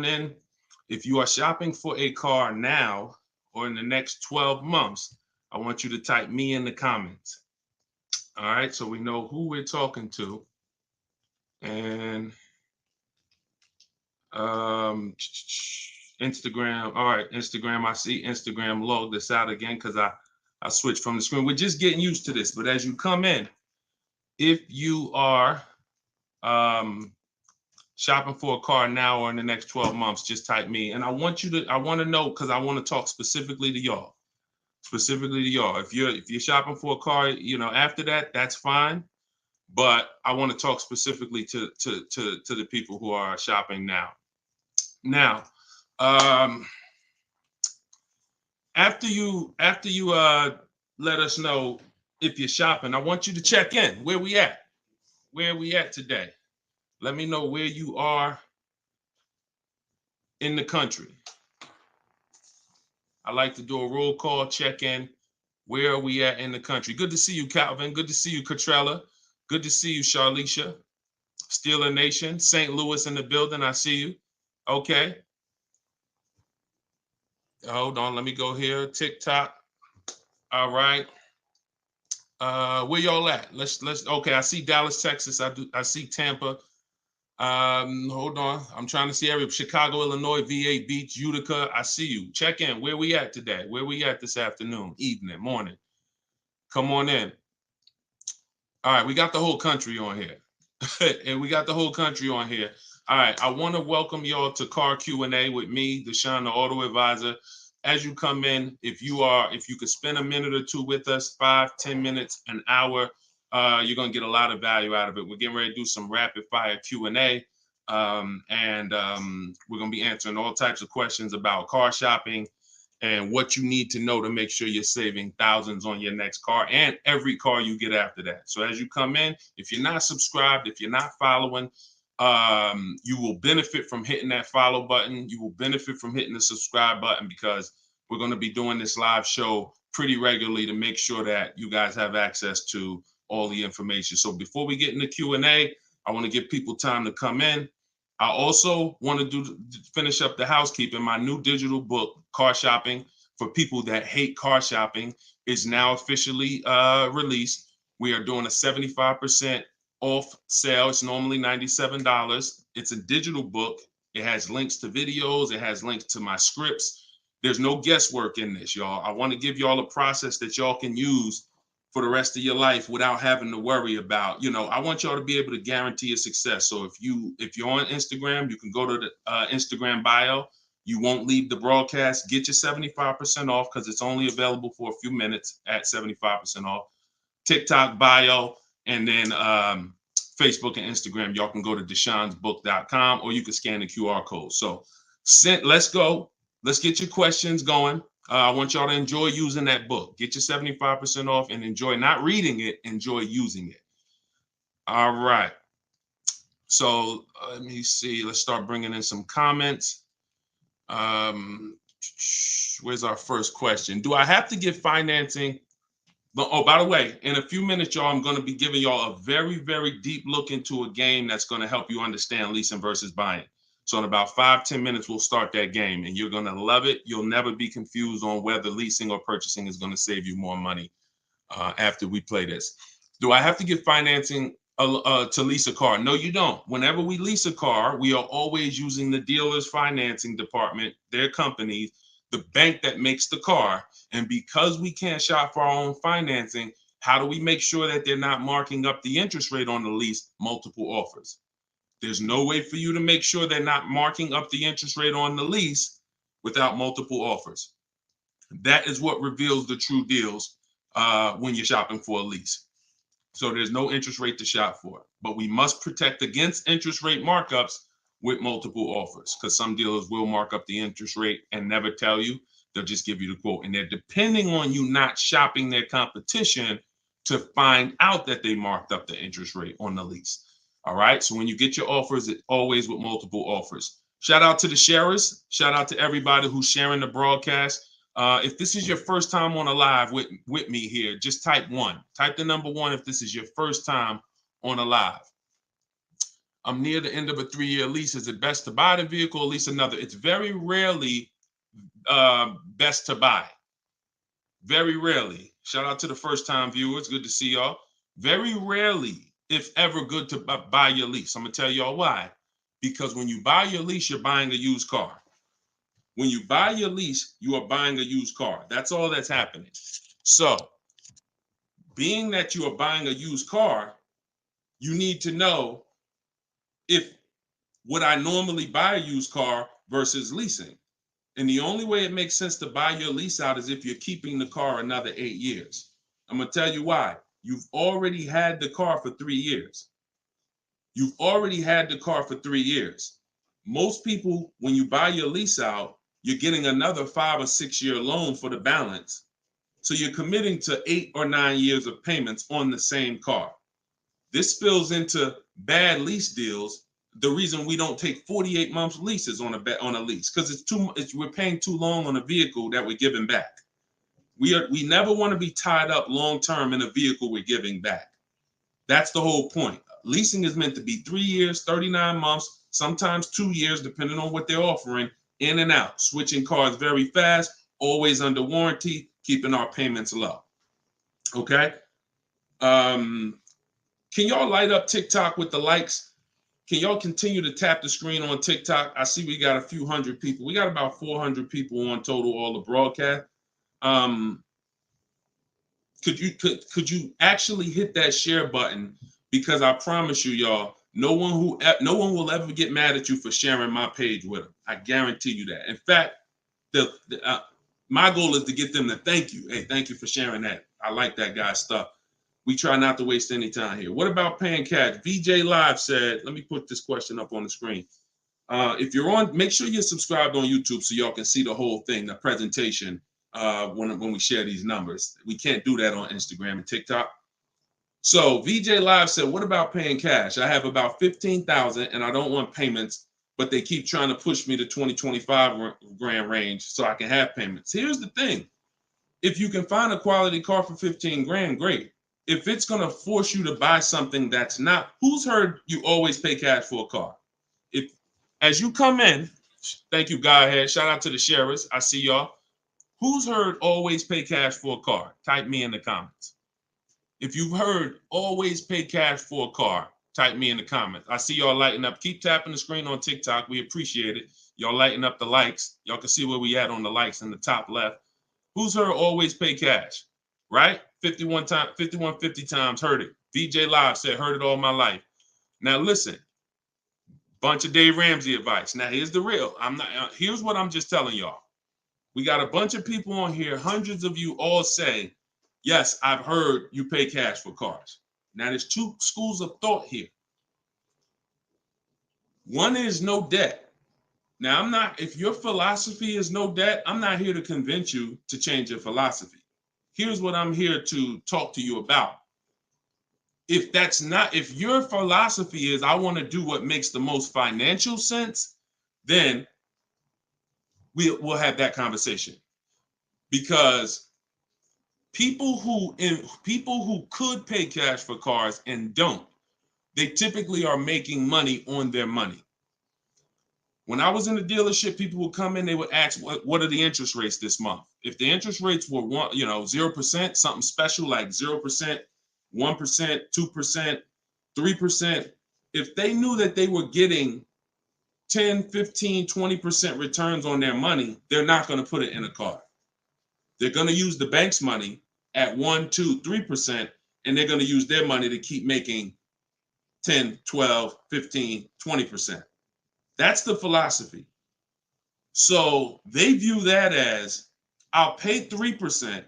on in. If you are shopping for a car now or in the next 12 months, I want you to type me in the comments. All right, so we know who we're talking to. And Instagram. All right, Instagram. I see Instagram log this out again because I switched from the screen. We're just getting used to this. But as you come in, if you are shopping for a car now or in the next 12 months, just type me. And I want to know, because I want to talk specifically to y'all. If you're shopping for a car, after that, that's fine. But I want to talk specifically to the people who are shopping now. Now, after you let us know if you're shopping, I want you to check in. Where we at? Where are we at today? Let me know where you are in the country. I like to do a roll call, check in. Where are we at in the country? Good to see you, Calvin. Good to see you, Catrella. Good to see you, Charlicia. Steeler Nation, St. Louis in the building. I see you. Okay. Hold on. Let me go here. TikTok. All right. Where y'all at? Let's. Okay. I see Dallas, Texas. I see Tampa. Hold on. I'm trying to see every Chicago, Illinois, VA Beach, Utica. I see you. Check in. Where we at today? Where we at this afternoon, evening, morning? Come on in. All right. We got the whole country on here. And we got the whole country on here. All right, I want to welcome y'all to Car Q&A with me, Deshone the Auto Advisor. As you come in, if you could spend a minute or two with us, 5-10 minutes, an hour, you're gonna get a lot of value out of it. We're getting ready to do some rapid fire Q&A, and we're gonna be answering all types of questions about car shopping and what you need to know to make sure you're saving thousands on your next car and every car you get after that. So as you come in, if you're not subscribed, if you're not following, you will benefit from hitting that follow button. You will benefit from hitting the subscribe button, because we're going to be doing this live show pretty regularly to make sure that you guys have access to all the information. So before we get into Q&A, I want to give people time to come in. I also want to finish up the housekeeping. My new digital book, Car Shopping for People That Hate Car Shopping, is now officially released. We are doing a 75% off sale. It's normally $97. It's a digital book. It has links to videos. It has links to my scripts. There's no guesswork in this, y'all. I want to give y'all a process that y'all can use for the rest of your life without having to worry about, I want y'all to be able to guarantee your success. So if you're on Instagram, you can go to the Instagram bio. You won't leave the broadcast. Get your 75% off, because it's only available for a few minutes at 75% off. TikTok bio, and then Facebook and Instagram. Y'all can go to deshonsbook.com, or you can scan the QR code. So let's go. Let's get your questions going. I want y'all to enjoy using that book. Get your 75% off and enjoy not reading it, enjoy using it. All right. So let me see. Let's start bringing in some comments. Where's our first question? Do I have to get financing? Oh, by the way, in a few minutes, y'all, I'm going to be giving y'all a very, very deep look into a game that's going to help you understand leasing versus buying. So in about 5-10 minutes, we'll start that game, and you're going to love it. You'll never be confused on whether leasing or purchasing is going to save you more money after we play this. Do I have to get financing to lease a car? No, you don't. Whenever we lease a car, we are always using the dealer's financing department, their company, the bank that makes the car. And because we can't shop for our own financing, how do we make sure that they're not marking up the interest rate on the lease? Multiple offers. There's no way for you to make sure they're not marking up the interest rate on the lease without multiple offers. That is what reveals the true deals when you're shopping for a lease. So there's no interest rate to shop for, but we must protect against interest rate markups with multiple offers, because some dealers will mark up the interest rate and never tell you. They'll just give you the quote, and they're depending on you not shopping their competition to find out that they marked up the interest rate on the lease. All right. So when you get your offers, it's always with multiple offers. Shout out to the sharers. Shout out to everybody who's sharing the broadcast. If this is your first time on a live with me here, just type 1. Type the number 1 if this is your first time on a live. I'm near the end of a 3-year lease. Is it best to buy the vehicle or lease another? It's very rarely best to buy. Very rarely. Shout out to the first time viewers. Good to see y'all. Very rarely, if ever, good to buy your lease. I'm going to tell y'all why. Because when you buy your lease, you're buying a used car. When you buy your lease, you are buying a used car. That's all that's happening. So, being that you are buying a used car, you need to know if would I normally buy a used car versus leasing. And the only way it makes sense to buy your lease out is if you're keeping the car another 8 years. I'm going to tell you why. You've already had the car for 3 years. You've already had the car for 3 years. Most people, when you buy your lease out, you're getting another 5 or 6 year loan for the balance. So you're committing to 8 or 9 years of payments on the same car. This spills into bad lease deals. The reason we don't take 48 months leases on a lease, because we're paying too long on a vehicle that we're giving back. We never want to be tied up long term in a vehicle we're giving back. That's the whole point. Leasing is meant to be 3 years, 39 months, sometimes 2 years, depending on what they're offering, in and out, switching cars very fast, always under warranty, keeping our payments low. Okay. Can y'all light up TikTok with the likes? Can y'all continue to tap the screen on TikTok? I see we got a few hundred people. We got about 400 people on total, all the broadcast. Could you actually hit that share button? Because I promise you, y'all, no one will ever get mad at you for sharing my page with them. I guarantee you that. In fact, my goal is to get them to thank you. Hey, thank you for sharing that. I like that guy's stuff. We try not to waste any time here. What about paying cash? VJ Live said, let me put this question up on the screen. If you're on, make sure you're subscribed on YouTube so y'all can see the whole thing, the presentation, when we share these numbers. We can't do that on Instagram and TikTok. So VJ Live said, what about paying cash? I have about 15,000 and I don't want payments, but they keep trying to push me to 25 grand range so I can have payments. Here's the thing. If you can find a quality car for 15 grand, great. If it's going to force you to buy something that's not, who's heard you always pay cash for a car? If, as you come in, thank you, Godhead. Shout out to the sharers. I see y'all. Who's heard always pay cash for a car? Type me in the comments. If you've heard always pay cash for a car, type me in the comments. I see y'all lighting up. Keep tapping the screen on TikTok. We appreciate it. Y'all lighting up the likes. Y'all can see where we at on the likes in the top left. Who's heard always pay cash? Right? 5150 times heard it. VJ Live said, heard it all my life. Now listen, bunch of Dave Ramsey advice. Now here's the real. Here's what I'm just telling y'all. We got a bunch of people on here, hundreds of you all say, yes, I've heard you pay cash for cars. Now there's two schools of thought here. One is no debt. Now if your philosophy is no debt, I'm not here to convince you to change your philosophy. Here's what I'm here to talk to you about. If your philosophy is I want to do what makes the most financial sense, then we'll have that conversation. Because people who could pay cash for cars and don't, they typically are making money on their money. When I was in the dealership, people would come in, they would ask, what are the interest rates this month? If the interest rates were 0%, something special like 0%, 1%, 2%, 3%, if they knew that they were getting 10, 15, 20% returns on their money, they're not going to put it in a car. They're going to use the bank's money at 1, 2, 3%, and they're going to use their money to keep making 10, 12, 15, 20%. That's the philosophy. So they view that as, I'll pay 3%.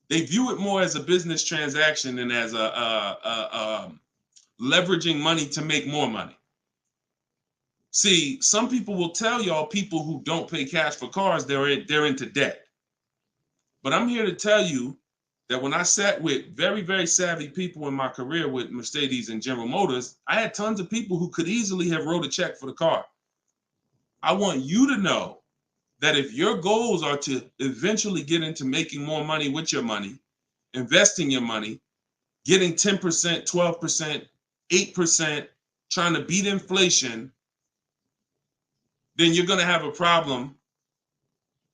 They view it more as a business transaction than as a leveraging money to make more money. See, some people will tell y'all people who don't pay cash for cars, they're into debt. But I'm here to tell you that when I sat with very, very savvy people in my career with Mercedes and General Motors, I had tons of people who could easily have wrote a check for the car. I want you to know that if your goals are to eventually get into making more money with your money, investing your money, getting 10%, 12%, 8%, trying to beat inflation, then you're going to have a problem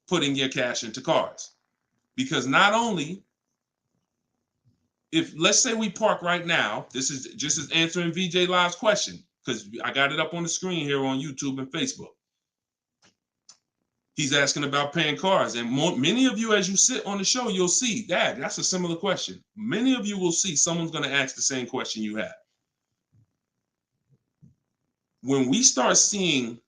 putting your cash into cars. Because not only, if let's say we park right now, this is just as answering VJ Live's question, because I got it up on the screen here on YouTube and Facebook. He's asking about paying cars. And many of you, as you sit on the show, you'll see, Dad, that's a similar question. Many of you will see someone's going to ask the same question you have. When we start seeing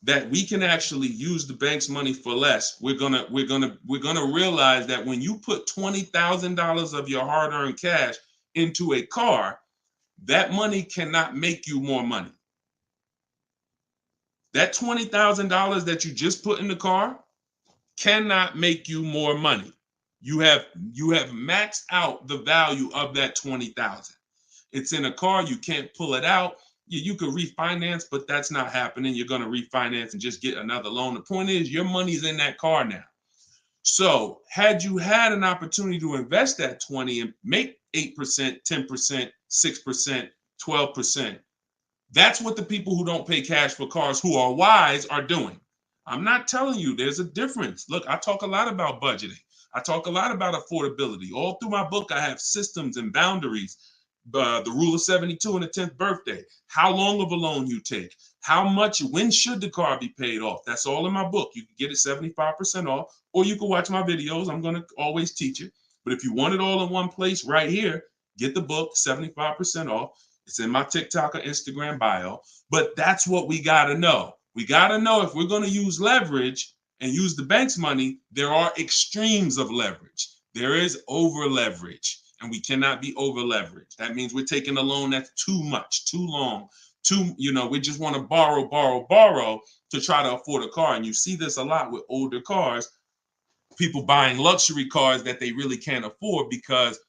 that we can actually use the bank's money for less, we're gonna realize that when you put $20,000 of your hard-earned cash into a car, that money cannot make you more money. That $20,000 that you just put in the car cannot make you more money. You have maxed out the value of that $20,000. It's in a car, you can't pull it out. You could refinance, but that's not happening. You're going to refinance and just get another loan. The point is, your money's in that car now. So had you had an opportunity to invest that 20 and make 8%, 10%, 6%, 12%, that's what the people who don't pay cash for cars, who are wise, are doing. I'm not telling you there's a difference. Look, I talk a lot about budgeting. I talk a lot about affordability. All through my book, I have systems and boundaries. The rule of 72 and the 10th birthday, how long of a loan you take, how much, when should the car be paid off? That's all in my book. You can get it 75% off, or you can watch my videos. I'm going to always teach it. But if you want it all in one place right here, get the book, 75% off. It's in my TikTok or Instagram bio. But that's what we got to know. We got to know if we're going to use leverage and use the bank's money, there are extremes of leverage. There is over leverage. And we cannot be over leveraged. That means we're taking a loan that's too much, too long, we just want to borrow to try to afford a car. And you see this a lot with older cars, people buying luxury cars that they really can't afford because,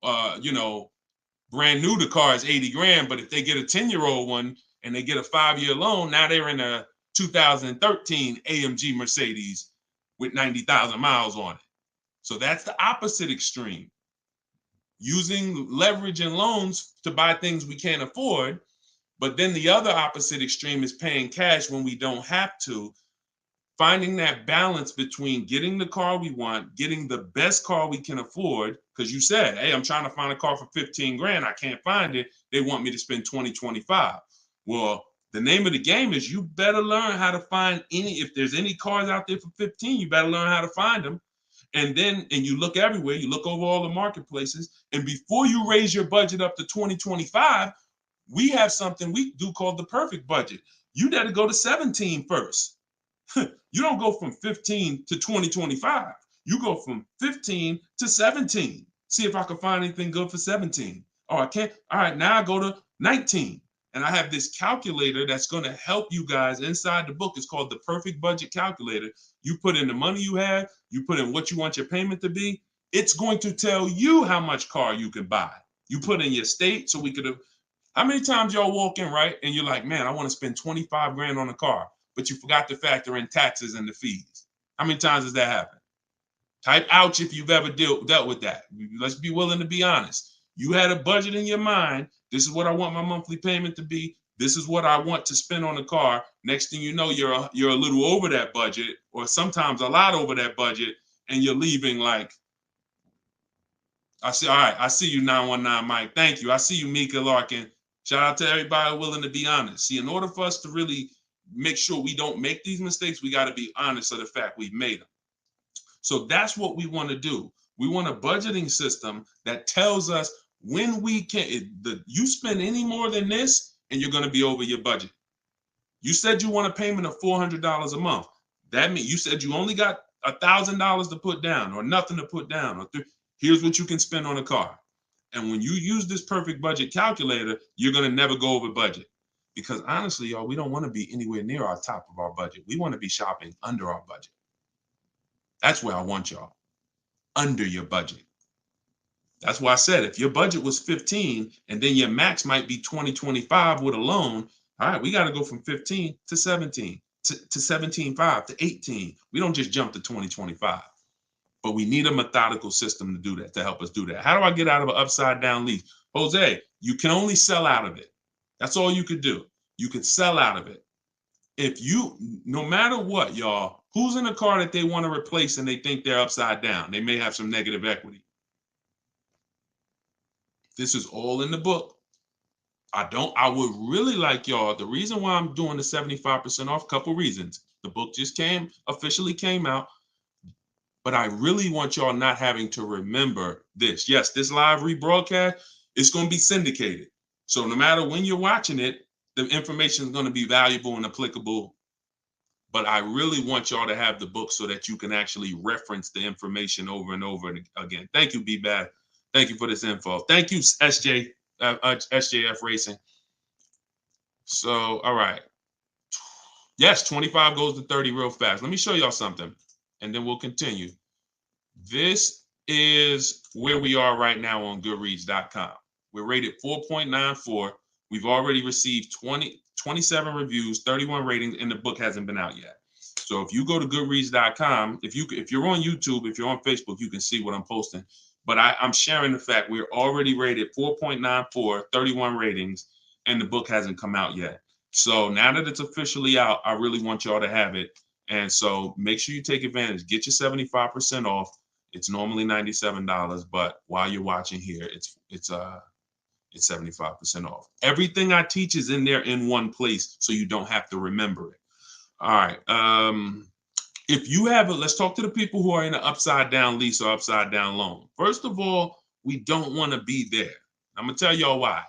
brand new, the car is 80 grand. But if they get a 10-year-old one and they get a 5-year loan, now they're in a 2013 AMG Mercedes with 90,000 miles on it. So that's the opposite extreme. Using leverage and loans to buy things we can't afford. But then the other opposite extreme is paying cash when we don't have to. Finding that balance between getting the car we want, getting the best car we can afford. Because you said, hey, I'm trying to find a car for 15 grand. I can't find it. They want me to spend 20, 25. Well, the name of the game is you better learn how to find if there's any cars out there for 15, you better learn how to find them. And you look everywhere, you look over all the marketplaces, and before you raise your budget up to 2025, we have something we do called the perfect budget. You got to go to 17 first. You don't go from 15 to 2025. You go from 15 to 17. See if I can find anything good for 17. Oh, I can't. All right, now I go to 19. And I have this calculator that's going to help you guys inside the book. It's called the Perfect Budget Calculator. You put in the money you have, you put in what you want your payment to be. It's going to tell you how much car you can buy. You put in your state, so we could have. How many times y'all walk in, right? And you're like, man, I want to spend 25 grand on a car, but you forgot to factor in taxes and the fees. How many times does that happen? Type ouch if you've ever dealt with that. Let's be willing to be honest. You had a budget in your mind. This is what I want my monthly payment to be. This is what I want to spend on the car. Next thing you know, you're a little over that budget, or sometimes a lot over that budget, and you're leaving like, all right, I see you, 919 Mike. Thank you. I see you, Mika Larkin. Shout out to everybody willing to be honest. See, in order for us to really make sure we don't make these mistakes, we got to be honest of the fact we've made them. So that's what we want to do. We want a budgeting system that tells us when we can. You spend any more than this, and you're going to be over your budget. You said you want a payment of $400 a month. That means you said you only got $1,000 to put down, or nothing to put down. Here's what you can spend on a car. And when you use this perfect budget calculator, you're going to never go over budget. Because honestly, y'all, we don't want to be anywhere near our top of our budget. We want to be shopping under our budget. That's where I want y'all. Under your budget. That's why I said if your budget was 15 and then your max might be 20, 25 with a loan, all right, we got to go from 15 to 17, to 17.5 to 18. We don't just jump to 20, 25. But we need a methodical system to do that, to help us do that. How do I get out of an upside down lease? Jose, you can only sell out of it. That's all you could do. You could sell out of it. If you, no matter what, y'all, who's in a car that they want to replace and they think they're upside down? They may have some negative equity. This is all in the book. I would really like y'all, the reason why I'm doing the 75% off, couple reasons. The book just officially came out, but I really want y'all not having to remember this. Yes, this live rebroadcast is going to be syndicated. So no matter when you're watching it, the information is going to be valuable and applicable. But I really want y'all to have the book so that you can actually reference the information over and over again. Thank you, B-Bad. Thank you for this info. Thank you, SJF Racing. So, all right. Yes, 25 goes to 30 real fast. Let me show y'all something, and then we'll continue. This is where we are right now on Goodreads.com. We're rated 4.94. We've already received 27 reviews, 31 ratings, and the book hasn't been out yet. So if you go to Goodreads.com, if you're on YouTube, if you're on Facebook, you can see what I'm posting. But I'm sharing the fact we're already rated 4.94, 31 ratings, and the book hasn't come out yet. So now that it's officially out, I really want y'all to have it. And so make sure you take advantage. Get your 75% off. It's normally $97, but while you're watching here, it's 75% off. Everything I teach is in there in one place, so you don't have to remember it. All right. If you have let's talk to the people who are in an upside down lease or upside down loan. First of all, we don't want to be there. I'm gonna tell y'all why.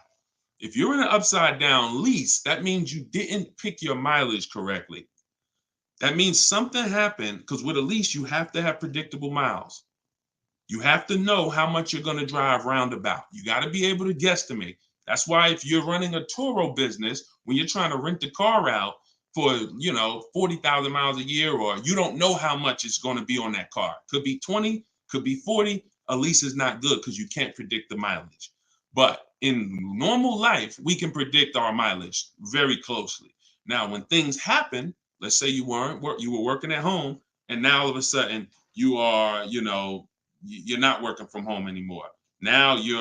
If you're in an upside down lease, that means you didn't pick your mileage correctly. That means something happened, because with a lease, you have to have predictable miles. You have to know how much you're going to drive roundabout. You got to be able to guesstimate. That's why if you're running a Turo business, when you're trying to rent the car out for, 40,000 miles a year, or you don't know how much it's going to be on that car. Could be 20, could be 40. A lease is not good because you can't predict the mileage. But in normal life, we can predict our mileage very closely. Now, when things happen, let's say you were working at home, and now all of a sudden you are, you're not working from home anymore. Now you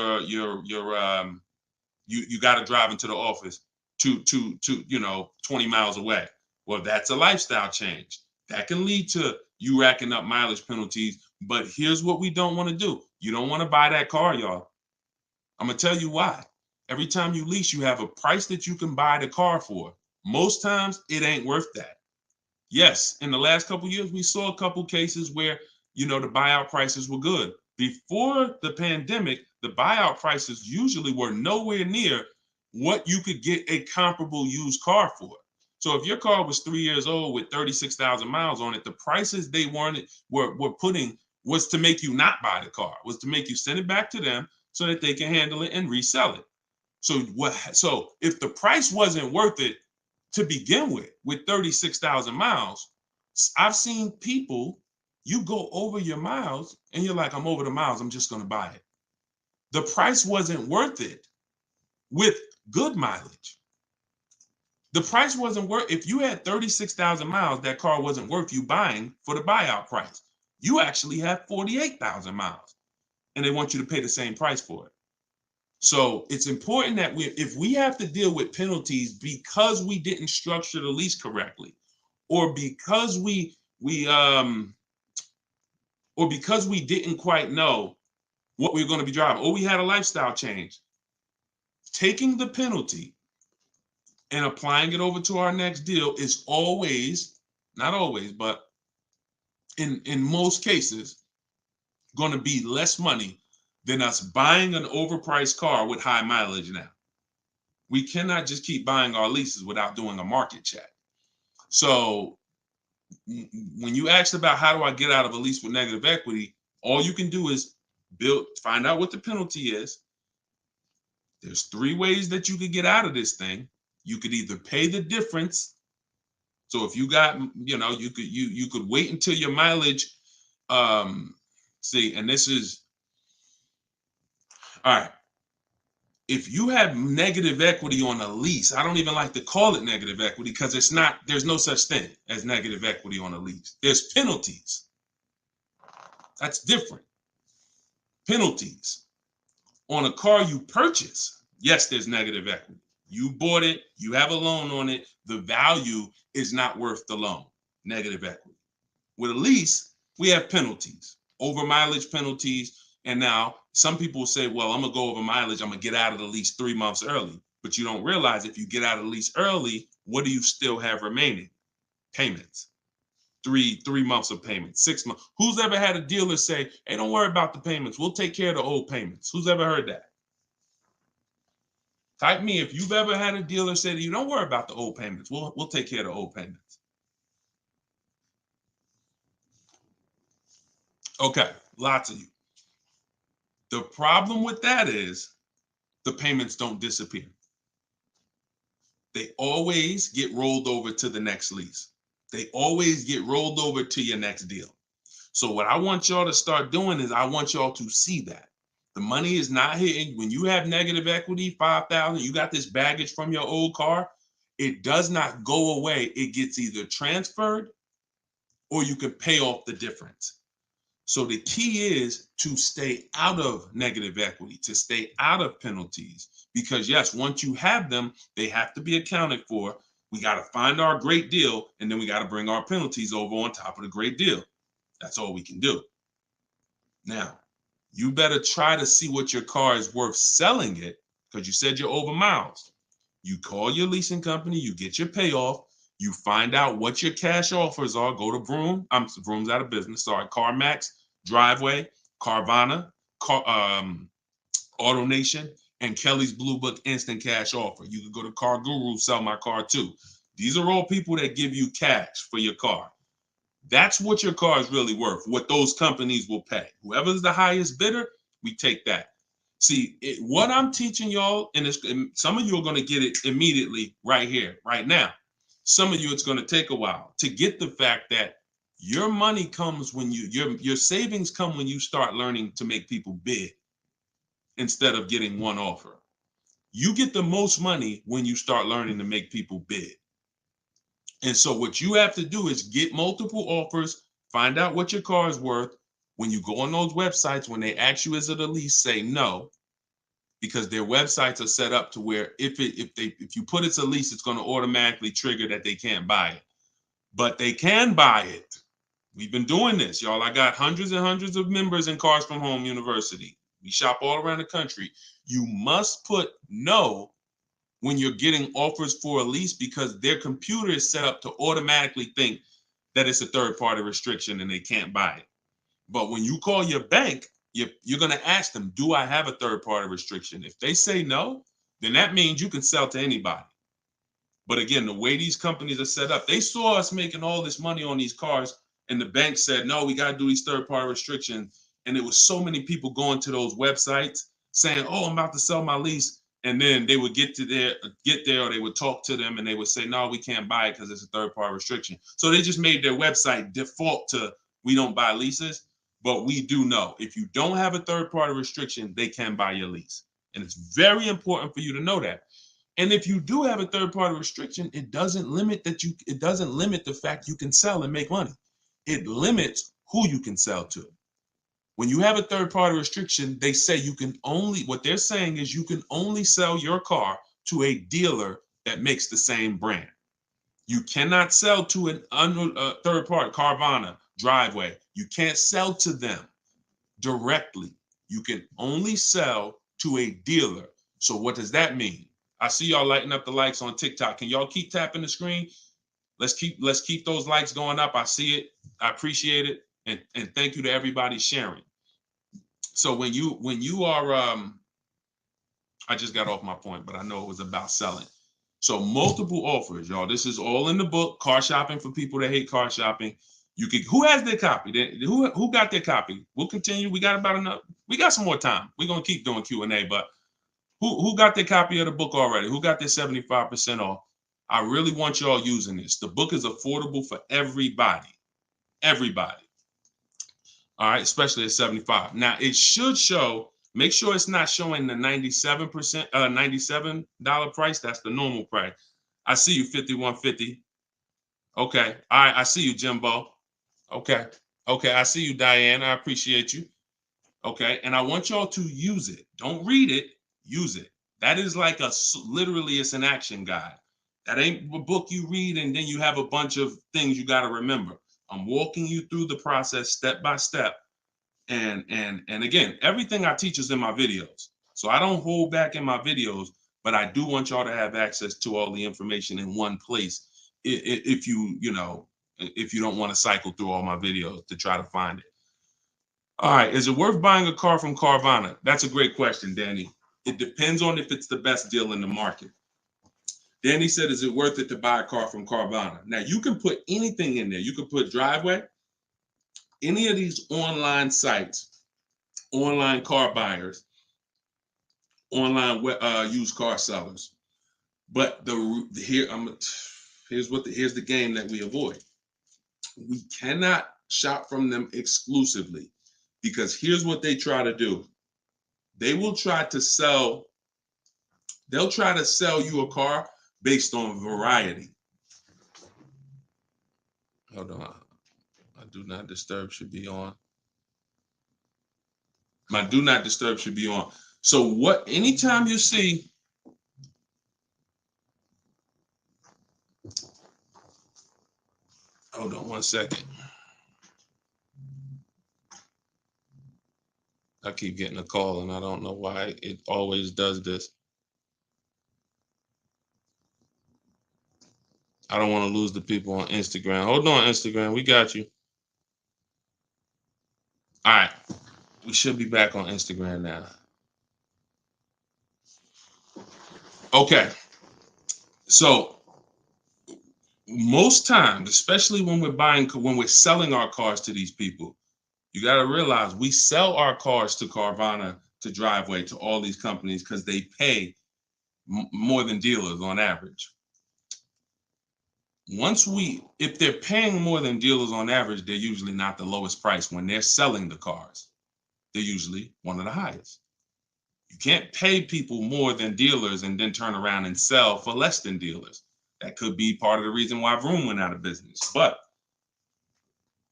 got to drive into the office to 20 miles away. Well, that's a lifestyle change. That can lead to you racking up mileage penalties. But here's what we don't want to do. You don't want to buy that car, y'all. I'm going to tell you why. Every time you lease, you have a price that you can buy the car for. Most times it ain't worth that. Yes, in the last couple of years, we saw a couple cases where, the buyout prices were good. Before the pandemic, the buyout prices usually were nowhere near what you could get a comparable used car for. So if your car was 3 years old with 36,000 miles on it, the prices they were putting was to make you not buy the car, was to make you send it back to them so that they can handle it and resell it. So if the price wasn't worth it to begin with 36,000 miles, I've seen people, you go over your miles and you're like, I'm over the miles, I'm just going to buy it. The price wasn't worth it with good mileage. The price wasn't worth, if you had 36,000 miles, that car wasn't worth you buying for the buyout price. You actually have 48,000 miles and they want you to pay the same price for it. So it's important that if we have to deal with penalties because we didn't structure the lease correctly, or because we didn't quite know what we were going to be driving, or we had a lifestyle change, taking the penalty and applying it over to our next deal is always, not always, but in most cases, going to be less money than us buying an overpriced car with high mileage now. We cannot just keep buying our leases without doing a market check. So when you asked about how do I get out of a lease with negative equity, all you can do is find out what the penalty is. There's 3 ways that you could get out of this thing. You could either pay the difference. So if you got, you could wait until your mileage, and this is, all right. If you have negative equity on a lease, I don't even like to call it negative equity because there's no such thing as negative equity on a lease. There's penalties. That's different. Penalties on a car you purchase. Yes, there's negative equity. You bought it, you have a loan on it, the value is not worth the loan, negative equity. With a lease, we have penalties, over mileage penalties. And now some people say, well, I'm gonna go over mileage, I'm gonna get out of the lease 3 months early. But you don't realize if you get out of the lease early, what do you still have remaining? Payments. Three months of payments, 6 months. Who's ever had a dealer say, hey, don't worry about the payments, we'll take care of the old payments? Who's ever heard that? Type me if you've ever had a dealer say to you, don't worry about the old payments, we'll take care of the old payments. Okay, lots of you. The problem with that is the payments don't disappear. They always get rolled over to the next lease. They always get rolled over to your next deal. So what I want y'all to start doing is I want y'all to see that the money is not hitting. When you have negative equity, 5,000, you got this baggage from your old car, it does not go away. It gets either transferred or you can pay off the difference. So the key is to stay out of negative equity, to stay out of penalties, because yes, once you have them, they have to be accounted for. We got to find our great deal, and then we got to bring our penalties over on top of the great deal. That's all we can do. Now, you better try to see what your car is worth selling it, because you said you're over miles. You call your leasing company, you get your payoff, you find out what your cash offers are. Go to Vroom. Vroom's out of business. Sorry, CarMax, Driveway, Carvana, AutoNation, and Kelly's Blue Book Instant Cash Offer. You can go to Car Guru, Sell My Car Too. These are all people that give you cash for your car. That's what your car is really worth, what those companies will pay. Whoever's the highest bidder, we take that. See, what I'm teaching y'all, and some of you are going to get it immediately right here, right now. Some of you, it's going to take a while to get the fact that your money comes when your savings come when you start learning to make people bid instead of getting one offer. You get the most money when you start learning to make people bid. And so what you have to do is get multiple offers, find out what your car is worth. When you go on those websites, when they ask you is it a lease, say no, because their websites are set up to where if you put it's a lease, it's going to automatically trigger that they can't buy it. But they can buy it. We've been doing this, y'all. I got hundreds and hundreds of members in Cars from Home University. We shop all around the country. You must put no when you're getting offers for a lease, because their computer is set up to automatically think that it's a third-party restriction and they can't buy it. But when you call your bank, you're going to ask them, do I have a third-party restriction? If they say no, then that means you can sell to anybody. But again, the way these companies are set up, they saw us making all this money on these cars, and the bank said, no, we got to do these third-party restrictions. And there was so many people going to those websites saying, oh, I'm about to sell my lease. And then they would get there, or they would talk to them and they would say, no, we can't buy it because it's a third-party restriction. So they just made their website default to we don't buy leases, but we do know if you don't have a third-party restriction, they can buy your lease. And it's very important for you to know that. And if you do have a third-party restriction, it doesn't limit the fact you can sell and make money. It limits who you can sell to. When you have a third-party restriction, they say what they're saying is you can only sell your car to a dealer that makes the same brand. You cannot sell to a third party, Carvana, Driveway. You can't sell to them directly. You can only sell to a dealer. So what does that mean? I see y'all lighting up the likes on TikTok. Can y'all keep tapping the screen? Let's keep those likes going up. I see it. I appreciate it. And thank you to everybody sharing. So when you are, I just got off my point, but I know it was about selling. So multiple offers, y'all. This is all in the book, Car Shopping for People That Hate Car Shopping. Who has their copy? Who got their copy? We'll continue. We got some more time. We're gonna keep doing Q&A, but who got their copy of the book already? Who got their 75% off? I really want y'all using this. The book is affordable for everybody. Everybody. All right, especially at 75. Now it should show, make sure it's not showing the $97 price. That's the normal price. I see you, 5150. Okay. All right, I see you, Jimbo. Okay. Okay, I see you, Diane. I appreciate you. Okay, and I want y'all to use it. Don't read it, use it. That is like literally it's an action guide. That ain't a book you read and then you have a bunch of things you got to remember. I'm walking you through the process step by step. And again, everything I teach is in my videos. So I don't hold back in my videos, but I do want y'all to have access to all the information in one place. If if you don't want to cycle through all my videos to try to find it. All right, is it worth buying a car from Carvana? That's a great question, Danny. It depends on if it's the best deal in the market. Danny said, is it worth it to buy a car from Carvana? Now, you can put anything in there. You can put Driveway, any of these online sites, online car buyers, online used car sellers. But here's the game that we avoid. We cannot shop from them exclusively because here's what they try to do. They'll try to sell you a car based on variety. Hold on. My do not disturb should be on. My do not disturb should be on. So anytime you see, hold on one second. I keep getting a call and I don't know why it always does this. I don't want to lose the people on Instagram. Hold on, Instagram. We got you. All right. We should be back on Instagram now. Okay. So most times, especially when we're selling our cars to these people, you got to realize we sell our cars to Carvana, to Driveway, to all these companies because they pay more than dealers on average. If they're paying more than dealers on average, they're usually not the lowest price. When they're selling the cars, they're usually one of the highest. You can't pay people more than dealers and then turn around and sell for less than dealers. That could be part of the reason why Vroom went out of business. But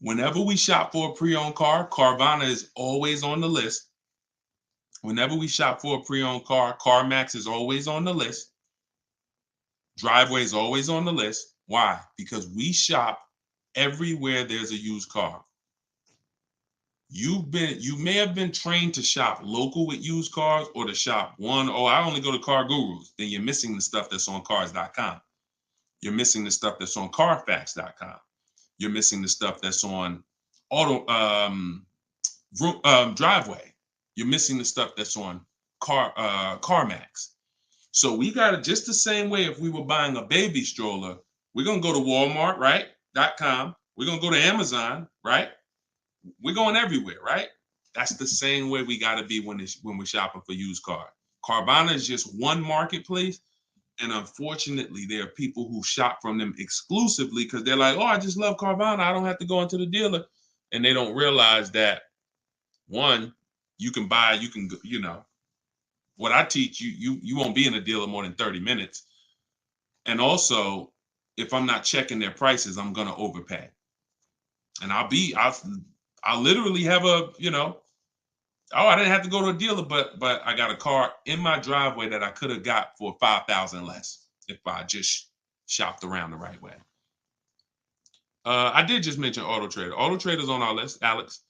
whenever we shop for a pre-owned car, Carvana is always on the list. Whenever we shop for a pre-owned car, CarMax is always on the list. Driveway is always on the list. Why? Because we shop everywhere there's a used car. You may have been trained to shop local with used cars or to shop I only go to Car Gurus. Then you're missing the stuff that's on cars.com. You're missing the stuff that's on carfax.com. You're missing the stuff that's on Driveway. You're missing the stuff that's on CarMax. So we got it just the same way. If we were buying a baby stroller, we're going to go to Walmart, right? .com. We're going to go to Amazon, right? We're going everywhere, right? That's the same way we got to be when we're shopping for used cars. Carvana is just one marketplace. And unfortunately, there are people who shop from them exclusively because they're like, oh, I just love Carvana. I don't have to go into the dealer. And they don't realize that, one, what I teach you won't be in a dealer more than 30 minutes. And also, if I'm not checking their prices, I'm going to overpay. And I'll literally have I didn't have to go to a dealer, but I got a car in my driveway that I could have got for $5,000 less if I just shopped around the right way. I did just mention Auto Trader. Auto Trader's on our list, Alex.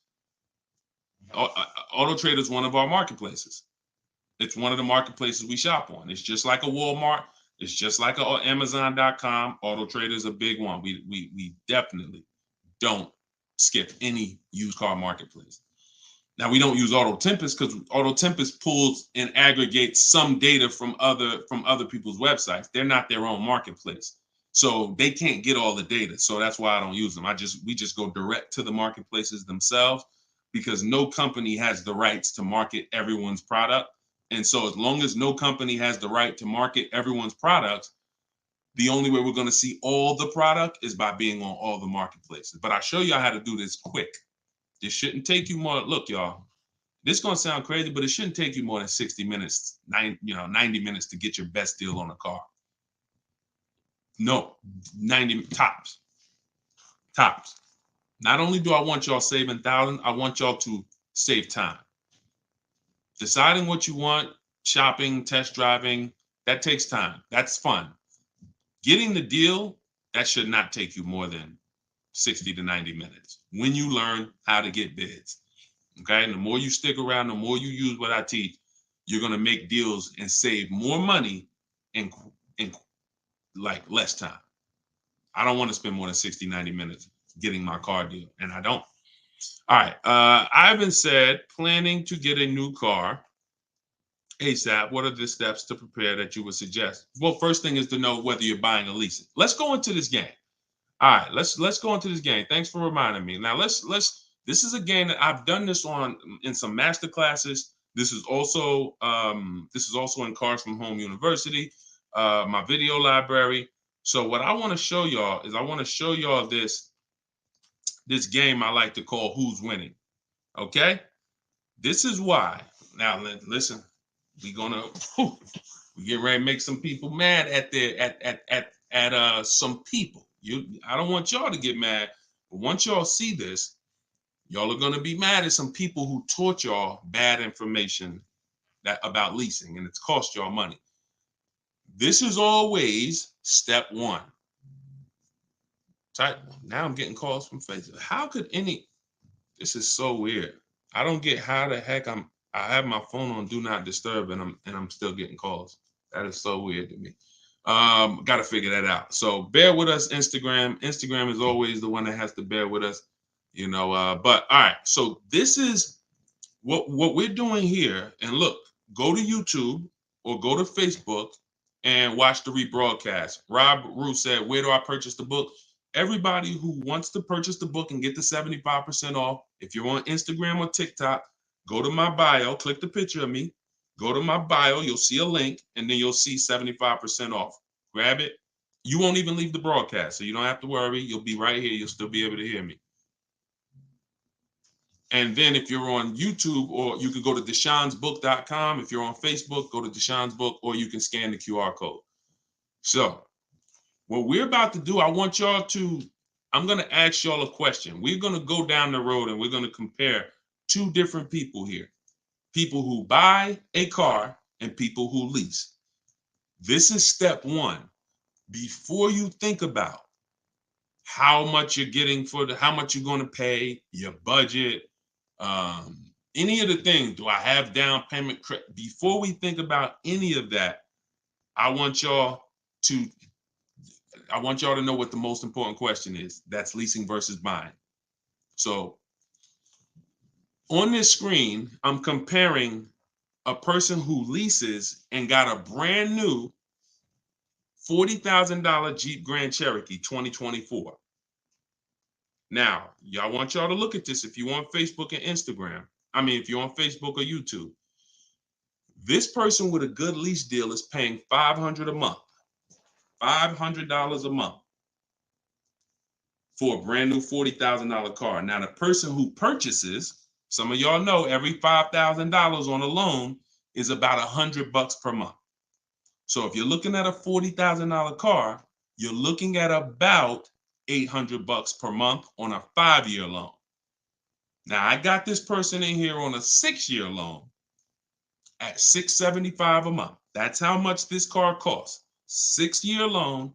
Auto Trader is one of our marketplaces. It's one of the marketplaces we shop on. It's just like a Walmart. It's just like a Amazon.com. Auto Trader is a big one. We definitely don't skip any used car marketplace. Now, we don't use Auto Tempest because Auto Tempest pulls and aggregates some data from other people's websites. They're not their own marketplace, so they can't get all the data. So that's why I don't use them. We just go direct to the marketplaces themselves because no company has the rights to market everyone's product. And so as long as no company has the right to market everyone's products, the only way we're going to see all the product is by being on all the marketplaces. But I'll show you how to do this quick. This shouldn't take you more. Look, y'all, this is going to sound crazy, but it shouldn't take you more than 60 minutes, 90 minutes to get your best deal on a car. No, 90 tops. Tops. Not only do I want y'all saving thousands, I want y'all to save time. Deciding what you want, shopping, test driving, that takes time. That's fun. Getting the deal, that should not take you more than 60 to 90 minutes when you learn how to get bids. Okay. And the more you stick around, the more you use what I teach, you're going to make deals and save more money in like less time. I don't want to spend more than 60, 90 minutes getting my car deal, and I don't. All right. Ivan said, planning to get a new car ASAP. What are the steps to prepare that you would suggest? Well, first thing is to know whether you're buying or leasing. Let's go into this game. All right, let's go into this game. Thanks for reminding me. Now let's this is a game that I've done this on in some master classes. This is also in Cars from Home University, my video library. So what I want to show y'all is I want to show y'all this game I like to call Who's Winning. Okay? This is why. Now listen, we get ready to make some people mad at some people. I don't want y'all to get mad, but once y'all see this, y'all are gonna be mad at some people who taught y'all bad information about leasing, and it's cost y'all money. This is always step one. Now I'm getting calls from Facebook. How could this is so weird. I don't get how the heck I have my phone on do not disturb and I'm still getting calls. That is so weird to me. Got to figure that out. So bear with us, Instagram. Instagram is always the one that has to bear with us, you know. But all right, so this is what we're doing here. And look, go to YouTube or go to Facebook and watch the rebroadcast. Rob Rue said, "Where do I purchase the book?" Everybody who wants to purchase the book and get the 75% off, if you're on Instagram or TikTok, go to my bio, click the picture of me, go to my bio, you'll see a link, and then you'll see 75% off. Grab it. You won't even leave the broadcast, so you don't have to worry. You'll be right here. You'll still be able to hear me. And then if you're on YouTube, or you can go to deshonsbook.com. If you're on Facebook, go to Deshon's Book, or you can scan the QR code. So what we're about to do, I'm going to ask y'all a question. We're going to go down the road and we're going to compare two different people here. People who buy a car and people who lease. This is step one. Before you think about how much you're getting how much you're going to pay, your budget, any of the things, do I have down payment? Before we think about any of that, I want y'all to know what the most important question is. That's leasing versus buying. So on this screen, I'm comparing a person who leases and got a brand new $40,000 Jeep Grand Cherokee 2024. Now, I want y'all to look at this if you're on Facebook and Instagram. If you're on Facebook or YouTube. This person with a good lease deal is paying $500 a month. $500 a month for a brand new $40,000 car. Now, the person who purchases, some of y'all know every $5,000 on a loan is about $100 per month. So if you're looking at a $40,000 car, you're looking at about $800 per month on a 5-year loan. Now, I got this person in here on a 6-year loan at $675 a month. That's how much this car costs. 6-year loan,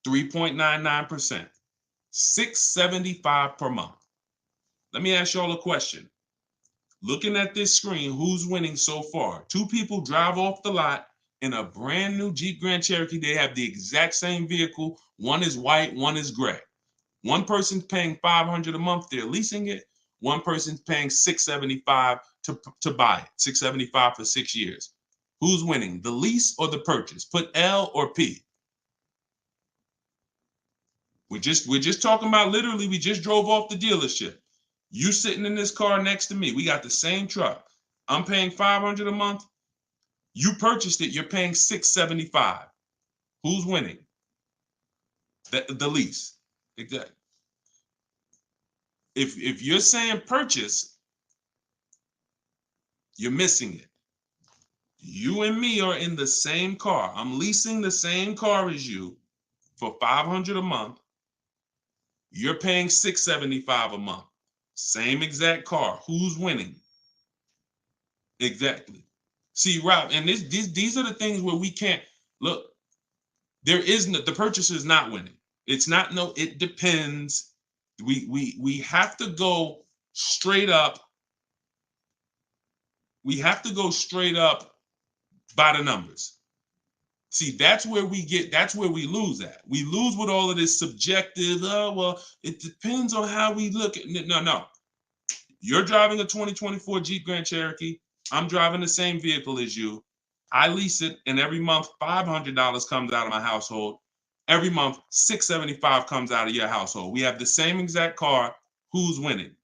3.99%. $675 per month. Let me ask y'all a question. Looking at this screen, who's winning so far? Two people drive off the lot in a brand new Jeep Grand Cherokee. They have the exact same vehicle. One is white, one is gray. One person's paying $500 a month. They're leasing it. One person's paying $675 to buy it. $675 for 6 years. Who's winning, the lease or the purchase? Put L or P. We're just talking about, literally, we just drove off the dealership. You sitting in this car next to me. We got the same truck. I'm paying $500 a month. You purchased it. You're paying $675. Who's winning? The lease. Exactly. If you're saying purchase, you're missing it. You and me are in the same car. I'm leasing the same car as you for $500 a month. You're paying $675 a month. Same exact car. Who's winning? Exactly. See, Rob, and these are the things where we can't look. There is no, the purchaser is not winning. It's not no. It depends. We have to go straight up. We have to go straight up by the numbers. See, that's where we lose at. We lose with all of this subjective, oh, well, it depends on how we look at it. No. You're driving a 2024 Jeep Grand Cherokee. I'm driving the same vehicle as you. I lease it, and every month $500 comes out of my household. Every month $675 comes out of your household. We have the same exact car. Who's winning?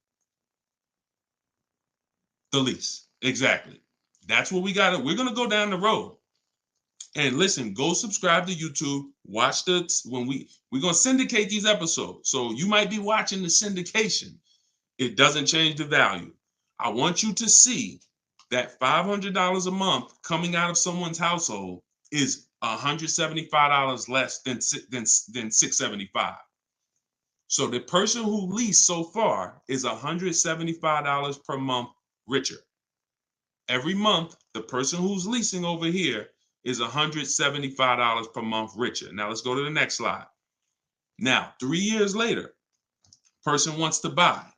The lease. Exactly. That's what we got. We're gonna go down the road. And listen, go subscribe to YouTube. Watch we're gonna syndicate these episodes. So you might be watching the syndication. It doesn't change the value. I want you to see that $500 a month coming out of someone's household is $175 less than $675. So the person who leased so far is $175 per month richer. Every month, the person who's leasing over here is $175 per month richer. Now let's go to the next slide. Now, 3 years later, person wants to buy.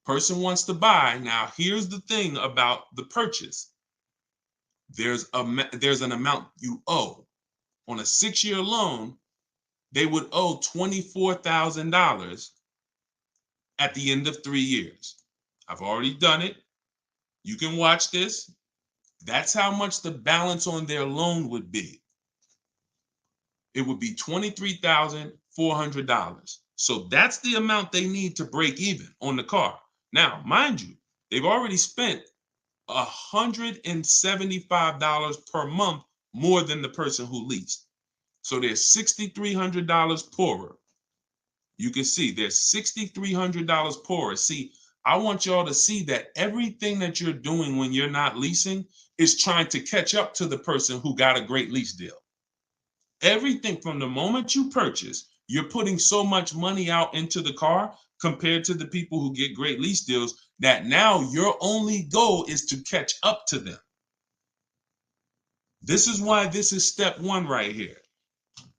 Person wants to buy. Now, here's the thing about the purchase. There's an amount you owe. On a 6-year loan, they would owe $24,000 at the end of 3 years. I've already done it. You can watch this. That's how much the balance on their loan would be. It would be $23,400. So that's the amount they need to break even on the car. Now, mind you, they've already spent $175 per month more than the person who leased. So they're $6,300 poorer. You can see they're $6,300 poorer. See, I want y'all to see that everything that you're doing when you're not leasing is trying to catch up to the person who got a great lease deal. Everything from the moment you purchase, you're putting so much money out into the car compared to the people who get great lease deals that now your only goal is to catch up to them. This is why this is step one right here.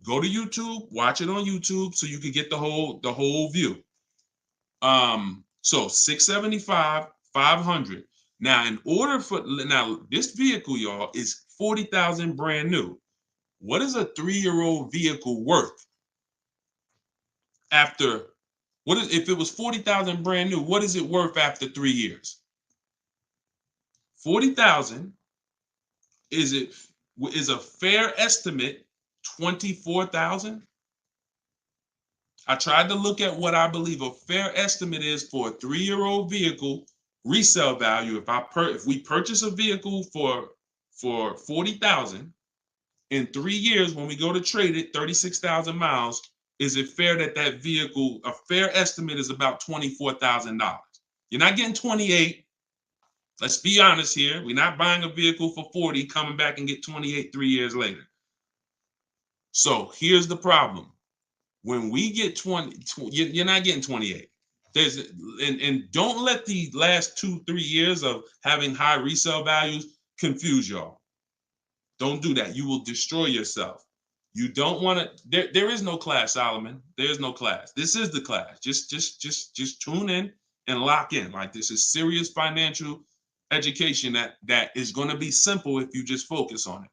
Go to YouTube, watch it on YouTube so you can get the whole view. So 675, 500. Now, this vehicle, y'all, is 40,000 brand new. What is a 3-year-old vehicle worth? If it was 40,000 brand new, what is it worth after 3 years? 40,000 is a fair estimate 24,000. I tried to look at what I believe a fair estimate is for a 3-year-old vehicle resale value. If we purchase a vehicle for 40,000 in 3 years, when we go to trade it, 36,000 miles, is it fair that vehicle, a fair estimate is about $24,000? You're not getting 28. Let's be honest here. We're not buying a vehicle for 40, coming back and get 28 3 years later. So here's the problem. When we get 20, you're not getting 28. And don't let the last 2-3 years of having high resale values confuse y'all. Don't do that. You will destroy yourself. You don't want to. There is no class, Solomon. There is no class. This is the class. Just tune in and lock in. Like, this is serious financial education that is going to be simple if you just focus on it.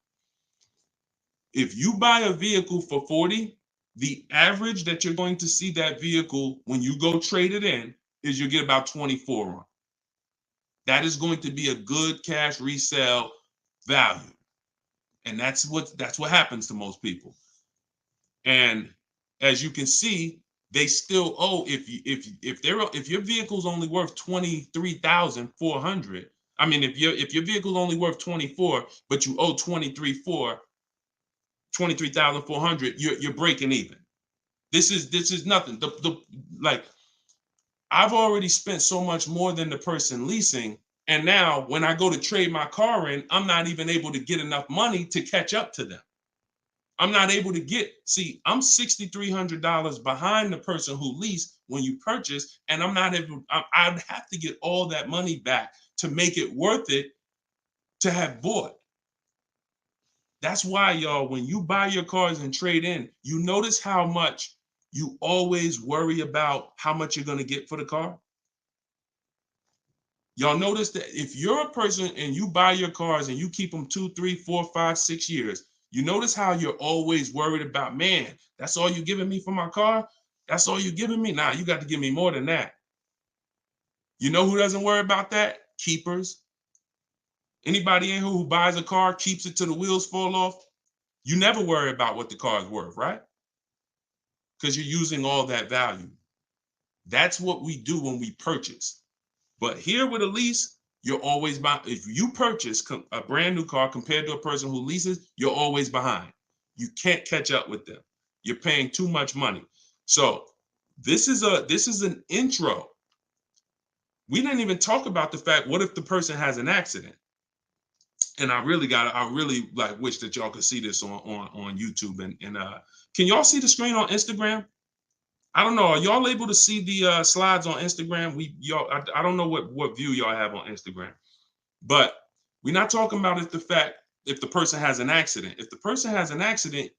If you buy a vehicle for 40, the average that you're going to see that vehicle when you go trade it in is you get about 24 on. That is going to be a good cash resale value. And that's what happens to most people. And as you can see, they still owe, if your vehicle's only worth 23,400. I mean, if your vehicle's only worth 24, but you owe 23,400, you're breaking even. This is nothing. Like, I've already spent so much more than the person leasing. And now when I go to trade my car in, I'm not even able to get enough money to catch up to them. I'm not able to I'm $6,300 behind the person who leased when you purchase, and I'd have to get all that money back to make it worth it to have bought. That's why, y'all, when you buy your cars and trade in, you notice how much you always worry about how much you're going to get for the car. Y'all notice that if you're a person and you buy your cars and you keep them 2, 3, 4, 5, 6 years, you notice how you're always worried about, man, that's all you're giving me for my car? That's all you're giving me? Nah, you got to give me more than that. You know who doesn't worry about that? Keepers. Anybody in here who buys a car, keeps it till the wheels fall off, you never worry about what the car is worth, right? Because you're using all that value. That's what we do when we purchase. But here with a lease, you're always behind. If you purchase a brand new car compared to a person who leases, you're always behind. You can't catch up with them. You're paying too much money. So this is an intro. We didn't even talk about the fact, what if the person has an accident? And I really like wish that y'all could see this on YouTube. And can y'all see the screen on Instagram? I don't know. Are y'all able to see the slides on Instagram? I don't know what view y'all have on Instagram, but we're not talking about if the person has an accident. If the person has an accident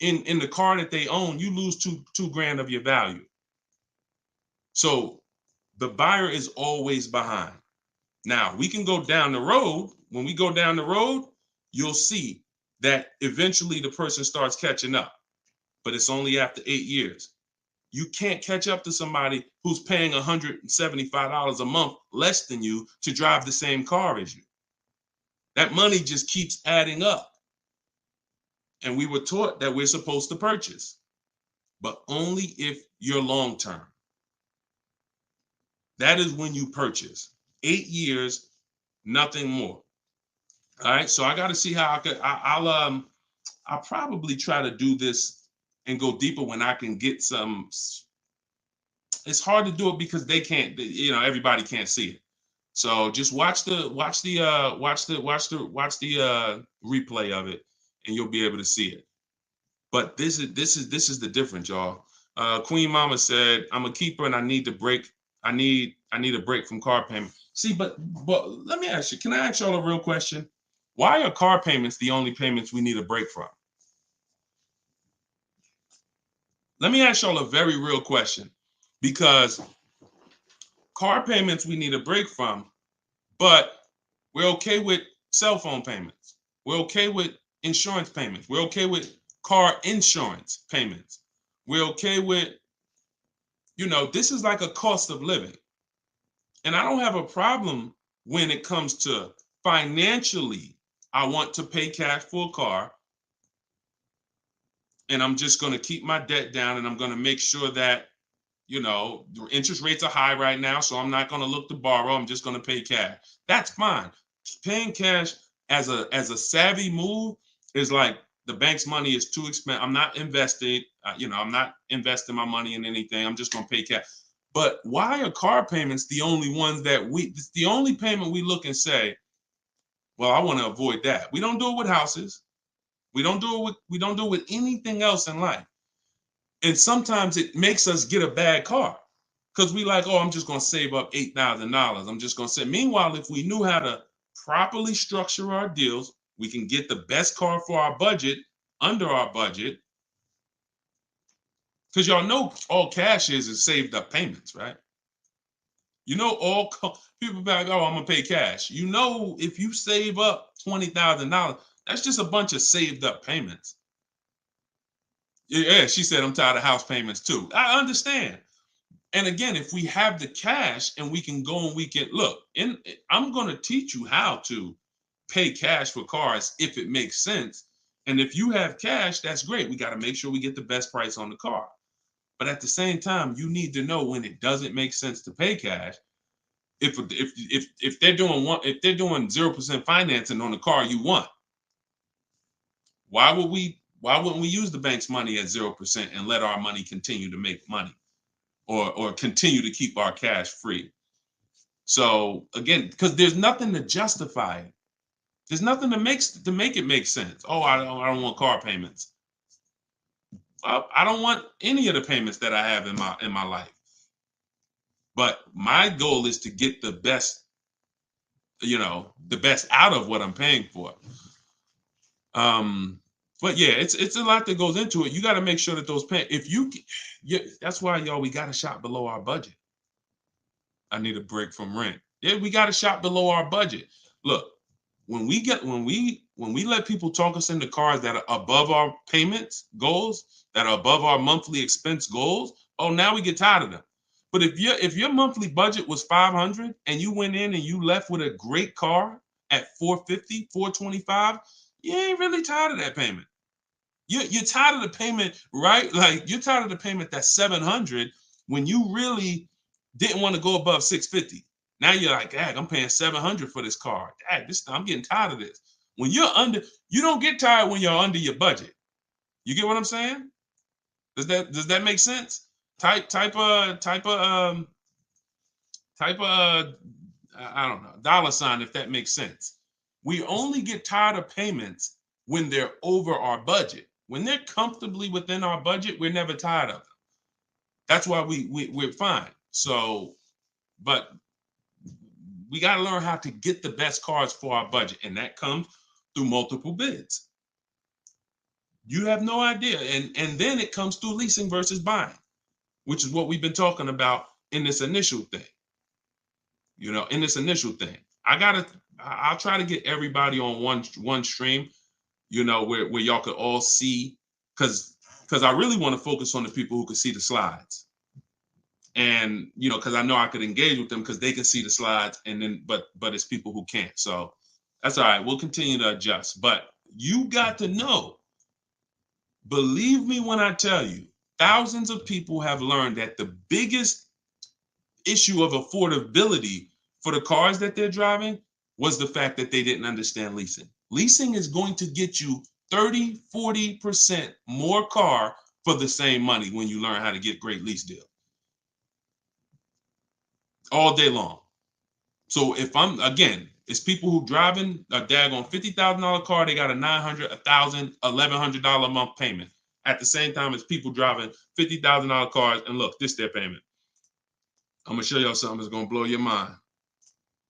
in the car that they own, you lose two grand of your value. So the buyer is always behind. Now we can go down the road. When we go down the road, you'll see that eventually the person starts catching up, but it's only after 8 years. You can't catch up to somebody who's paying $175 a month less than you to drive the same car as you. That money just keeps adding up. And we were taught that we're supposed to purchase, but only if you're long term. That is when you purchase. 8 years, nothing more. All right, so I got to see how I'll probably try to do this and go deeper when I can get some. It's hard to do it because they can't, everybody can't see it. So just watch the replay of it, and you'll be able to see it. But this is the difference, y'all. Queen Mama said, "I'm a keeper and I need to break. I need a break from car payment." See, but let me ask you. Can I ask y'all a real question? Why are car payments the only payments we need a break from? Let me ask y'all a very real question, because car payments we need a break from, but we're okay with cell phone payments. We're okay with insurance payments. We're okay with car insurance payments. We're okay with, this is like a cost of living. And I don't have a problem when it comes to financially, I want to pay cash for a car, and I'm just going to keep my debt down, and I'm going to make sure that, the interest rates are high right now, so I'm not going to look to borrow. I'm just going to pay cash. That's fine. Paying cash as a savvy move is like, the bank's money is too expensive. I'm not investing. I'm not investing my money in anything. I'm just going to pay cash. But why are car payments the only ones it's the only payment we look and say, well, I want to avoid that. We don't do it with houses. We don't do it with anything else in life. And sometimes it makes us get a bad car because we like, oh, I'm just going to save up $8,000. I'm just going to say. Meanwhile, if we knew how to properly structure our deals, we can get the best car for our budget, under our budget. Because y'all know all cash is saved up payments, right? All people be like, oh, I'm going to pay cash. If you save up $20,000, that's just a bunch of saved up payments. Yeah, she said, I'm tired of house payments too. I understand. And again, if we have the cash and we can go and we can look, I'm going to teach you how to pay cash for cars if it makes sense. And if you have cash, that's great. We got to make sure we get the best price on the car. But at the same time, you need to know when it doesn't make sense to pay cash. If they're doing 0% financing on the car you want, why wouldn't we use the bank's money at 0% and let our money continue to make money, or continue to keep our cash free? So again, because there's nothing to justify it. There's nothing to make it make sense. Oh, I don't want car payments. I don't want any of the payments that I have in my life. But my goal is to get the best the best out of what I'm paying for. But yeah, it's a lot that goes into it. You got to make sure that those that's why, y'all, we got to shop below our budget. I need a break from rent. Yeah, we got to shop below our budget. Look, when we let people talk us into cars that are above our payments goals, that are above our monthly expense goals, oh, now we get tired of them. But if your monthly budget was 500 and you went in and you left with a great car at 450, 425, you ain't really tired of that payment. You're tired of the payment, right? Like, you're tired of the payment that's 700 when you really didn't want to go above 650. Now you're like, dang, I'm paying 700 for this car. Dang, I'm getting tired of this. When you're under, you don't get tired when you're under your budget. You get what I'm saying? Does that make sense? Type I don't know, $, if that makes sense. We only get tired of payments when they're over our budget. When they're comfortably within our budget, we're never tired of them. That's why we're fine. So, but we got to learn how to get the best cars for our budget, and that comes through multiple bids. You have no idea. And then it comes through leasing versus buying, which is what we've been talking about in this initial thing. In this initial thing. I'll try to get everybody on one stream, where y'all could all see, because I really want to focus on the people who can see the slides. And because I know I could engage with them because they can see the slides, and then but it's people who can't. So that's all right. We'll continue to adjust. But you got to know, believe me when I tell you, thousands of people have learned that the biggest issue of affordability for the cars that they're driving was the fact that they didn't understand leasing. Leasing is going to get you 30, 40% more car for the same money when you learn how to get great lease deals. All day long. So if it's people who driving a daggone $50,000 car, they got a $900, $1,000, $1,100 a month payment. At the same time as people driving $50,000 cars, and look, this is their payment. I'm gonna show y'all something that's gonna blow your mind.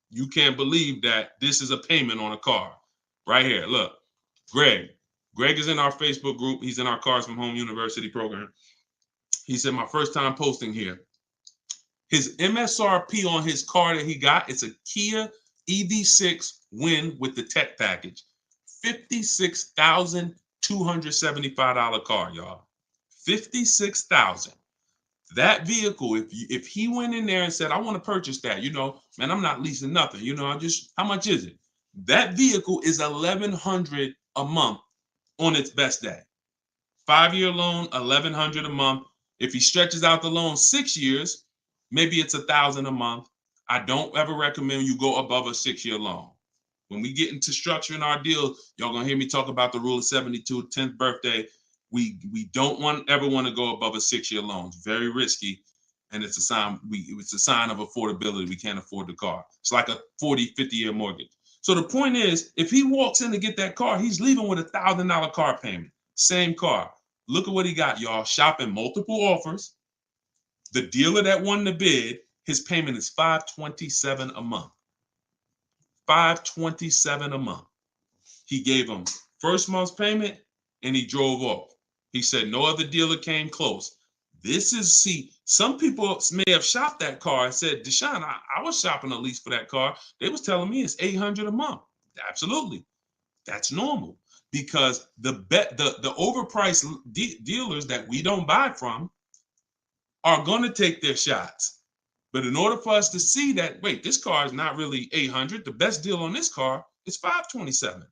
You can't believe that this is a payment on a car. Right here, look. Greg is in our Facebook group. He's in our Cars from Home University program. He said, my first time posting here. His MSRP on his car that he got, it's a Kia EV6 Win with the tech package. $56,275 car, y'all. $56,000. That vehicle, if he went in there and said, I want to purchase that, man, I'm not leasing nothing. How much is it? That vehicle is $1,100 a month on its best day. 5-year loan, $1,100 a month. If he stretches out the loan 6 years, maybe it's $1,000 a month. I don't ever recommend you go above a 6-year loan. When we get into structuring our deal, y'all gonna hear me talk about the rule of 72, 10th birthday. We don't ever want to go above a 6-year loan. It's very risky, and it's a sign of affordability. We can't afford the car. It's like a 40, 50-year mortgage. So the point is, if he walks in to get that car, he's leaving with a $1,000 car payment. Same car. Look at what he got, y'all. Shopping multiple offers. The dealer that won the bid, his payment is $527 a month. $527 a month. He gave him first month's payment, and he drove off. He said no other dealer came close. Some people may have shopped that car and said, Deshone, I was shopping a lease for that car. They was telling me it's $800 a month. Absolutely. That's normal, because the overpriced dealers that we don't buy from are going to take their shots. But in order for us to see that, wait, this car is not really $800. The best deal on this car is $527.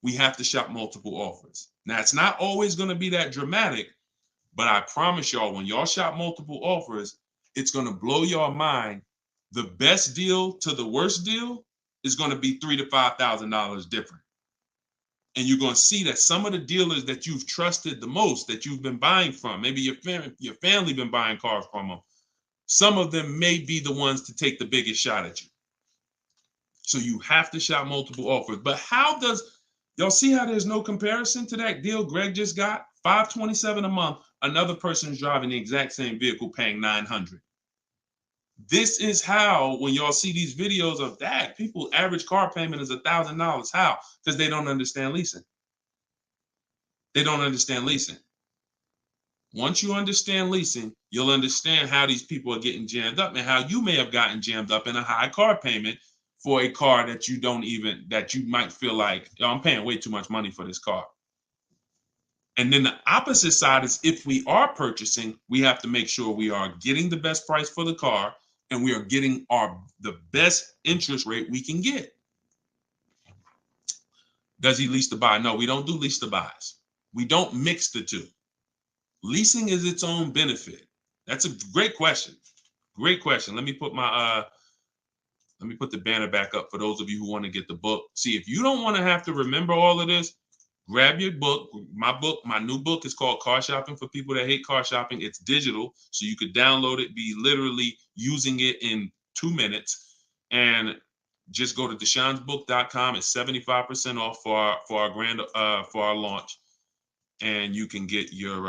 We have to shop multiple offers. Now, it's not always going to be that dramatic, but I promise y'all, when y'all shop multiple offers, it's going to blow your mind. The best deal to the worst deal is going to be $3,000 to $5,000 different. And you're going to see that some of the dealers that you've trusted the most, that you've been buying from, maybe your family been buying cars from them, some of them may be the ones to take the biggest shot at you. So you have to shop multiple offers. But y'all see how there's no comparison to that deal Greg just got? $527 a month. Another person is driving the exact same vehicle paying $900. This is how, when y'all see these videos of that, people average car payment is $1,000. How? Because they don't understand leasing. They don't understand leasing. Once you understand leasing, you'll understand how these people are getting jammed up and how you may have gotten jammed up in a high car payment for a car that you might feel like, oh, I'm paying way too much money for this car. And then the opposite side is, if we are purchasing, we have to make sure we are getting the best price for the car and we are getting the best interest rate we can get. Does he lease to buy? No, we don't do lease to buys. We don't mix the two. Leasing is its own benefit. That's a great question. Great question. Let me put the banner back up for those of you who want to get the book. See, if you don't want to have to remember all of this, grab your book. My new book is called Car Shopping for People That Hate Car Shopping. It's digital, so you could download it, be literally using it in 2 minutes, and just go to deshonsbook.com. It's 75% off for our launch, and you can get your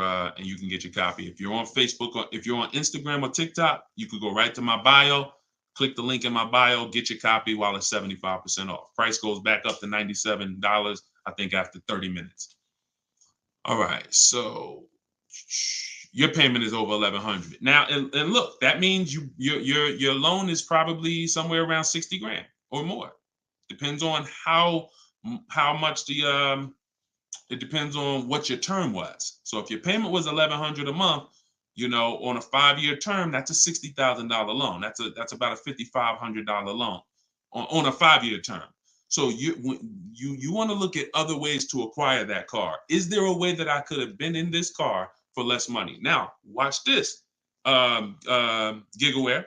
copy. If you're on Facebook or if you're on Instagram or TikTok, you could go right to my bio. Click the link in my bio, get your copy while it's 75% off. Price goes back up to $97, I think, after 30 minutes. All right, so your payment is over $1,100 now, and look, that means your loan is probably somewhere around 60 grand or more. Depends on how much it depends on what your term was. So if your payment was $1,100 a month, on a 5-year term, that's a $60,000 loan. That's about a $5,500 loan on a 5-year term. So you want to look at other ways to acquire that car. Is there a way that I could have been in this car for less money? Now, watch this, Gigaware,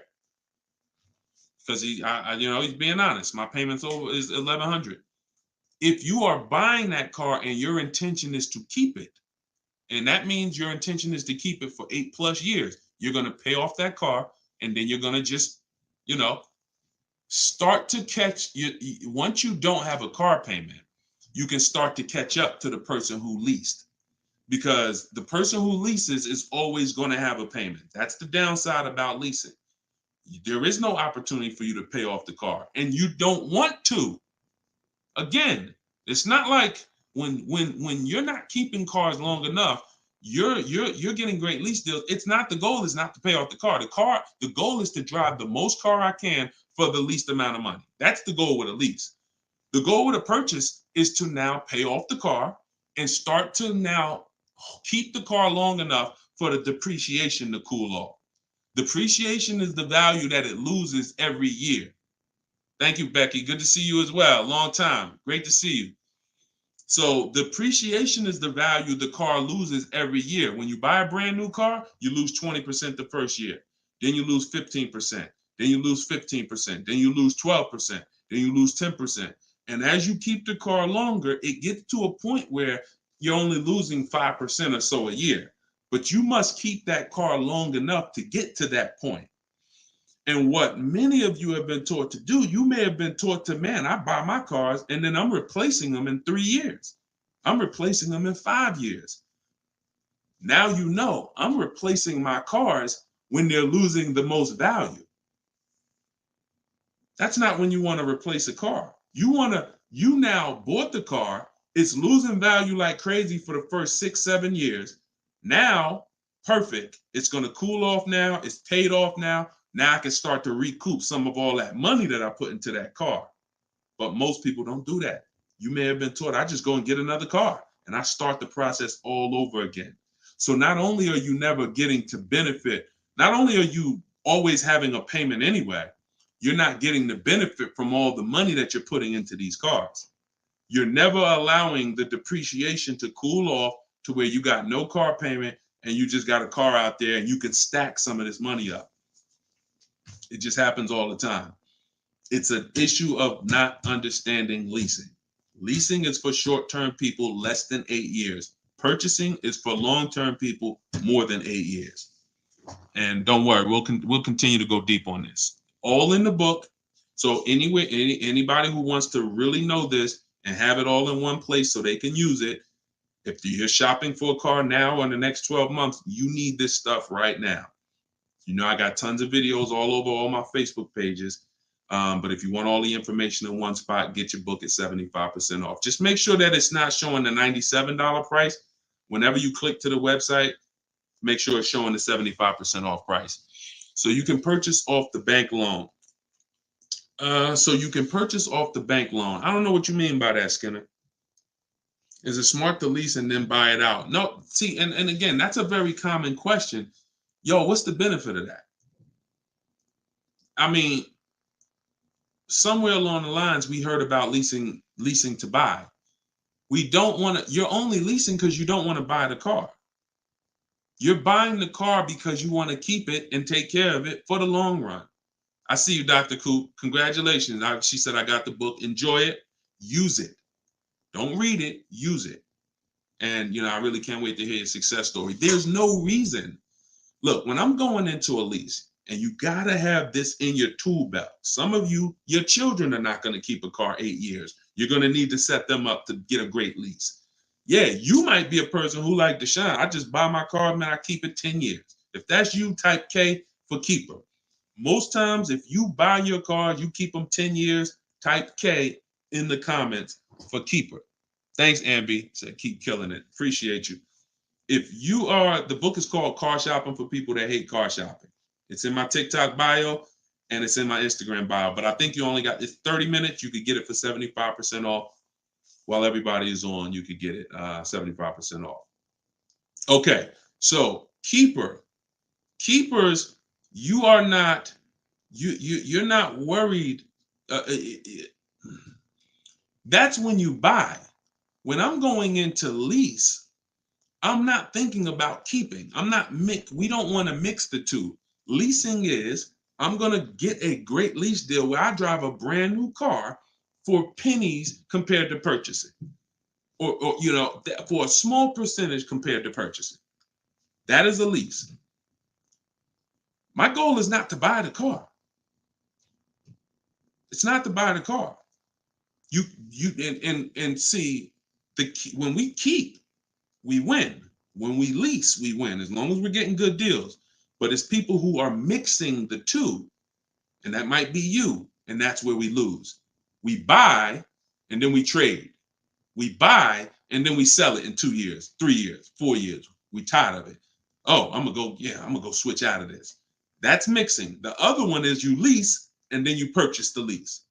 because he's being honest. My payments is $1,100. If you are buying that car and your intention is to keep it, and that means your intention is to keep it for 8+ years, you're going to pay off that car, and then you're going to just, start to catch once you don't have a car payment, you can start to catch up to the person who leased, because the person who leases is always going to have a payment. That's the downside about leasing. There is no opportunity for you to pay off the car, and you don't want to. Again, it's not like when you're not keeping cars long enough, you're getting great lease deals. The goal is not to pay off the car. The goal is to drive the most car I can for the least amount of money. That's the goal with a lease. The goal with a purchase is to now pay off the car and start to now keep the car long enough for the depreciation to cool off. Depreciation is the value that it loses every year. Thank you, Becky. Good to see you as well. Long time. Great to see you. So depreciation is the value the car loses every year. When you buy a brand new car, you lose 20% the first year. Then you lose 15%. Then you lose 15%. Then you lose 12%. Then you lose 10%. And as you keep the car longer, it gets to a point where you're only losing 5% or so a year. But you must keep that car long enough to get to that point. And what many of you have been taught to do, you may have been taught to, man, I buy my cars and then I'm replacing them in 3 years. I'm replacing them in 5 years. Now I'm replacing my cars when they're losing the most value. That's not when you want to replace a car. You now bought the car, it's losing value like crazy for the first 6-7 years. Now, perfect. It's going to cool off now. It's paid off now. Now I can start to recoup some of all that money that I put into that car. But most people don't do that. You may have been taught, I just go and get another car and I start the process all over again. So not only are you never getting to benefit, not only are you always having a payment anyway, you're not getting the benefit from all the money that you're putting into these cars. You're never allowing the depreciation to cool off to where you got no car payment and you just got a car out there and you can stack some of this money up. It just happens all the time. It's an issue of not understanding leasing. Leasing is for short-term people less than 8 years. Purchasing is for long-term people more than 8 years. And don't worry, we'll continue to go deep on this. All in the book. So anyway, anybody who wants to really know this and have it all in one place so they can use it, if you're shopping for a car now or in the next 12 months, you need this stuff right now. You know, I got tons of videos all over all my Facebook pages. But if you want all the information in one spot, get your book at 75% off. Just make sure that it's not showing the $97 price. Whenever you click to the website, make sure it's showing the 75% off price. So you can purchase off the bank loan. I don't know what you mean by that, Skinner. Is it smart to lease and then buy it out? No, see, and again, that's a very common question. Yo, what's the benefit of that? I mean, somewhere along the lines, we heard about leasing to buy. We don't want to, you're only leasing because you don't want to buy the car. You're buying the car because you want to keep it and take care of it for the long run. I see you, Dr. Coop. Congratulations. She said, I got the book. Enjoy it. Use it. Don't read it. Use it. And, I really can't wait to hear your success story. There's no reason. Look, when I'm going into a lease, and you got to have this in your tool belt. Some of you, your children are not going to keep a car 8 years. You're going to need to set them up to get a great lease. Yeah, you might be a person who like Deshone. I just buy my car, man, I keep it 10 years. If that's you, type K for keeper. Most times, if you buy your car, you keep them 10 years, type K in the comments for keeper. Thanks, Ambi. Said keep killing it. Appreciate you. If you are, the book is called Car Shopping for People That Hate Car Shopping. It's in my TikTok bio and it's in my Instagram bio. But I think you only got, it's 30 minutes. You could get it for 75% off. While everybody is on, you could get it 75% off. Okay, so keepers, you are not, you're not worried. That's when you buy. When I'm going into lease, I'm not thinking about keeping. We don't want to mix the two. Leasing is, I'm going to get a great lease deal where I drive a brand new car for pennies compared to purchasing. Or for a small percentage compared to purchasing. That is a lease. My goal is not to buy the car. It's not to buy the car. You see, when we keep, we win. When we lease, we win, as long as we're getting good deals. But it's people who are mixing the two, and that might be you, and that's where we lose. We buy, and then we trade. We buy, and then we sell it in 2 years, 3 years, 4 years. We tired of it. Oh, I'm gonna go switch out of this. That's mixing. The other one is you lease, and then you purchase the lease.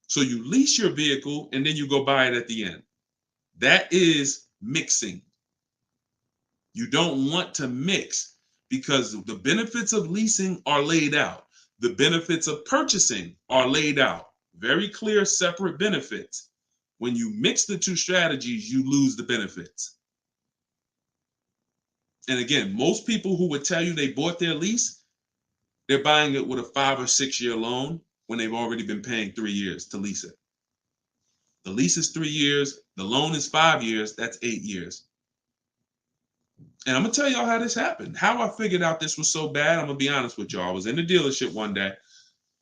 So you lease your vehicle, and then you go buy it at the end. That is mixing. You don't want to mix because the benefits of leasing are laid out. The benefits of purchasing are laid out. Very clear, separate benefits. When you mix the two strategies, you lose the benefits. And again, most people who would tell you they bought their lease, they're buying it with a 5 or 6 year loan when they've already been paying 3 years to lease it. The lease is 3 years. The loan is 5 years. That's 8 years. And I'm going to tell y'all how this happened. How I figured out this was so bad, I'm going to be honest with y'all. I was in the dealership one day.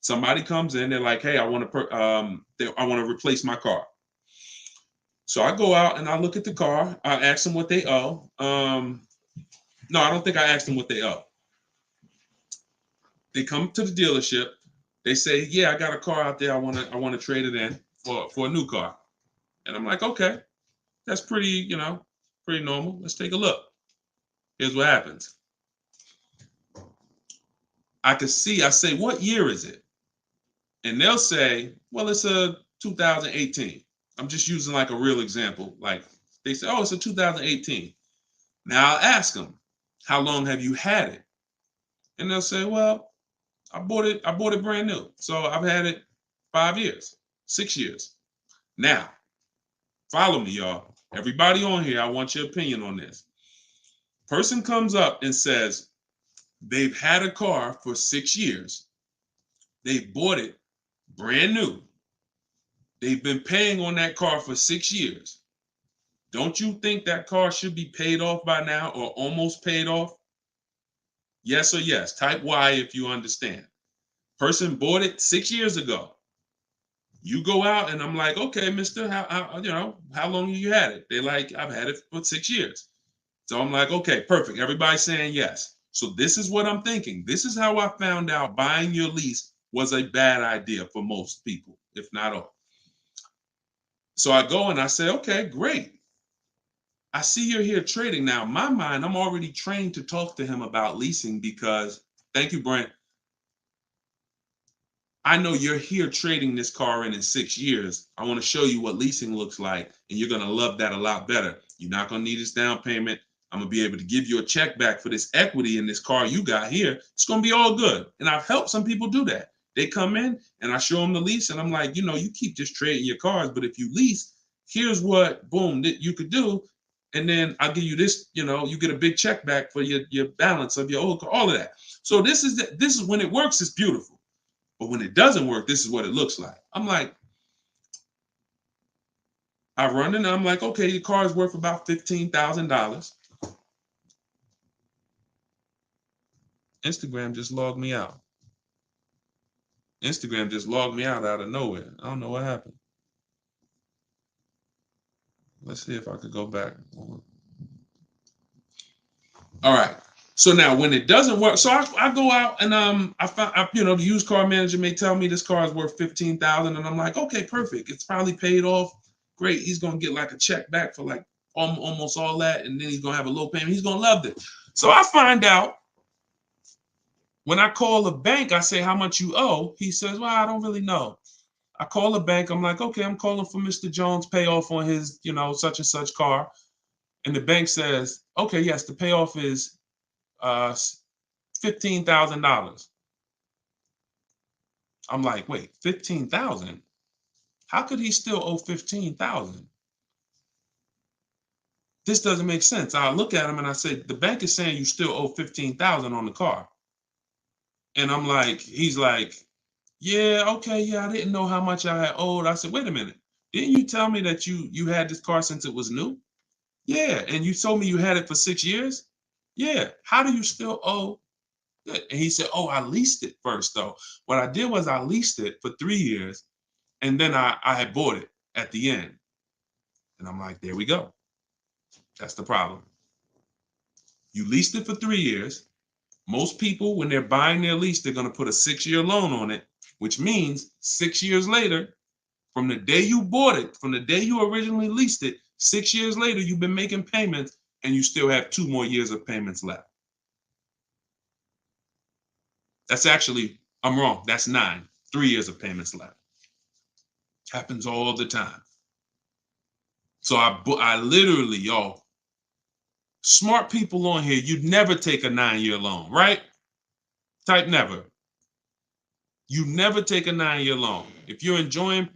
Somebody comes in. They're like, hey, I want to replace my car. So I go out and I look at the car. I ask them what they owe. No, I don't think I asked them what they owe. They come to the dealership. They say, yeah, I got a car out there. I want to trade it in for a new car. And I'm like, okay, that's pretty normal. Let's take a look. Here's what happens. I say, what year is it? And they'll say, well, it's a 2018. I'm just using like a real example. Like they say, oh, it's a 2018. Now I'll ask them, how long have you had it? And they'll say, well, I bought it brand new. So I've had it 5 years, 6 years. Now, follow me, y'all. Everybody on here, I want your opinion on this. Person comes up and says they've had a car for 6 years. They bought it brand new. They've been paying on that car for 6 years. Don't you think that car should be paid off by now or almost paid off? Yes or yes. Type Y if you understand. Person bought it 6 years ago. You go out and I'm like, okay, mister, how long have you had it? They're like, I've had it for 6 years. So I'm like, okay, perfect. Everybody's saying yes. So this is what I'm thinking. This is how I found out buying your lease was a bad idea for most people, if not all. So I go and I say, okay, great. I see you're here trading. Now, in my mind, I'm already trained to talk to him about leasing because, thank you, Brent. I know you're here trading this car in 6 years. I want to show you what leasing looks like, and you're going to love that a lot better. You're not going to need this down payment. I'm going to be able to give you a check back for this equity in this car you got here. It's going to be all good. And I've helped some people do that. They come in and I show them the lease, and I'm like, you know, you keep just trading your cars, but if you lease, here's what, boom, that you could do. And then I'll give you this, you know, you get a big check back for your balance of your old car, all of that. So this is when it works, it's beautiful. But when it doesn't work, this is what it looks like. I'm like, I run in and I'm like, okay, your car is worth about $15,000. Instagram just logged me out. Instagram just logged me out of nowhere. I don't know what happened. Let's see if I could go back. All right. So now when it doesn't work, so I go out and I find, you know, the used car manager may tell me this car is worth 15,000, and I'm like, okay, perfect. It's probably paid off. Great. He's gonna get like a check back for like almost all that, and then he's gonna have a low payment. He's gonna love it. So I find out when I call the bank, I say how much you owe. He says, well, I don't really know. I call the bank. I'm like, okay, I'm calling for Mr. Jones' payoff on his, you know, such and such car. And the bank says, okay, yes, the payoff is $15,000. I'm like, wait, 15,000? How could he still owe 15,000? This doesn't make sense. I look at him and I say, the bank is saying you still owe 15,000 on the car. And I'm like, he's like, yeah, okay, yeah, I didn't know how much I had owed. I said, wait a minute. Didn't you tell me that you had this car since it was new? Yeah, and you told me you had it for 6 years? Yeah. How do you still owe? And he said, oh, I leased it first, though. What I did was I leased it for 3 years, and then I had bought it at the end. And I'm like, there we go. That's the problem. You leased it for 3 years. Most people, when they're buying their lease, they're going to put a 6-year loan on it, which means 6 years later, from the day you bought it, from the day you originally leased it, 6 years later, you've been making payments and you still have 2 more years of payments left. That's actually, I'm wrong. That's 9, 3 years of payments left. Happens all the time. So I literally, y'all, smart people on here, you'd never take a 9-year loan, right? Type never. You never take a 9-year loan. If you're enjoying,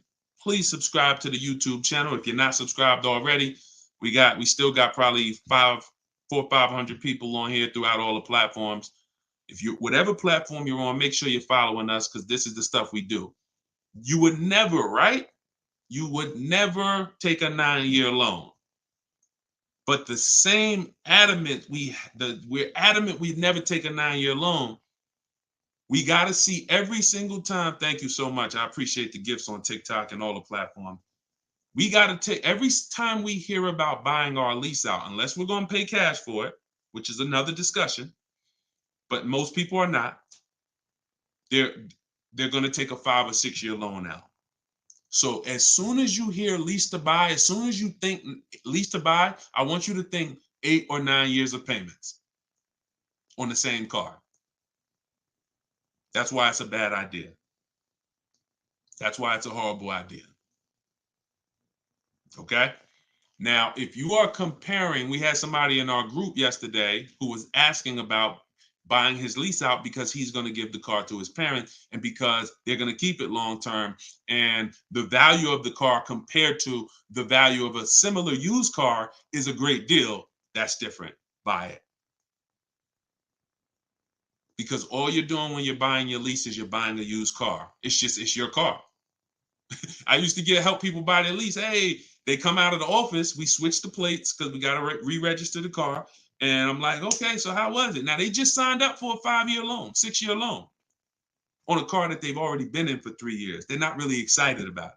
please subscribe to the YouTube channel. If you're not subscribed already, we still got probably 400 or 500 people on here throughout all the platforms. If you, whatever platform you're on, make sure you're following us, because this is the stuff we do. You would never, right? You would never take a 9-year loan. But the same adamant we're adamant we'd never take a 9-year loan. We got to see every single time. Thank you so much. I appreciate the gifts on TikTok and all the platforms. We got to take every time we hear about buying our lease out, unless we're going to pay cash for it, which is another discussion. But most people are not. They're going to take a 5 or 6 year loan out. So as soon as you hear lease to buy, as soon as you think lease to buy, I want you to think 8 or 9 years of payments on the same car. That's why it's a bad idea. That's why it's a horrible idea. Okay. Now, if you are comparing, we had somebody in our group yesterday who was asking about buying his lease out because he's going to give the car to his parents and because they're going to keep it long term. And the value of the car compared to the value of a similar used car is a great deal. That's different. Buy it. Because all you're doing when you're buying your lease is you're buying a used car. It's your car. I used to help people buy their lease. Hey, they come out of the office. We switch the plates because we got to re-register the car. And I'm like, okay, so how was it? Now, they just signed up for a 5-year loan, 6-year loan on a car that they've already been in for 3 years. They're not really excited about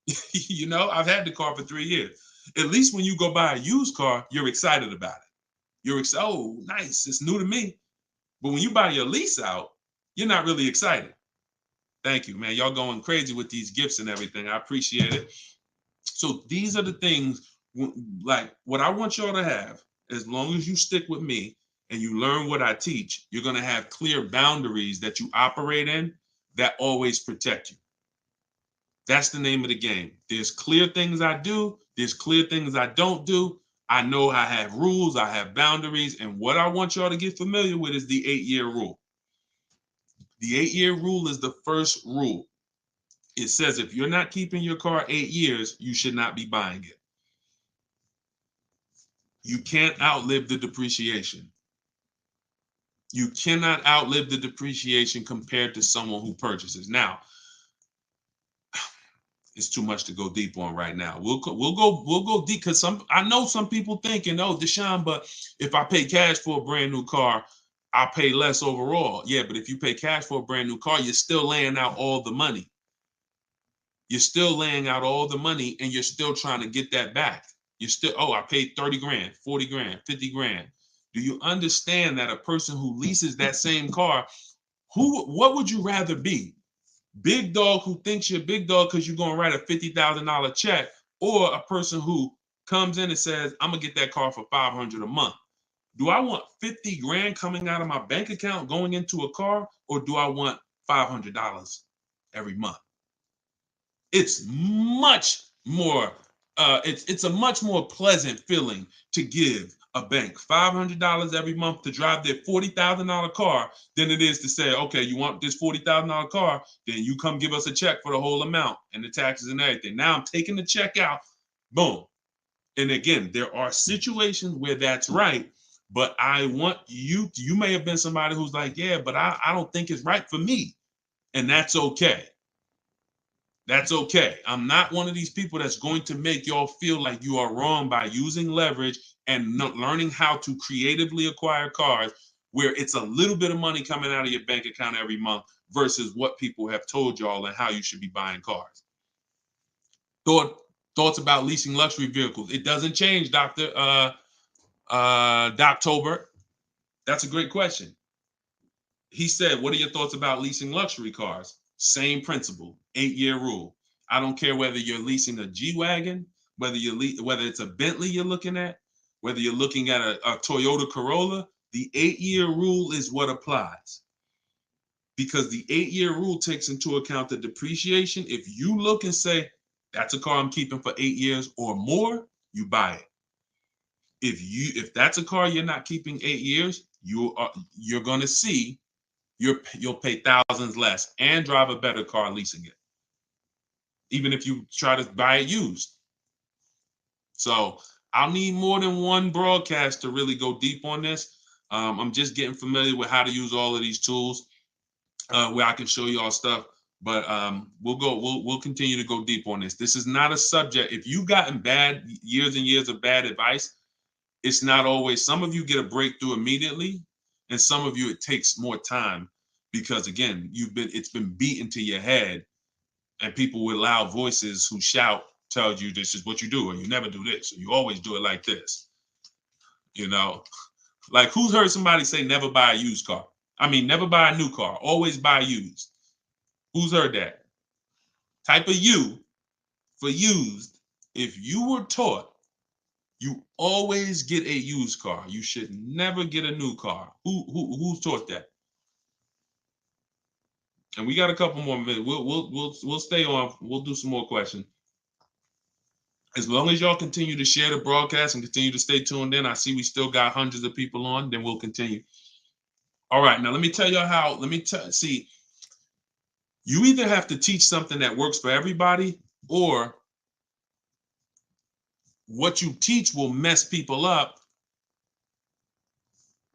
it. You know, I've had the car for 3 years. At least when you go buy a used car, you're excited about it. You're excited. Oh, nice. It's new to me. But when you buy your lease out, you're not really excited. Thank you, man. Y'all going crazy with these gifts and everything. I appreciate it. So these are the things, like what I want y'all to have, as long as you stick with me and you learn what I teach, you're going to have clear boundaries that you operate in that always protect you. That's the name of the game. There's clear things I do. There's clear things I don't do. I know I have rules. I have boundaries. And what I want y'all to get familiar with is the 8-year rule. The 8-year rule is the first rule. It says if you're not keeping your car 8 years, you should not be buying it. You can't outlive the depreciation. You cannot outlive the depreciation compared to someone who purchases. Now, it's too much to go deep on right now. We'll go deep because I know some people thinking, oh, Deshone, but if I pay cash for a brand new car, I'll pay less overall. Yeah, but if you pay cash for a brand new car, you're still laying out all the money. You're still laying out all the money and you're still trying to get that back. You're still, oh, I paid 30 grand, 40 grand, 50 grand. Do you understand that a person who leases that same car, what would you rather be? Big dog who thinks you're big dog because you're going to write a $50,000 check, or a person who comes in and says, I'm going to get that car for $500 a month. Do I want 50 grand coming out of my bank account going into a car, or do I want $500 every month? It's much more, it's a much more pleasant feeling to give a bank $500 every month to drive their $40,000 car than it is to say, okay, you want this $40,000 car, then you come give us a check for the whole amount and the taxes and everything. Now I'm taking the check out, boom. And again, there are situations where that's right, but I want you may have been somebody who's like, yeah, but I don't think it's right for me. And that's okay. That's okay. I'm not one of these people that's going to make y'all feel like you are wrong by using leverage and learning how to creatively acquire cars where it's a little bit of money coming out of your bank account every month versus what people have told y'all and how you should be buying cars. Thoughts about leasing luxury vehicles. It doesn't change, Dr. Doctober. That's a great question. He said, what are your thoughts about leasing luxury cars? Same principle, 8-year rule. I don't care whether you're leasing a G-Wagon, whether it's a Bentley you're looking at, whether you're looking at a Toyota Corolla, the 8-year rule is what applies. Because the 8-year rule takes into account the depreciation. If you look and say, that's a car I'm keeping for 8 years or more, you buy it. If that's a car you're not keeping 8 years, you're going to see you'll pay thousands less and drive a better car leasing it, even if you try to buy it used. So I'll need more than one broadcast to really go deep on this. I'm just getting familiar with how to use all of these tools where I can show you all stuff. But we'll continue to go deep on this. This is not a subject. If you've gotten years and years of bad advice, it's not always. Some of you get a breakthrough immediately, and some of you it takes more time because again, it's been beaten to your head, and people with loud voices who shout tell you this is what you do, or you never do this, or you always do it like this. You know, like who's heard somebody say never buy a used car? I mean, never buy a new car, always buy used. Who's heard that? Type of U for used. If you were taught you always get a used car, you should never get a new car. Who's taught that? And we got a couple more minutes. We'll stay on. We'll do some more questions. As long as y'all continue to share the broadcast and continue to stay tuned in, I see we still got hundreds of people on. Then we'll continue. All right, now let me tell y'all how. See. You either have to teach something that works for everybody, or what you teach will mess people up.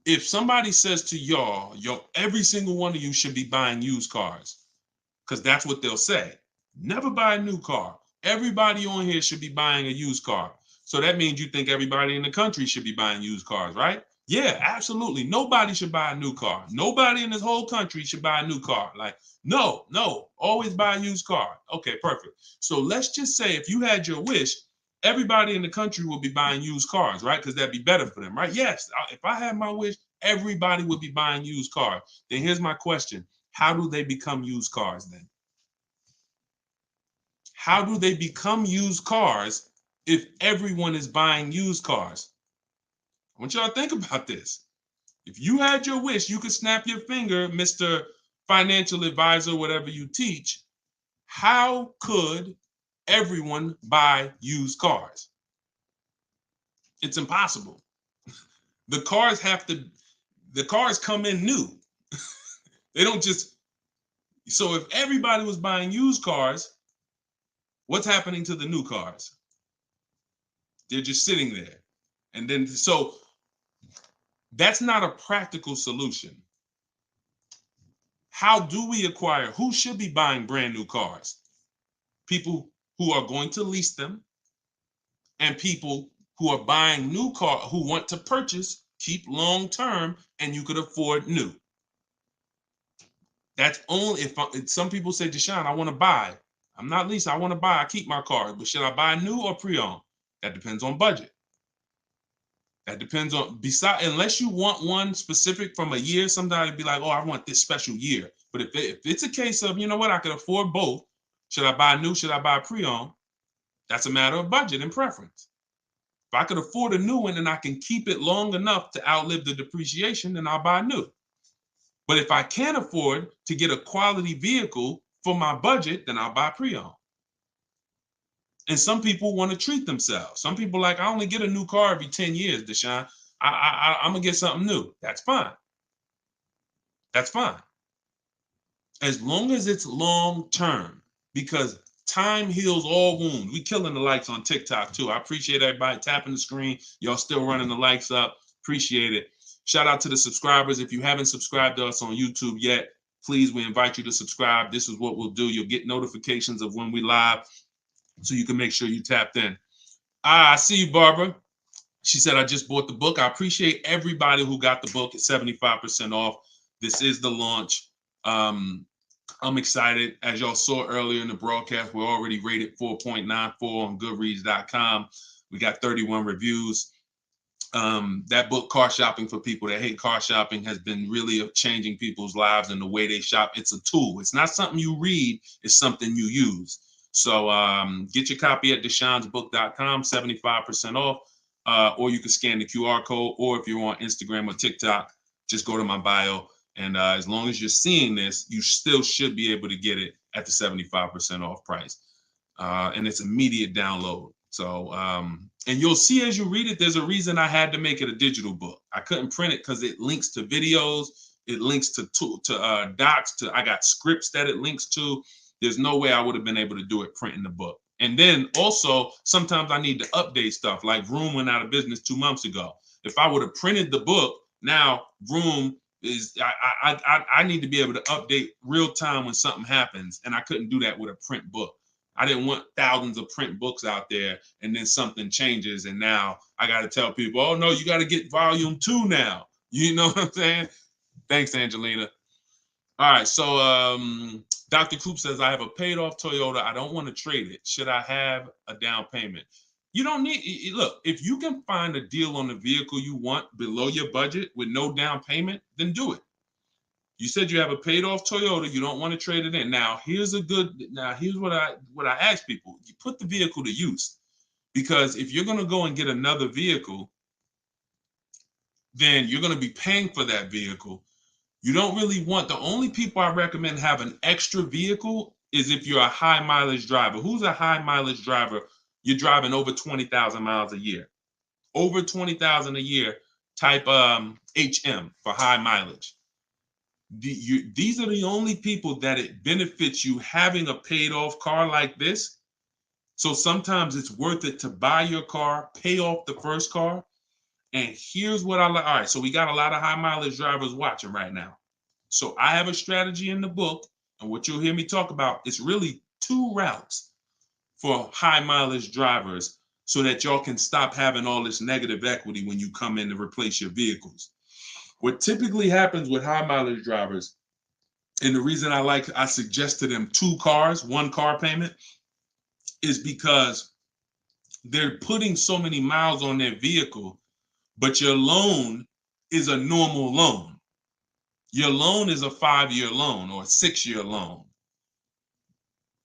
If somebody says to y'all, every single one of you should be buying used cars, because that's what they'll say. Never buy a new car. Everybody on here should be buying a used car. So that means you think everybody in the country should be buying used cars, right? Yeah, absolutely. Nobody should buy a new car. Nobody in this whole country should buy a new car. Like, no, always buy a used car. Okay, perfect. So let's just say if you had your wish, everybody in the country will be buying used cars, right? Because that'd be better for them, right? Yes, if I had my wish, everybody would be buying used cars. Then here's my question. How do they become used cars then? How do they become used cars if everyone is buying used cars? I want y'all to think about this. If you had your wish, you could snap your finger, Mr. Financial Advisor, whatever you teach. How could everyone buy used cars? It's impossible. The cars come in new. They don't just, so if everybody was buying used cars, what's happening to the new cars? They're just sitting there. And then, so that's not a practical solution. How do we acquire? Who should be buying brand new cars? People who are going to lease them, and people who are buying new cars, who want to purchase, keep long term, and you could afford new. That's only if some people say, Deshone, I want to buy. I'm not leasing, I want to buy. I keep my car, but should I buy new or pre-owned? That depends on budget. That depends on, unless you want one specific from a year, sometimes it'd be like, oh, I want this special year. But if it's a case of, you know what, I could afford both. Should I buy new? Should I buy pre-owned? That's a matter of budget and preference. If I could afford a new one and I can keep it long enough to outlive the depreciation, then I'll buy new. But if I can't afford to get a quality vehicle for my budget, then I'll buy pre-owned. And some people want to treat themselves. Some people like, I only get a new car every 10 years, Deshone. I'm going to get something new. That's fine. That's fine. As long as it's long term, because time heals all wounds. We killing the likes on TikTok too. I appreciate everybody tapping the screen. Y'all still running the likes up. Appreciate it. Shout out to the subscribers. If you haven't subscribed to us on YouTube yet, please, we invite you to subscribe. This is what we'll do. You'll get notifications of when we live, so you can make sure you tapped in. I see you, Barbara. She said, I just bought the book. I appreciate everybody who got the book at 75% off. This is the launch. I'm excited. As y'all saw earlier in the broadcast, we're already rated 4.94 on Goodreads.com. We got 31 reviews. That book, Car Shopping for People That Hate Car Shopping, has been really changing people's lives and the way they shop. It's a tool. It's not something you read. It's something you use. So get your copy at deshonesbook.com, 75% off, or you can scan the QR code, or if you're on Instagram or TikTok, just go to my bio. And as long as you're seeing this, you still should be able to get it at the 75% off price. And it's immediate download. So, and you'll see as you read it, there's a reason I had to make it a digital book. I couldn't print it because it links to videos, it links to docs, I got scripts that it links to. There's no way I would have been able to do it printing the book. And then also, sometimes I need to update stuff, like Vroom went out of business 2 months ago. If I would have printed the book, now Vroom is, I need to be able to update real time when something happens, and I couldn't do that with a print book. I didn't want thousands of print books out there, and then something changes, and now I got to tell people, oh no, you got to get volume 2 now. You know what I'm saying? Thanks, Angelina. All right, so Dr. Coop says, I have a paid off Toyota. I don't want to trade it. Should I have a down payment? You don't need, look, if you can find a deal on the vehicle you want below your budget with no down payment, then do it. You said you have a paid off Toyota. You don't want to trade it in. Now, here's what I ask people. You put the vehicle to use, because if you're going to go and get another vehicle, then you're going to be paying for that vehicle. You don't really want, the only people I recommend have an extra vehicle is if you're a high mileage driver. Who's a high mileage driver? You're driving over 20,000 miles a year. Over 20,000 a year, type HM for high mileage. These are the only people that it benefits you having a paid off car like this. So sometimes it's worth it to buy your car, pay off the first car. And here's what I like. All right, so we got a lot of high mileage drivers watching right now. So I have a strategy in the book, and what you'll hear me talk about is really 2 routes for high mileage drivers, so that y'all can stop having all this negative equity when you come in to replace your vehicles. What typically happens with high mileage drivers, and the reason I suggest to them 2 cars, 1 car payment, is because they're putting so many miles on their vehicle, but your loan is a normal loan. Your loan is a 5-year loan or a 6-year loan.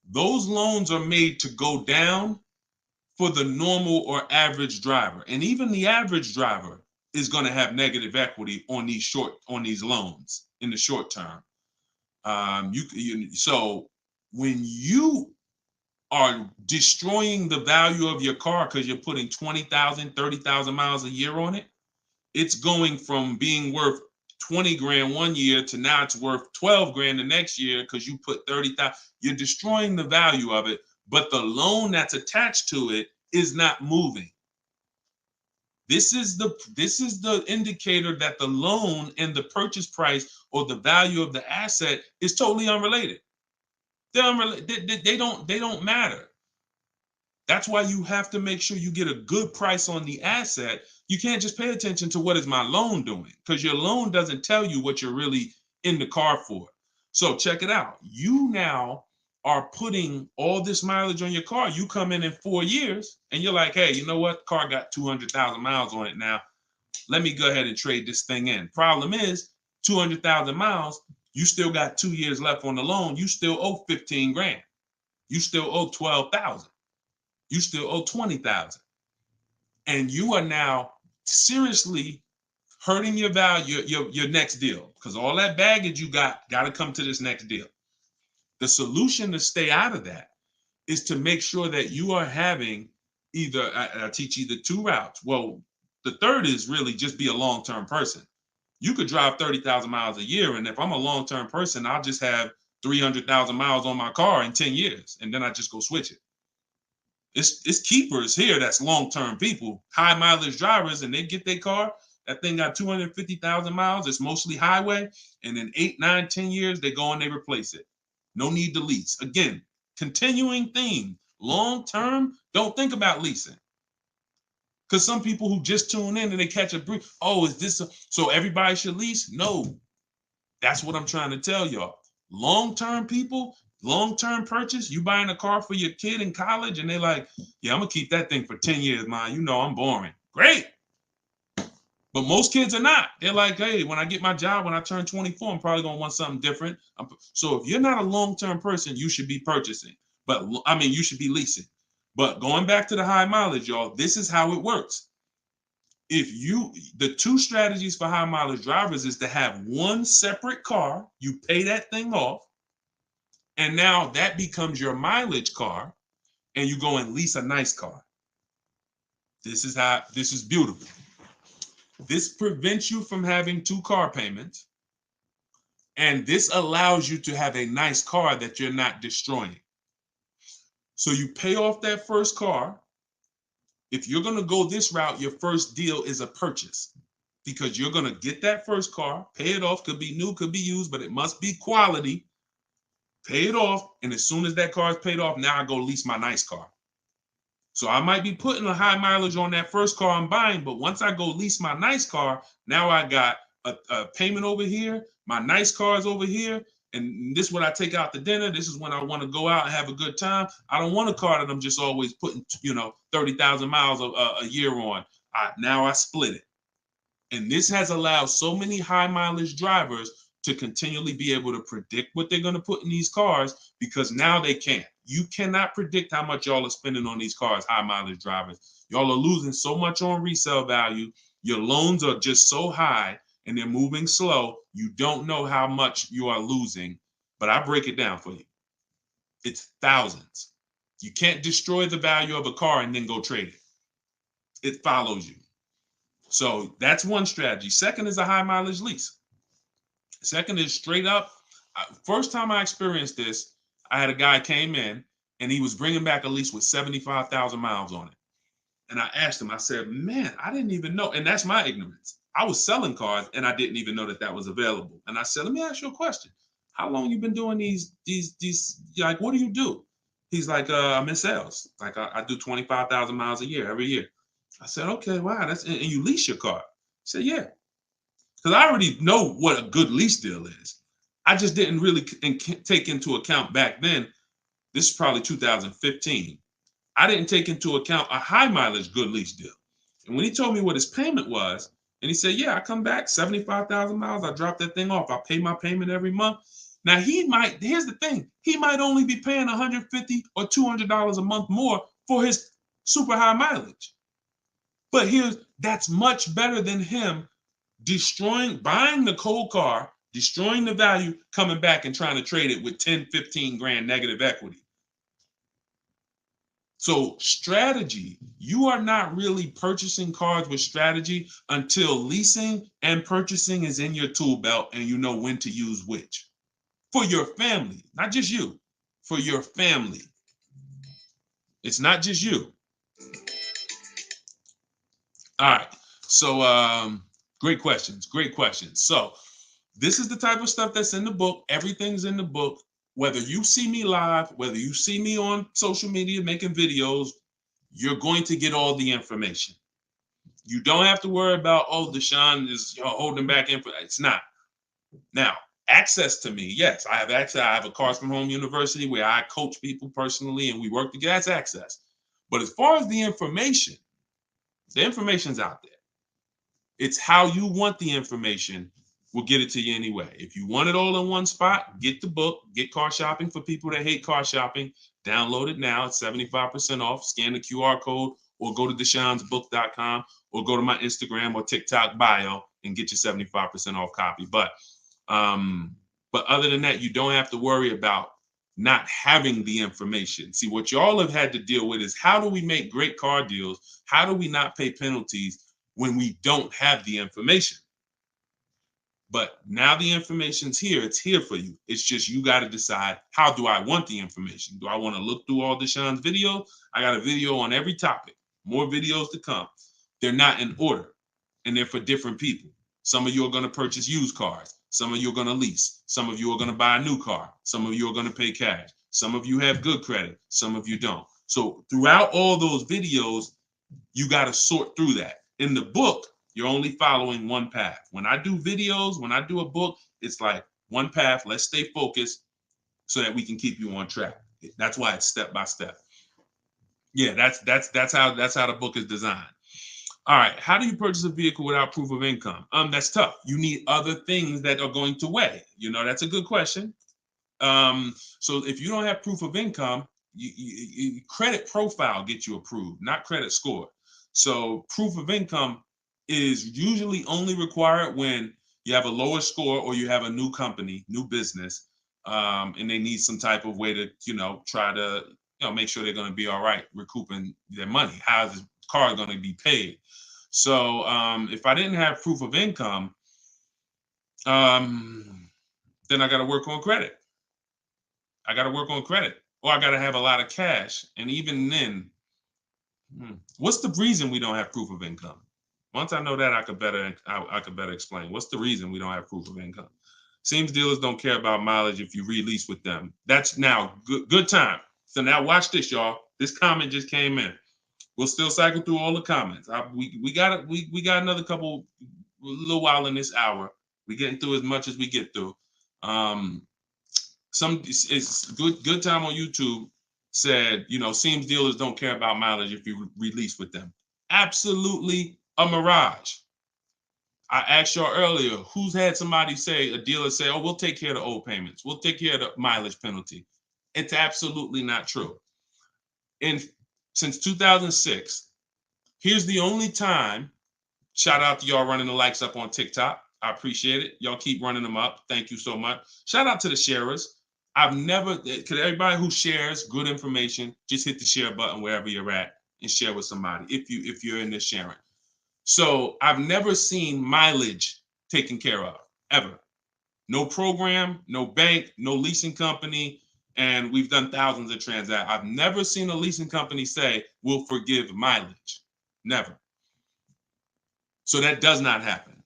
Those loans are made to go down for the normal or average driver. And even the average driver is going to have negative equity on these loans in the short term. So when you are destroying the value of your car because you're putting 20,000, 30,000 miles a year on it, it's going from being worth 20 grand one year to now it's worth 12 grand the next year because you put 30,000. You're destroying the value of it, but the loan that's attached to it is not moving. This is the indicator that the loan and the purchase price or the value of the asset is totally unrelated. They're unrelated. They don't matter. That's why you have to make sure you get a good price on the asset. You can't just pay attention to what is my loan doing, because your loan doesn't tell you what you're really in the car for. So check it out. You now are putting all this mileage on your car. You come in 4 years and you're like, hey, you know what? Car got 200,000 miles on it now. Let me go ahead and trade this thing in. Problem is 200,000 miles, you still got 2 years left on the loan. You still owe 15 grand. You still owe 12,000. You still owe 20,000. And you are now seriously hurting your value, your next deal, because all that baggage you got to come to this next deal. The solution to stay out of that is to make sure that you are having either, I teach either 2 routes. Well, the third is really just be a long-term person. You could drive 30,000 miles a year. And if I'm a long-term person, I'll just have 300,000 miles on my car in 10 years. And then I just go switch it. It's keepers here that's long-term people, high mileage drivers, and they get their car. That thing got 250,000 miles. It's mostly highway. And in 8, 9, 10 years, they go and they replace it. No need to lease. Again, continuing theme. Long-term, don't think about leasing. Because some people who just tune in and they catch a brief, oh, is this so everybody should lease? No. That's what I'm trying to tell y'all. Long-term people, long-term purchase, you buying a car for your kid in college and they're like, yeah, I'm going to keep that thing for 10 years, man. You know I'm boring. Great. But most kids are not. They're like, hey, when I get my job, when I turn 24, I'm probably going to want something different. So if you're not a long-term person, you should be purchasing. But I mean, you should be leasing. But going back to the high mileage, y'all, this is how it works. The 2 strategies for high mileage drivers is to have one separate car. You pay that thing off. And now that becomes your mileage car. And you go and lease a nice car. This is beautiful. This prevents you from having 2 car payments. And this allows you to have a nice car that you're not destroying. So you pay off that first car. If you're going to go this route, your first deal is a purchase, because you're going to get that first car, pay it off, could be new, could be used, but it must be quality. Pay it off. And as soon as that car is paid off, now I go lease my nice car. So I might be putting a high mileage on that first car I'm buying, but once I go lease my nice car, now I got a payment over here. My nice car is over here. And this is when I take out to dinner. This is when I want to go out and have a good time. I don't want a car that I'm just always putting, 30,000 miles a year on. Now I split it. And this has allowed so many high mileage drivers to continually be able to predict what they're going to put in these cars, because now they can't. You cannot predict how much y'all are spending on these cars, high mileage drivers. Y'all are losing so much on resale value. Your loans are just so high and they're moving slow. You don't know how much you are losing, but I break it down for you. It's thousands. You can't destroy the value of a car and then go trade it. It follows you. So that's one strategy. Second is a high mileage lease. Second is straight up. First time I experienced this, I had a guy came in and he was bringing back a lease with 75,000 miles on it. And I asked him, I said, man, I didn't even know. And that's my ignorance. I was selling cars and I didn't even know that was available. And I said, let me ask you a question. How long you been doing these, like, what do you do? He's like, I'm in sales. Like I do 25,000 miles a year, every year. I said, okay, wow. And you lease your car? He said, yeah. Because I already know what a good lease deal is. I just didn't really take into account back then. This is probably 2015. I didn't take into account a high mileage good lease deal. And when he told me what his payment was, And he said, yeah, I come back 75,000 miles. I drop that thing off. I pay my payment every month. Now here's the thing. He might only be paying $150 or $200 a month more for his super high mileage. But that's much better than him buying the cold car, destroying the value, coming back and trying to trade it with 10, 15 grand negative equity. So strategy, you are not really purchasing cars with strategy until leasing and purchasing is in your tool belt and you know when to use which. For your family, not just you, for your family. It's not just you. All right. So great questions. So this is the type of stuff that's in the book. Everything's in the book. Whether you see me live, whether you see me on social media making videos, you're going to get all the information. You don't have to worry about, oh, Deshone is holding back info. It's not. Now, access to me, yes, I have access. I have a Cars from Home University where I coach people personally and we work together. That's access. But as far as the information's out there. It's how you want the information. We'll get it to you anyway. If you want it all in one spot, get the book, get Car Shopping for people that hate car shopping. Download it now. It's 75% off. Scan the QR code or go to deshonesbook.com or go to my Instagram or TikTok bio and get your 75% off copy. But other than that, you don't have to worry about not having the information. See, what y'all have had to deal with is how do we make great car deals? How do we not pay penalties when we don't have the information? But now the information's here. It's here for you. It's just you got to decide, how do I want the information? Do I want to look through all Deshone's videos? I got a video on every topic. More videos to come. They're not in order, and they're for different people. Some of you are going to purchase used cars. Some of you are going to lease. Some of you are going to buy a new car. Some of you are going to pay cash. Some of you have good credit. Some of you don't. So throughout all those videos, you got to sort through that. In the book, you're only following one path. When I do videos, when I do a book, it's like one path. Let's stay focused so that we can keep you on track. That's why it's step by step. Yeah, that's how the book is designed. All right, how do you purchase a vehicle without proof of income? That's tough. You need other things that are going to weigh. That's a good question. So if you don't have proof of income, credit profile gets you approved, not credit score. So proof of income is usually only required when you have a lower score or you have a new company, new business, and they need some type of way to, try to, make sure they're going to be all right recouping their money. How is the car going to be paid? So if I didn't have proof of income, then I got to work on credit. Or I got to have a lot of cash. And even then, what's the reason we don't have proof of income? Once I know that, I could better explain. What's the reason we don't have proof of income? Seems dealers don't care about mileage if you release with them. That's now good time. So now watch this, y'all. This comment just came in. We'll still cycle through all the comments. We got another little while in this hour. We're getting through as much as we get through. It's good time on YouTube said, seems dealers don't care about mileage if you release with them. Absolutely a mirage. I asked y'all earlier, who's had somebody a dealer say, oh, we'll take care of the old payments. We'll take care of the mileage penalty. It's absolutely not true. Since 2006, here's the only time, shout out to y'all running the likes up on TikTok. I appreciate it. Y'all keep running them up. Thank you so much. Shout out to the sharers. Everybody who shares good information, just hit the share button wherever you're at and share with somebody if you're in this sharing. So I've never seen mileage taken care of, ever. No program, no bank, no leasing company, and we've done thousands of transactions. I've never seen a leasing company say, we'll forgive mileage. Never. So that does not happen.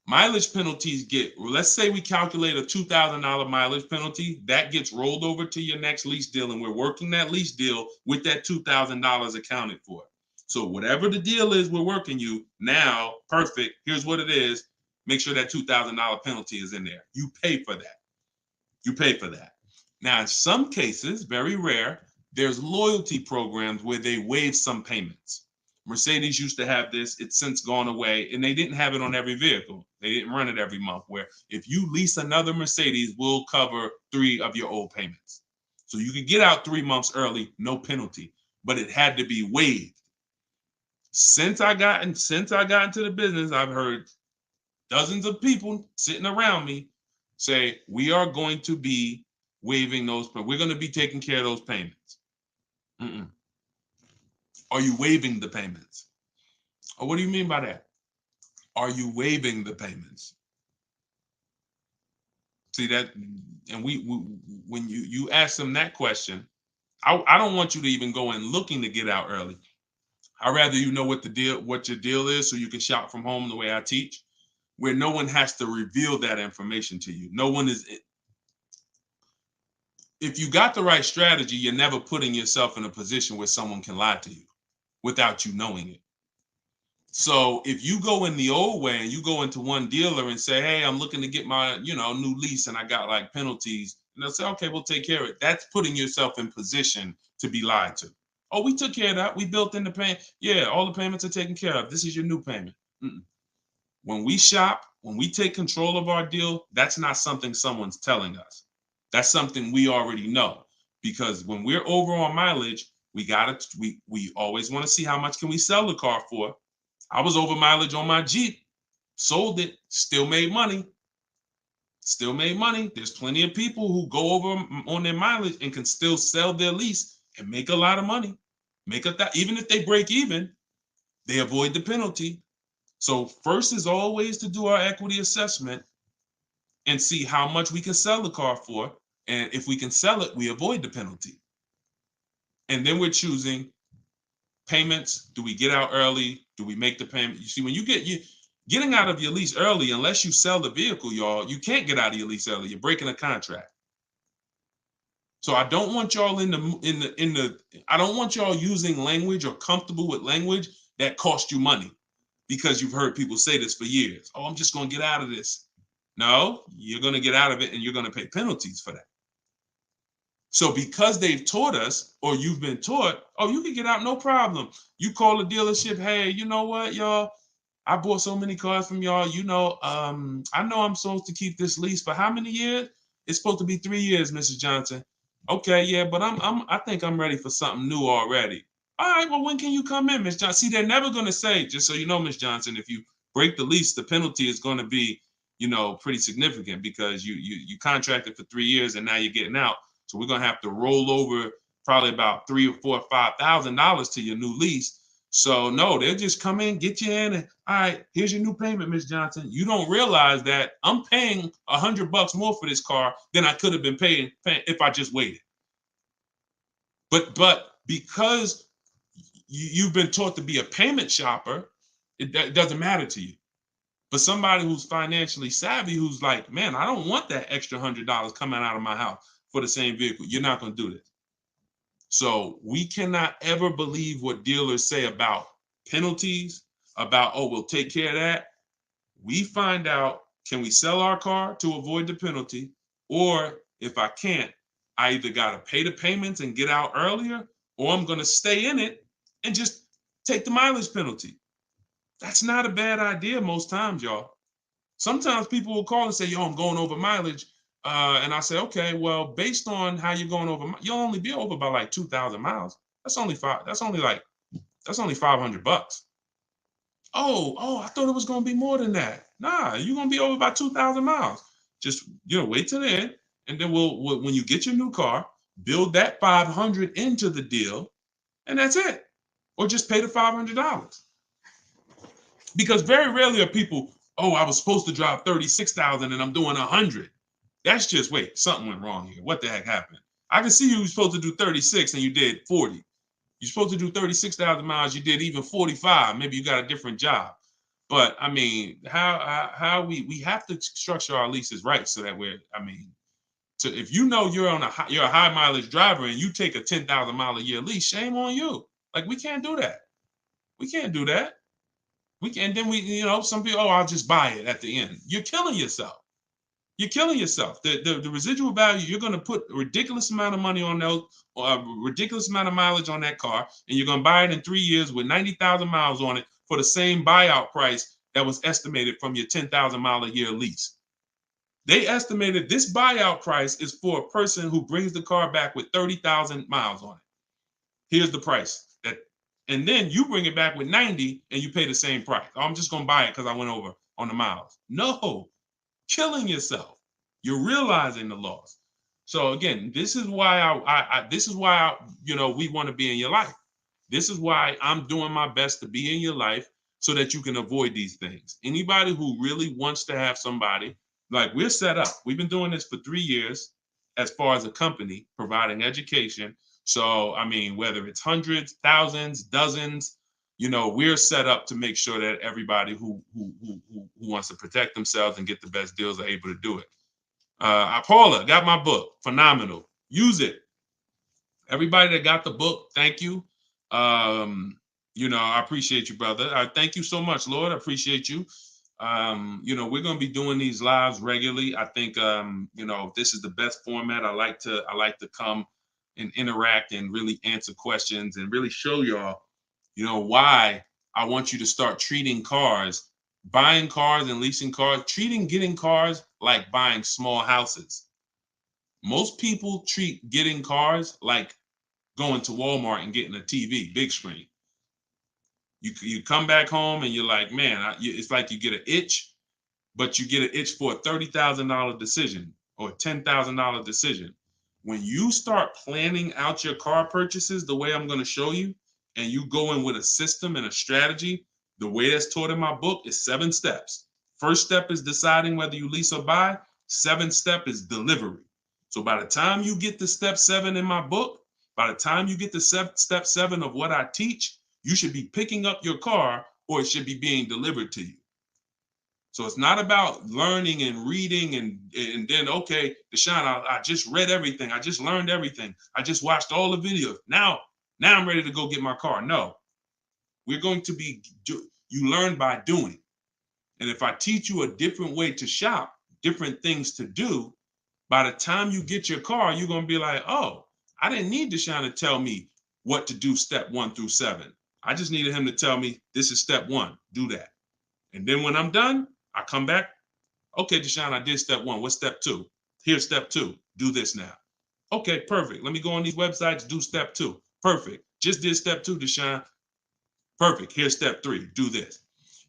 Mileage penalties let's say we calculate a $2,000 mileage penalty, that gets rolled over to your next lease deal, and we're working that lease deal with that $2,000 accounted for. So whatever the deal is we're working you now, perfect, here's what it is. Make sure that $2,000 penalty is in there. You pay for that. Now, in some cases, very rare, there's loyalty programs where they waive some payments. Mercedes used to have this. It's since gone away, and they didn't have it on every vehicle. They didn't run it every month, where if you lease another Mercedes, we'll cover 3 of your old payments. So you could get out 3 months early, no penalty, but it had to be waived. Since I got into the business, I've heard dozens of people sitting around me say, we are going to be waiving those, but we're going to be taking care of those payments. Mm-mm. Are you waiving the payments? Oh, what do you mean by that? Are you waiving the payments? See that, and we when you ask them that question, I don't want you to even go in looking to get out early. I'd rather you know what your deal is, so you can shop from home the way I teach, where no one has to reveal that information to you. No one is. If you got the right strategy, you're never putting yourself in a position where someone can lie to you without you knowing it. So if you go in the old way and you go into one dealer and say, hey, I'm looking to get my, new lease and I got like penalties, and they'll say, okay, we'll take care of it. That's putting yourself in position to be lied to. Oh, we took care of that. We built in the payment. Yeah, all the payments are taken care of. This is your new payment. Mm-mm. When we shop, when we take control of our deal, that's not something someone's telling us. That's something we already know. Because when we're over on mileage, we always want to see how much can we sell the car for. I was over mileage on my Jeep, sold it, still made money. Still made money. There's plenty of people who go over on their mileage and can still sell their lease and make a lot of money. Even if they break even, they avoid the penalty. So first is always to do our equity assessment and see how much we can sell the car for. And if we can sell it, we avoid the penalty. And then we're choosing payments. Do we get out early? Do we make the payment? You see, when getting out of your lease early, unless you sell the vehicle, y'all, you can't get out of your lease early. You're breaking a contract. So I don't want y'all I don't want y'all using language or comfortable with language that cost you money, because you've heard people say this for years. Oh, I'm just going to get out of this. No, you're going to get out of it and you're going to pay penalties for that. So because they've taught us, or you've been taught, oh, you can get out, no problem. You call the dealership, hey, you know what, y'all? I bought so many cars from y'all. I know I'm supposed to keep this lease for how many years? It's supposed to be 3 years, Mrs. Johnson. Okay, yeah, but I think I'm ready for something new already. All right, well, when can you come in, Miss Johnson? See, they're never going to say, just so you know, Miss Johnson, if you break the lease, the penalty is going to be, pretty significant, because you contracted for 3 years and now you're getting out. So we're going to have to roll over probably about $3,000 or $4,000 or $5,000 to your new lease. So no, they'll just come in, get you in, and all right, here's your new payment, Miss Johnson. You don't realize that I'm paying $100 more for this car than I could have been paying if I just waited. But because you've been taught to be a payment shopper, it doesn't matter to you. But somebody who's financially savvy, who's like, man, I don't want that extra $100 coming out of my house for the same vehicle. You're not going to do this. So we cannot ever believe what dealers say about penalties, about, oh, we'll take care of that. We find out, can we sell our car to avoid the penalty? Or if I can't, I either got to pay the payments and get out earlier, or I'm going to stay in it and just take the mileage penalty. That's not a bad idea most times, y'all. Sometimes people will call and say, yo, I'm going over mileage. And I say, okay, well, based on how you're going over, you'll only be over by like 2,000 miles. That's only $500. Oh, I thought it was going to be more than that. Nah, you're going to be over by 2,000 miles. Just, wait till the end. And then when you get your new car, build that 500 into the deal, and that's it. Or just pay the $500. Because very rarely are people, oh, I was supposed to drive 36,000 and I'm doing 100. That's just, wait, something went wrong here. What the heck happened? I can see you were supposed to do 36 and you did 40. You're supposed to do 36,000 miles, you did even 45. Maybe you got a different job. But I mean, how we have to structure our leases right, so that if you know you're a high mileage driver and you take a 10,000 mile a year lease, shame on you. Like, we can't do that. We can't do that. We can, and then some people, oh, I'll just buy it at the end. You're killing yourself. You're killing yourself. The residual value, you're going to put a ridiculous amount of money on those, or a ridiculous amount of mileage on that car, and you're going to buy it in 3 years with 90,000 miles on it for the same buyout price that was estimated from your 10,000 mile a year lease. They estimated this buyout price is for a person who brings the car back with 30,000 miles on it. Here's the price. And then you bring it back with 90 and you pay the same price. Oh, I'm just going to buy it because I went over on the miles. No, killing yourself. You're realizing the loss. So again, this is why we want to be in your life. This is why I'm doing my best to be in your life so that you can avoid these things. Anybody who really wants to have somebody, like we're set up. We've been doing this for 3 years as far as a company, providing education. So, I mean, whether it's hundreds, thousands, dozens, we're set up to make sure that everybody who wants to protect themselves and get the best deals are able to do it. Paula, got my book. Phenomenal. Use it. Everybody that got the book, thank you. I appreciate you, brother. I thank you so much, Lord. I appreciate you. We're going to be doing these lives regularly. I think, this is the best format. I like to come and interact and really answer questions and really show y'all, why I want you to start treating cars, buying cars and leasing cars, getting cars like buying small houses. Most people treat getting cars like going to Walmart and getting a TV, big screen. You come back home and you're like, man, it's like you get an itch, but you get an itch for a $30,000 decision or a $10,000 decision. When you start planning out your car purchases the way I'm going to show you, and you go in with a system and a strategy, the way that's taught in my book is 7 steps. First step is deciding whether you lease or buy. 7th step is delivery. So by the time you get to step 7 in my book, by the time you get to step 7 of what I teach, you should be picking up your car or it should be being delivered to you. So it's not about learning and reading and then, okay, Deshone, I just read everything. I just learned everything. I just watched all the videos. Now I'm ready to go get my car. No, we're going to you learn by doing. And if I teach you a different way to shop, different things to do, by the time you get your car, you're going to be like, oh, I didn't need Deshone to tell me what to do step 1 through 7. I just needed him to tell me this is step 1, do that. And then when I'm done, I come back. Okay, Deshone, I did step 1. What's step 2? Here's step 2. Do this now. Okay, perfect. Let me go on these websites, do step 2. Perfect. Just did step 2, Deshone. Perfect. Here's step 3. Do this.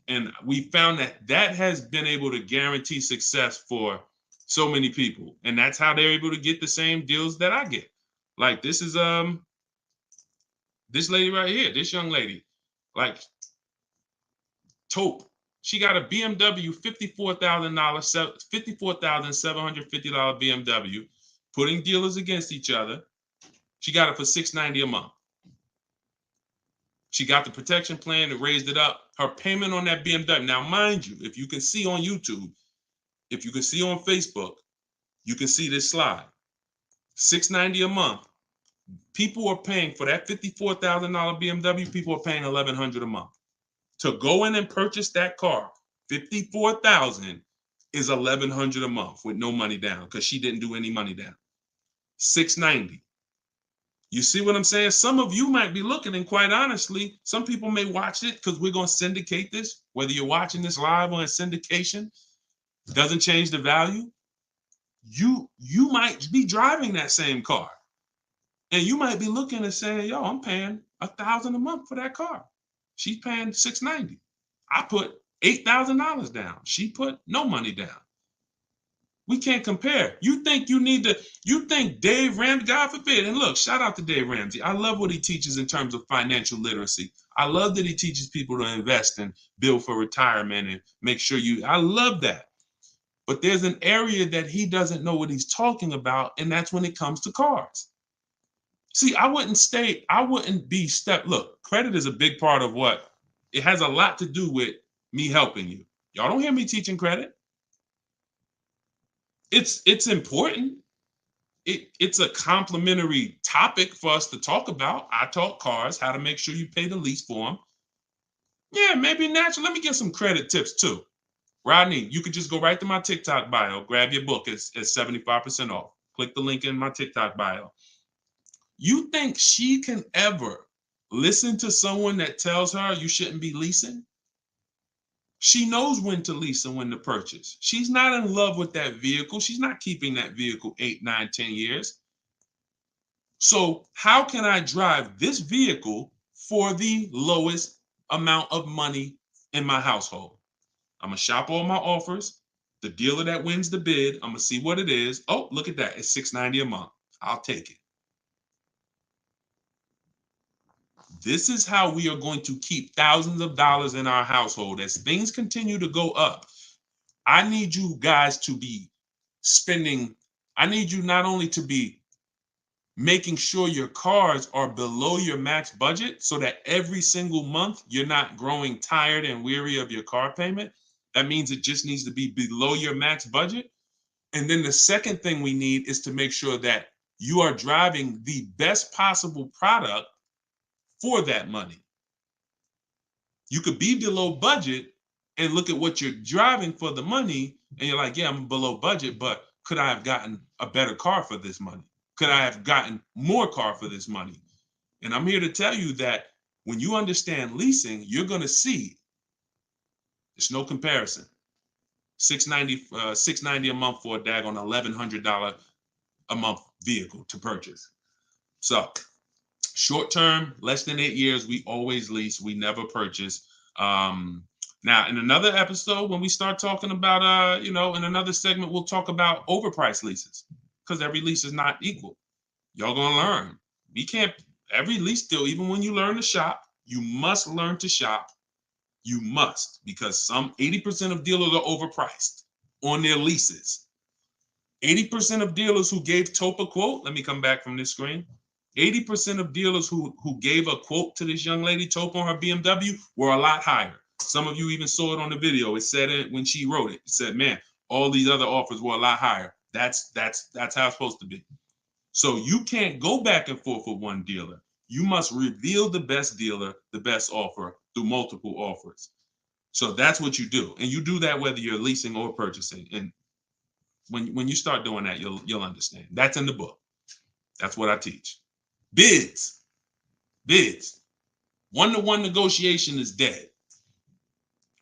And we found that has been able to guarantee success for so many people. And that's how they're able to get the same deals that I get. Like this is this lady right here, this young lady, like Taupe. She got a BMW $54,750 BMW, putting dealers against each other. She got it for $690 a month. She got the protection plan and raised it up. Her payment on that BMW. Now, mind you, if you can see on YouTube, if you can see on Facebook, you can see this slide. $690 a month. People are paying for that $54,000 BMW. People are paying $1,100 a month. To go in and purchase that car, $54,000 is $1,100 a month with no money down because she didn't do any money down. $690. You see what I'm saying? Some of you might be looking, and quite honestly, some people may watch it because we're going to syndicate this. Whether you're watching this live or in syndication, doesn't change the value. You might be driving that same car, and you might be looking and saying, "Yo, I'm paying $1,000 a month for that car. She's paying $690. I put $8,000 down. She put no money down. We can't compare. You think Dave Ramsey, God forbid, and look, shout out to Dave Ramsey. I love what he teaches in terms of financial literacy. I love that he teaches people to invest and build for retirement and make sure I love that. But there's an area that he doesn't know what he's talking about, and that's when it comes to cars. See, look, credit is a big part of it has a lot to do with me helping you. Y'all don't hear me teaching credit. It's important. It's a complimentary topic for us to talk about. I talk cars, how to make sure you pay the lease for them. Yeah, maybe naturally. Let me get some credit tips too. Rodney, you could just go right to my TikTok bio, grab your book. It's 75% off. Click the link in my TikTok bio. You think she can ever listen to someone that tells her you shouldn't be leasing? She knows when to lease and when to purchase. She's not in love with that vehicle. She's not keeping that vehicle 8, 9, 10 years. So how can I drive this vehicle for the lowest amount of money in my household? I'm gonna shop all my offers. The dealer that wins the bid, I'm gonna see what it is. Oh, look at that. It's $690 a month. I'll take it. This is how we are going to keep thousands of dollars in our household. As things continue to go up, I need you guys to be spending, I need you not only to be making sure your cars are below your max budget so that every single month you're not growing tired and weary of your car payment. That means it just needs to be below your max budget. And then the second thing we need is to make sure that you are driving the best possible product for that money. You could be below budget and look at what you're driving for the money, and you're like, yeah, I'm below budget, but could I have gotten a better car for this money? Could I have gotten more car for this money? And I'm here to tell you that when you understand leasing, you're going to see there's no comparison. $690 a month for a daggone $1,100 a month vehicle to purchase. So short term, less than 8 years, we always lease. We never purchase. Now, in another episode, when we start talking about, in another segment, we'll talk about overpriced leases because every lease is not equal. Y'all gonna learn. We can't, every lease deal, even when you learn to shop, you must learn to shop. You must, because some 80% of dealers are overpriced on their leases. 80% of dealers who gave Tope a quote, let me come back from this screen. 80% of dealers who gave a quote to this young lady, Tope, on her BMW, were a lot higher. Some of you even saw it on the video. It said it when she wrote it. It said, man, all these other offers were a lot higher. That's how it's supposed to be. So you can't go back and forth with one dealer. You must reveal the best dealer, the best offer through multiple offers. So that's what you do. And you do that whether you're leasing or purchasing. And when you start doing that, you'll understand. That's in the book. That's what I teach. Bids. One-to-one negotiation is dead.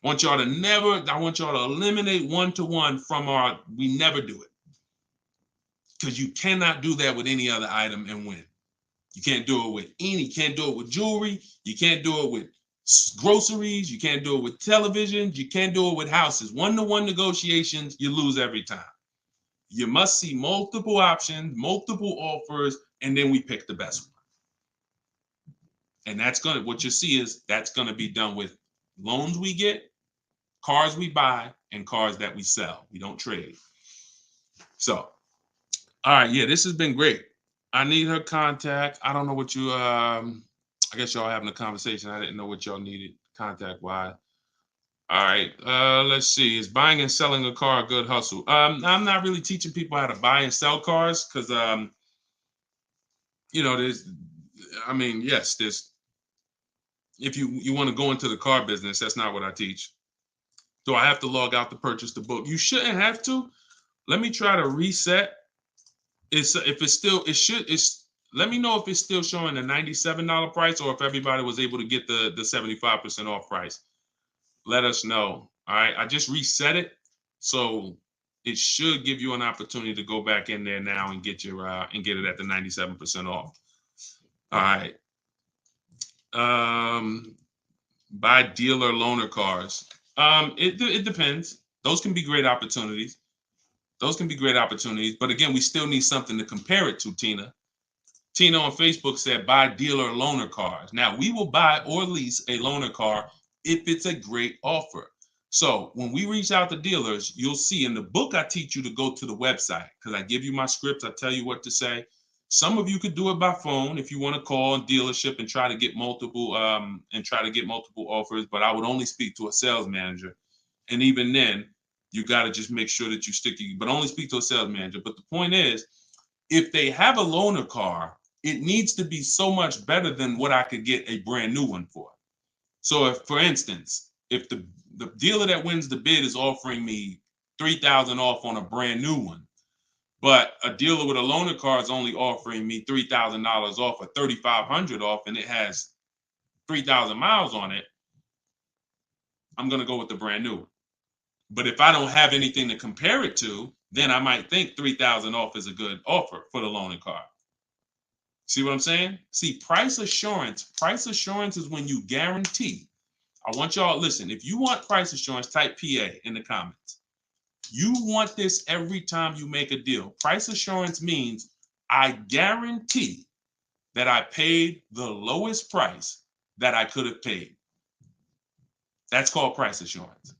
I want y'all to eliminate one-to-one from we never do it. Because you cannot do that with any other item and win. You can't do it with jewelry. You can't do it with groceries. You can't do it with televisions. You can't do it with houses. One-to-one negotiations, you lose every time. You must see multiple options, multiple offers, and then we pick the best one. And what you see is that's gonna be done with loans we get, cars we buy, and cars that we sell. We don't trade. So, all right, yeah, this has been great. I need her contact. I don't know what you, I guess y'all having a conversation. I didn't know what y'all needed contact-wise. All right, let's see. Is buying and selling a car a good hustle? I'm not really teaching people how to buy and sell cars because, if you want to go into the car business, that's not what I teach. Do I have to log out to purchase the book? You shouldn't have to. Let me try to reset. Let me know if it's still showing a $97 price or if everybody was able to get the 75% off price. Let us know. All right, I just reset it, so it should give you an opportunity to go back in there now and get it at the 97% off. All right. Buy dealer loaner cars. It depends. Those can be great opportunities. But again, we still need something to compare it to, Tina. Tina on Facebook said, buy dealer loaner cars. Now, we will buy or lease a loaner car if it's a great offer. So when we reach out to dealers, you'll see in the book, I teach you to go to the website because I give you my scripts. I tell you what to say. Some of you could do it by phone if you want to call a dealership and try to get multiple offers, but I would only speak to a sales manager. And even then, you got to just make sure that you but only speak to a sales manager. But the point is, if they have a loaner car, it needs to be so much better than what I could get a brand new one for. So if, for instance, if the dealer that wins the bid is offering me $3,000 off on a brand new one, but a dealer with a loaner car is only offering me $3,000 off or $3,500 off, and it has 3,000 miles on it, I'm going to go with the brand new. But if I don't have anything to compare it to, then I might think 3,000 off is a good offer for the loaner car. See what I'm saying? See, price assurance is when you guarantee. I want y'all, listen, if you want price assurance, type PA in the comments. You want this every time you make a deal. Price assurance means I guarantee that I paid the lowest price that I could have paid. That's called price assurance.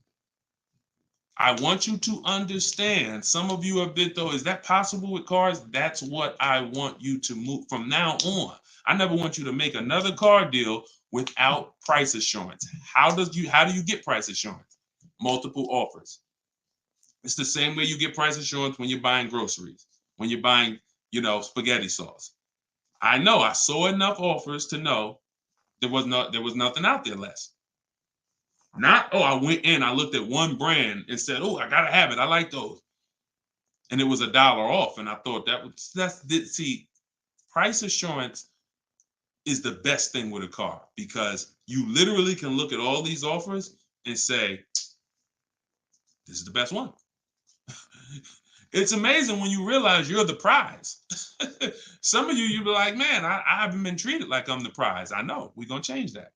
I want you to understand, some of you have been, though, is that possible with cars? That's what I want you to move from now on. I never want you to make another car deal without price assurance. How do you get price assurance? Multiple offers. It's the same way you get price assurance when you're buying groceries, when you're buying, spaghetti sauce. I saw enough offers to know there was nothing out there less. Not, I went in, I looked at one brand and said, I gotta have it. I like those. And it was $1 off. And I thought see, price assurance is the best thing with a car, because you literally can look at all these offers and say, this is the best one. It's amazing when you realize you're the prize. Some of you be like, man, I haven't been treated like I'm the prize. I know, we're gonna change that.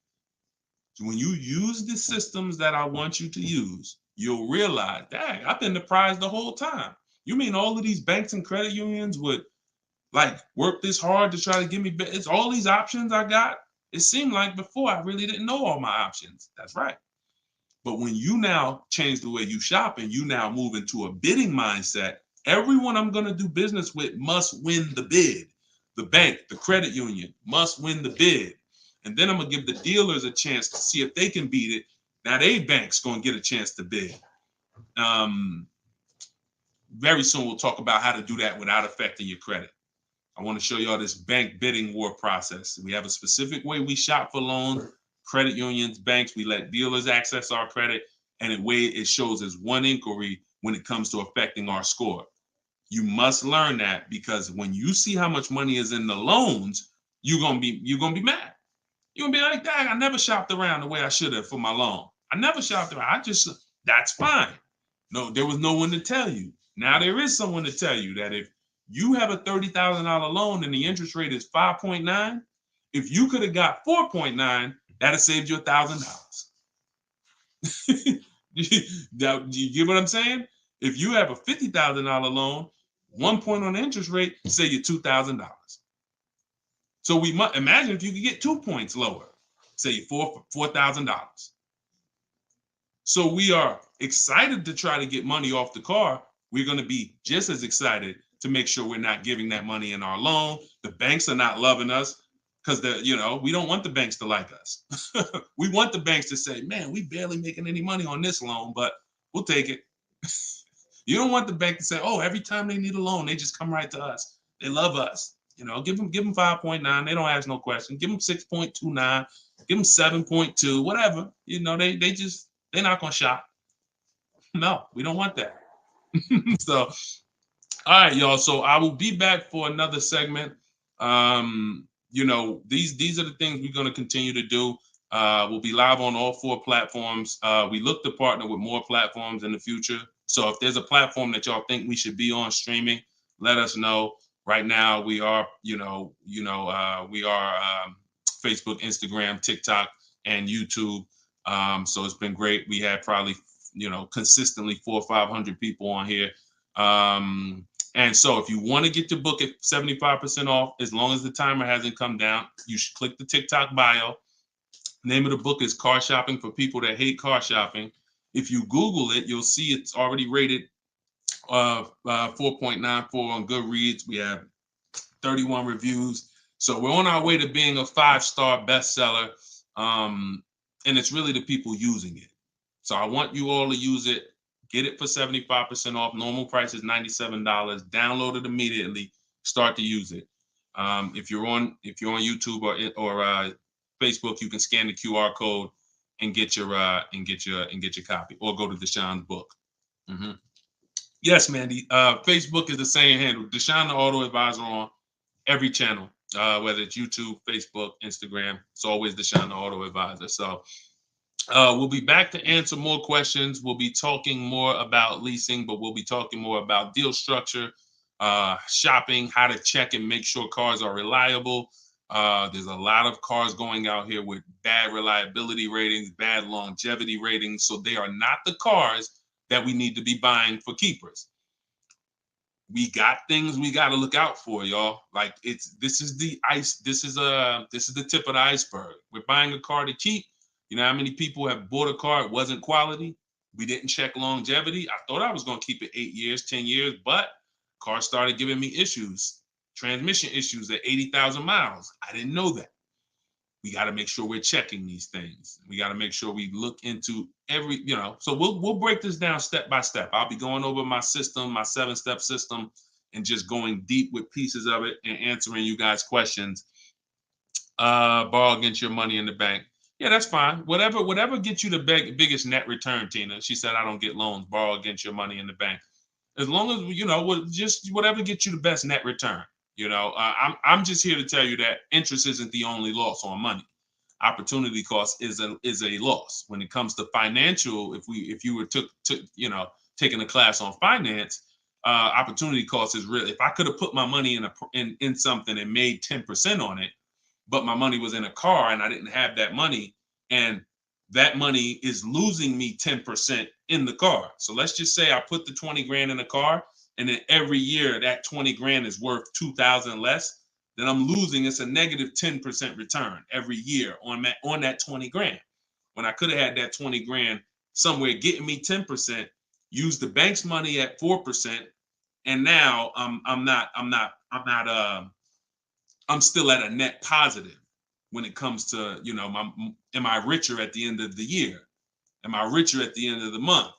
When you use the systems that I want you to use, you'll realize, dang, I've been the prize the whole time. You mean all of these banks and credit unions would work this hard to try to give me, it's all these options I got? It seemed like before I really didn't know all my options. That's right. But when you now change the way you shop and you now move into a bidding mindset, everyone I'm going to do business with must win the bid. The bank, the credit union must win the bid. And then I'm going to give the dealers a chance to see if they can beat it. Now they bank's going to get a chance to bid. Very soon we'll talk about how to do that without affecting your credit. I want to show y'all this bank bidding war process. We have a specific way we shop for loans, credit unions, banks. We let dealers access our credit, and the way it shows as one inquiry when it comes to affecting our score. You must learn that, because when you see how much money is in the loans, you're gonna be mad. You're gonna be like, dang, I never shopped around the way I should have for my loan. I never shopped around. That's fine. No, there was no one to tell you. Now there is someone to tell you that if you have a $30,000 loan and the interest rate is 5.9, if you could have got 4.9, that'd have saved you $1,000. You get what I'm saying? If you have a $50,000 loan, 1 point on the interest rate, save you $2,000. So we must imagine if you could get 2 points lower, say $4,000. So we are excited to try to get money off the car. We're going to be just as excited to make sure we're not giving that money in our loan. The banks are not loving us because we don't want the banks to like us. We want the banks to say, man, we barely making any money on this loan, but we'll take it. You don't want the bank to say, oh, every time they need a loan, they just come right to us. They love us. Give them 5.9. They don't ask no question. Give them 6.29. Give them 7.2. Whatever. They're not gonna shop. No, we don't want that. So, all right, y'all. So I will be back for another segment. These are the things we're gonna continue to do. We'll be live on all 4 platforms. We look to partner with more platforms in the future. So if there's a platform that y'all think we should be on streaming, let us know. Right now, we are, Facebook, Instagram, TikTok, and YouTube. So it's been great. We had probably, consistently 400 or 500 people on here. And so if you want to get your book at 75% off, as long as the timer hasn't come down, you should click the TikTok bio. Name of the book is Car Shopping for People That Hate Car Shopping. If you Google it, you'll see it's already rated 4.94 on Goodreads. We have 31 reviews. So we're on our way to being a 5-star bestseller. And it's really the people using it. So I want you all to use it. Get it for 75% off. Normal price is $97. Download it immediately. Start to use it. If you're on YouTube or Facebook, you can scan the QR code and get your copy, or go to Deshone's book. Mm-hmm. Yes, Mandy. Facebook is the same handle, Deshone the Auto Advisor, on every channel, whether it's YouTube, Facebook, Instagram. It's always Deshone the Auto Advisor. So we'll be back to answer more questions. We'll be talking more about leasing, but we'll be talking more about deal structure, shopping, how to check and make sure cars are reliable. There's a lot of cars going out here with bad reliability ratings, bad longevity ratings. So they are not the cars that we need to be buying for keepers. We got things we got to look out for, y'all. Like, this is the tip of the iceberg. We're buying a car to keep. You know how many people have bought a car, it wasn't quality, we didn't check longevity. I thought I was going to keep it 8 years, 10 years, but car started giving me issues, transmission issues at 80,000 miles. I didn't know that. We got to make sure we're checking these things. We got to make sure we look into every, so we'll break this down step by step. I'll be going over my system, my 7-step system, and just going deep with pieces of it and answering you guys' questions. Borrow against your money in the bank. Yeah, that's fine. Whatever gets you the biggest net return, Tina. She said, I don't get loans. Borrow against your money in the bank. As long as, just whatever gets you the best net return. I'm just here to tell you that interest isn't the only loss on money. Opportunity cost is a loss when it comes to financial. If you were taking a class on finance, opportunity cost is real. If I could have put my money in something and made 10% on it, but my money was in a car and I didn't have that money, and that money is losing me 10% in the car. So let's just say I put the 20 grand in the car, and then every year that 20 grand is worth 2,000 less, then I'm losing. It's a negative 10% return every year on that 20 grand. When I could have had that 20 grand somewhere getting me 10%, use the bank's money at 4%, and now I'm still at a net positive when it comes to, am I richer at the end of the year? Am I richer at the end of the month?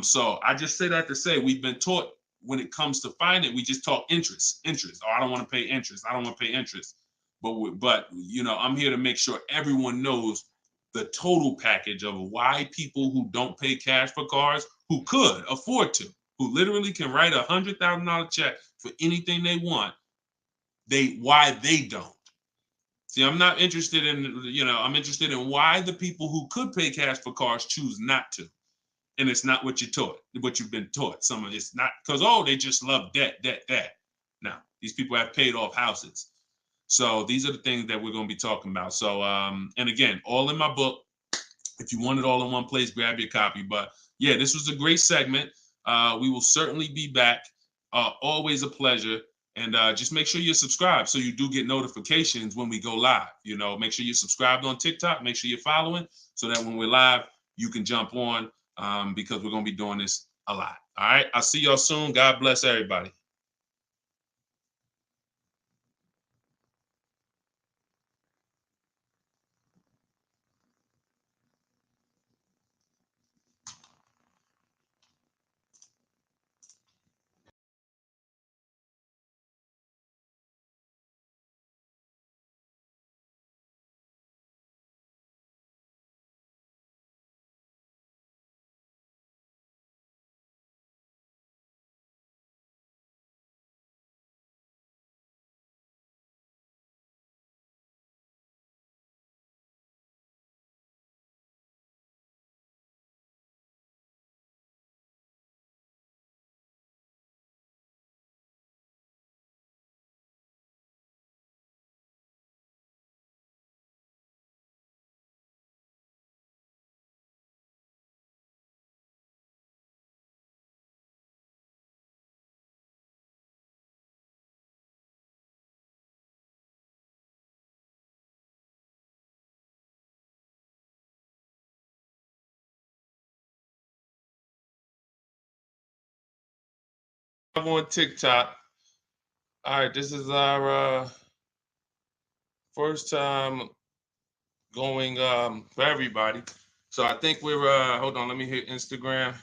So I just say that to say we've been taught when it comes to finance, we just talk interest. Oh, I don't want to pay interest. I don't want to pay interest. But I'm here to make sure everyone knows the total package of why people who don't pay cash for cars, who could afford to, who literally can write $100,000 check for anything they want, why they don't. See, I'm not interested in, I'm interested in why the people who could pay cash for cars choose not to. And it's not what you've been taught. Some of it's not because, they just love debt. Now, these people have paid off houses. So these are the things that we're going to be talking about. So, and again, all in my book. If you want it all in one place, grab your copy. But yeah, this was a great segment. We will certainly be back. Always a pleasure. And just make sure you're subscribed so you do get notifications when we go live. Make sure you're subscribed on TikTok. Make sure you're following so that when we're live, you can jump on because we're going to be doing this a lot. All right. I'll see y'all soon. God bless everybody. I'm on TikTok. All right. This is our first time going for everybody. So I think we're hold on, let me hit Instagram.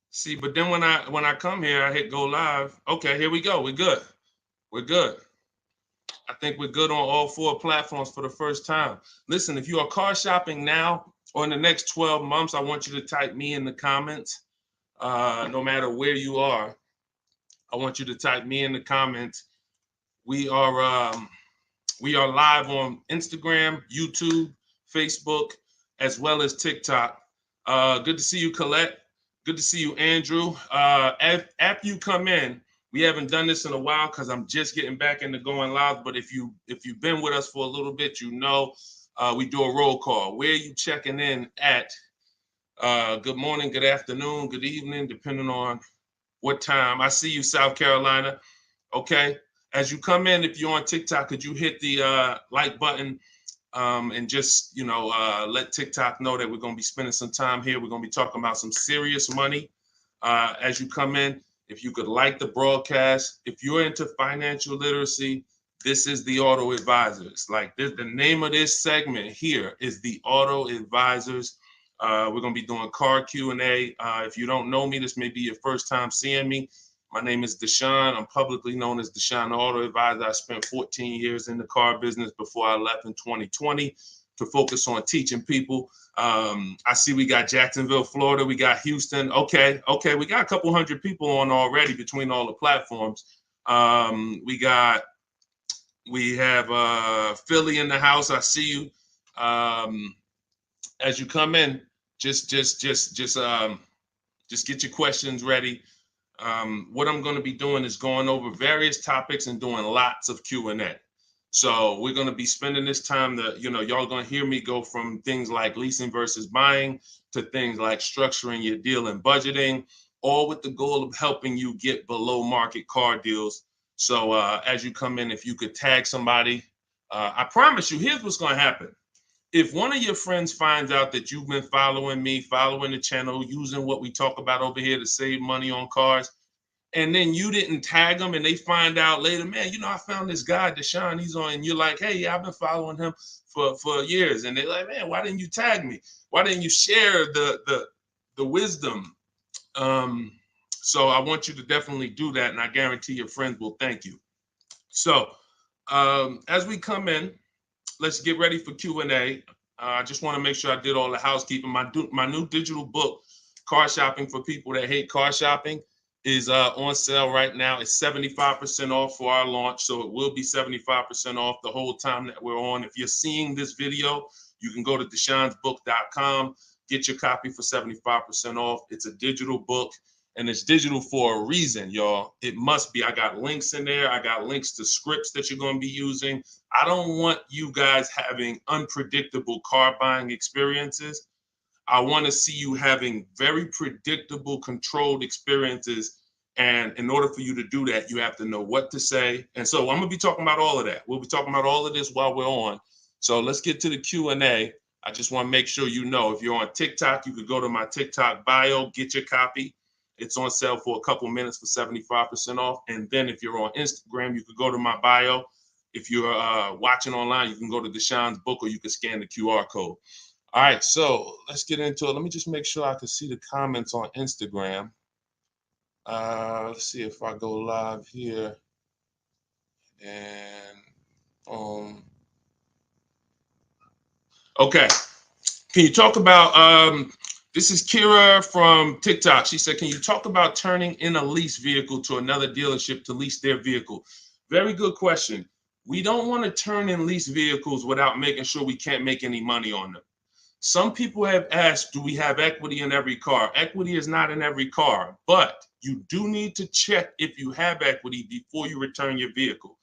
See, but then when I come here, I hit go live. Okay, here we go. We're good. We're good. I think we're good on all 4 platforms for the first time. Listen, if you are car shopping now or in the next 12 months, I want you to type me in the comments. No matter where you are, I want you to type me in the comments. We are live on Instagram, YouTube, Facebook, as well as TikTok. Good to see you, Colette. Good to see you, Andrew. After you come in, we haven't done this in a while because I'm just getting back into going live. But if you've been with us for a little bit, you know we do a roll call. Where are you checking in at? Good morning, good afternoon, good evening, depending on what time. I see you, South Carolina. Okay. As you come in, if you're on TikTok, could you hit the like button and just, let TikTok know that we're going to be spending some time here. We're going to be talking about some serious money as you come in. If you could like the broadcast, if you're into financial literacy, this is the Auto Advisors. Like this, the name of this segment here is the Auto Advisors. We're going to be doing car Q&A. If you don't know me, this may be your first time seeing me. My name is Deshone. I'm publicly known as Deshone the Auto Advisor. I spent 14 years in the car business before I left in 2020 to focus on teaching people. I see we got Jacksonville, Florida. We got Houston. Okay. We got a couple hundred people on already between all the platforms. We have Philly in the house. I see you. As you come in, just get your questions ready. What I'm going to be doing is going over various topics and doing lots of Q&A. So we're going to be spending this time that, y'all going to hear me go from things like leasing versus buying to things like structuring your deal and budgeting, all with the goal of helping you get below market car deals. So as you come in, if you could tag somebody, I promise you, here's what's going to happen. If one of your friends finds out that you've been following me, following the channel, using what we talk about over here to save money on cars, and then you didn't tag them and they find out later, man, I found this guy, Deshone, he's on, and you're like, hey, yeah, I've been following him for years. And they're like, man, why didn't you tag me? Why didn't you share the wisdom? So I want you to definitely do that. And I guarantee your friends will thank you. So as we come in, let's get ready for Q&A. I just want to make sure I did all the housekeeping. My new digital book, Car Shopping for People That Hate Car Shopping, is on sale right now. It's 75% off for our launch, so it will be 75% off the whole time that we're on. If you're seeing this video, you can go to deshonsbook.com, get your copy for 75% off. It's a digital book, and it's digital for a reason, y'all. It must be. I got links in there. I got links to scripts that you're going to be using. I don't want you guys having unpredictable car buying experiences. I want to see you having very predictable, controlled experiences. And in order for you to do that, you have to know what to say. And so I'm going to be talking about all of that. We'll be talking about all of this while we're on. So let's get to the Q&A. I just want to make sure you know, if you're on TikTok, you could go to my TikTok bio, get your copy. It's on sale for a couple minutes for 75% off. And then if you're on Instagram, you could go to my bio. If you're watching online, you can go to Deshone's book, or you can scan the QR code. All right, so let's get into it. Let me just make sure I can see the comments on Instagram. Let's see if I go live here. And okay. Can you talk about, this is Kira from TikTok. She said, can you talk about turning in a lease vehicle to another dealership to lease their vehicle? Very good question. We don't want to turn in lease vehicles without making sure we can't make any money on them. Some people have asked, do we have equity in every car? Equity is not in every car, but you do need to check if you have equity before you return your vehicle.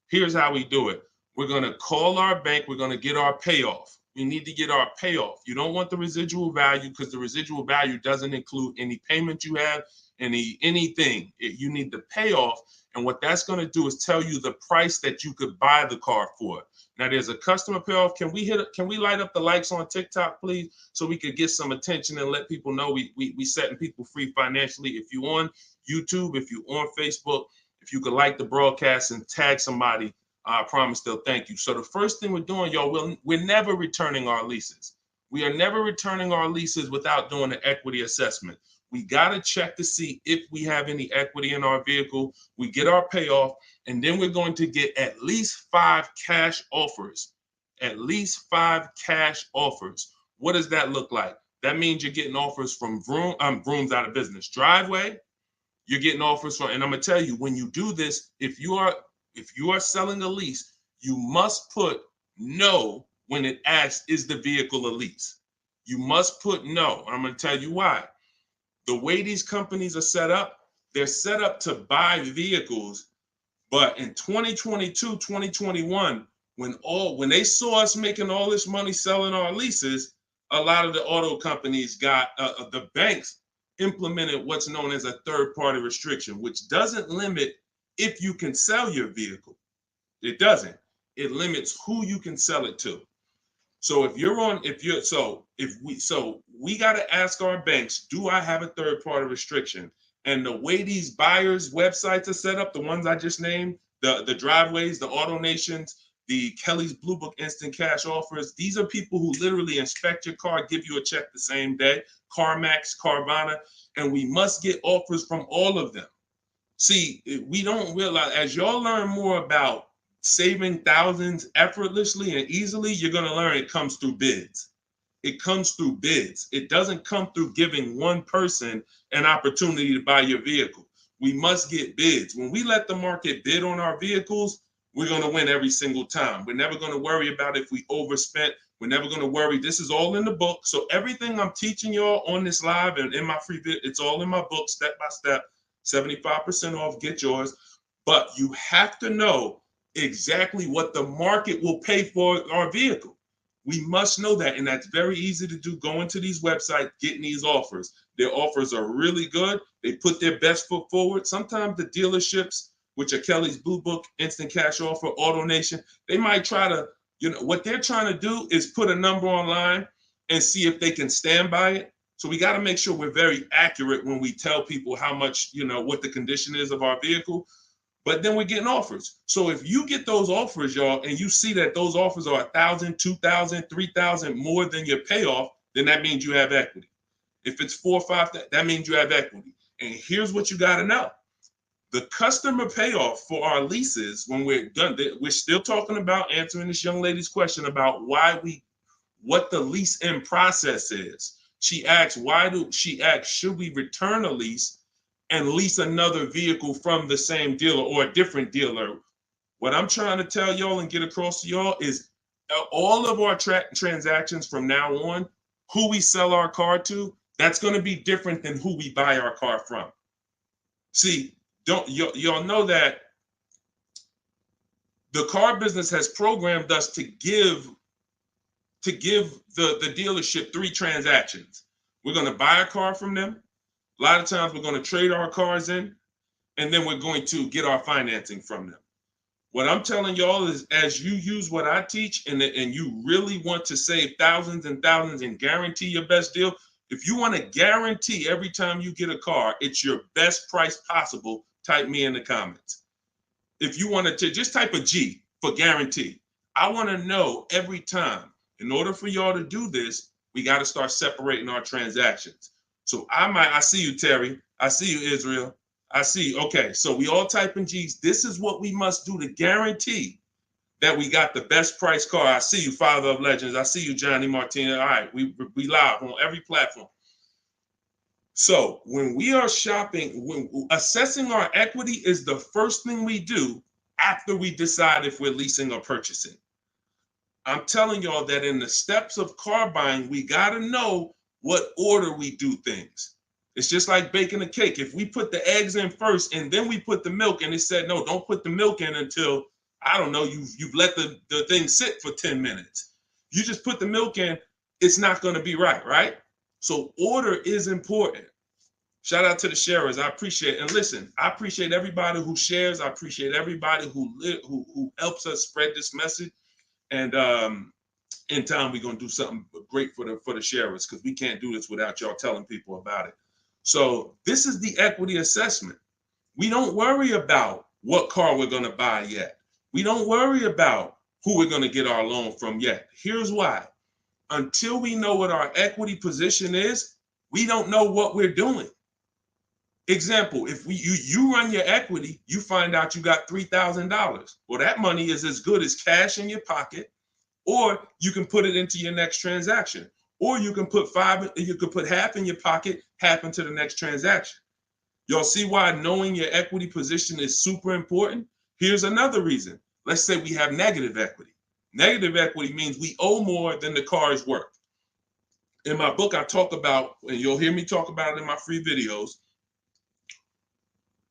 Here's how we do it. We're going to call our bank. We're going to get our payoff. We need to get our payoff. You don't want the residual value, because the residual value doesn't include any payment you have, anything. You need the payoff. And what that's going to do is tell you the price that you could buy the car for. Now, there's a customer payoff. Can we light up the likes on TikTok, please, so we could get some attention and let people know we setting people free financially. If you're on YouTube, if you're on Facebook, if you could like the broadcast and tag somebody, I promise they'll thank you. So the first thing we're doing, y'all, we're never returning our leases. We are never returning our leases without doing an equity assessment. We got to check to see if we have any equity in our vehicle. We get our payoff. And then we're going to get at least 5 cash offers. At least 5 cash offers. What does that look like? That means you're getting offers from Vroom's out of business. Driveway, you're getting offers from, and I'm gonna tell you, when you do this, if you are selling a lease, you must put no when it asks, is the vehicle a lease? You must put no. I'm gonna tell you why. The way these companies are set up, they're set up to buy vehicles. But in 2022, 2021, when they saw us making all this money selling our leases, a lot of the auto companies got the banks implemented what's known as a third-party restriction, which doesn't limit if you can sell your vehicle. It doesn't. It limits who you can sell it to. So we got to ask our banks, do I have a third-party restriction? And the way these buyers' websites are set up, the ones I just named, the Driveways, the AutoNations, the Kelly's Blue Book Instant Cash Offers, these are people who literally inspect your car, give you a check the same day, CarMax, Carvana, and we must get offers from all of them. See, we don't realize, as y'all learn more about saving thousands effortlessly and easily, you're going to learn it comes through bids. It comes through bids. It doesn't come through giving one person an opportunity to buy your vehicle. We must get bids. When we let the market bid on our vehicles, we're going to win every single time. We're never going to worry about if we overspent. We're never going to worry. This is all in the book. So everything I'm teaching y'all on this live and in my free vid, it's all in my book, step by step, 75% off, get yours. But you have to know exactly what the market will pay for our vehicle. We must know that, and that's very easy to do. Going to these websites, getting these offers. Their offers are really good. They put their best foot forward. Sometimes the dealerships, which are Kelly's Blue Book, Instant Cash Offer, AutoNation, they might try to, what they're trying to do is put a number online and see if they can stand by it. So we got to make sure we're very accurate when we tell people how much, what the condition is of our vehicle. But then we're getting offers. So if you get those offers, y'all, and you see that those offers are $1,000, $2,000, $3,000 more than your payoff, then that means you have equity. If it's $4,000 or $5,000, that means you have equity. And here's what you got to know. The customer payoff for our leases, when we're done, we're still talking about answering this young lady's question about what the lease in process is. She asks, should we return a lease and lease another vehicle from the same dealer or a different dealer? What I'm trying to tell y'all and get across to y'all is all of our transactions from now on, who we sell our car to, that's going to be different than who we buy our car from. See, y'all know that the car business has programmed us to give the dealership 3 transactions. We're going to buy a car from them. A lot of times we're going to trade our cars in, and then we're going to get our financing from them. What I'm telling y'all is, as you use what I teach and you really want to save thousands and thousands and guarantee your best deal, if you want to guarantee every time you get a car, it's your best price possible, type me in the comments. If you want to just type a G for guarantee. I want to know every time. In order for y'all to do this, we got to start separating our transactions. So I see you, Terry. I see you, Israel. I see you. Okay, so we all type in G's. This is what we must do to guarantee that we got the best price car. I see you, Father of Legends. I see you, Johnny Martinez. All right, we live on every platform. So when we are shopping, when assessing our equity is the first thing we do after we decide if we're leasing or purchasing. I'm telling y'all that in the steps of car buying, we got to know what order we do things. It's just like baking a cake. If we put the eggs in first and then we put the milk, and it said, no, don't put the milk in until, I don't know, you've let the thing sit for 10 minutes. You just put the milk in, it's not going to be right? So order is important. Shout out to the sharers. I appreciate it. And listen, I appreciate everybody who shares. I appreciate everybody who helps us spread this message. And in time, we're going to do something great for the sharers, because we can't do this without y'all telling people about it. So this is the equity assessment. We don't worry about what car we're going to buy yet. We don't worry about who we're going to get our loan from yet. Here's why. Until we know what our equity position is, we don't know what we're doing. Example, if you run your equity, you find out you got $3,000. Well, that money is as good as cash in your pocket, or you can put it into your next transaction, or you can put half in your pocket, half into the next transaction. Y'all see why knowing your equity position is super important? Here's another reason. Let's say we have negative equity. Negative equity means we owe more than the car is worth. In my book, I talk about, and you'll hear me talk about it in my free videos,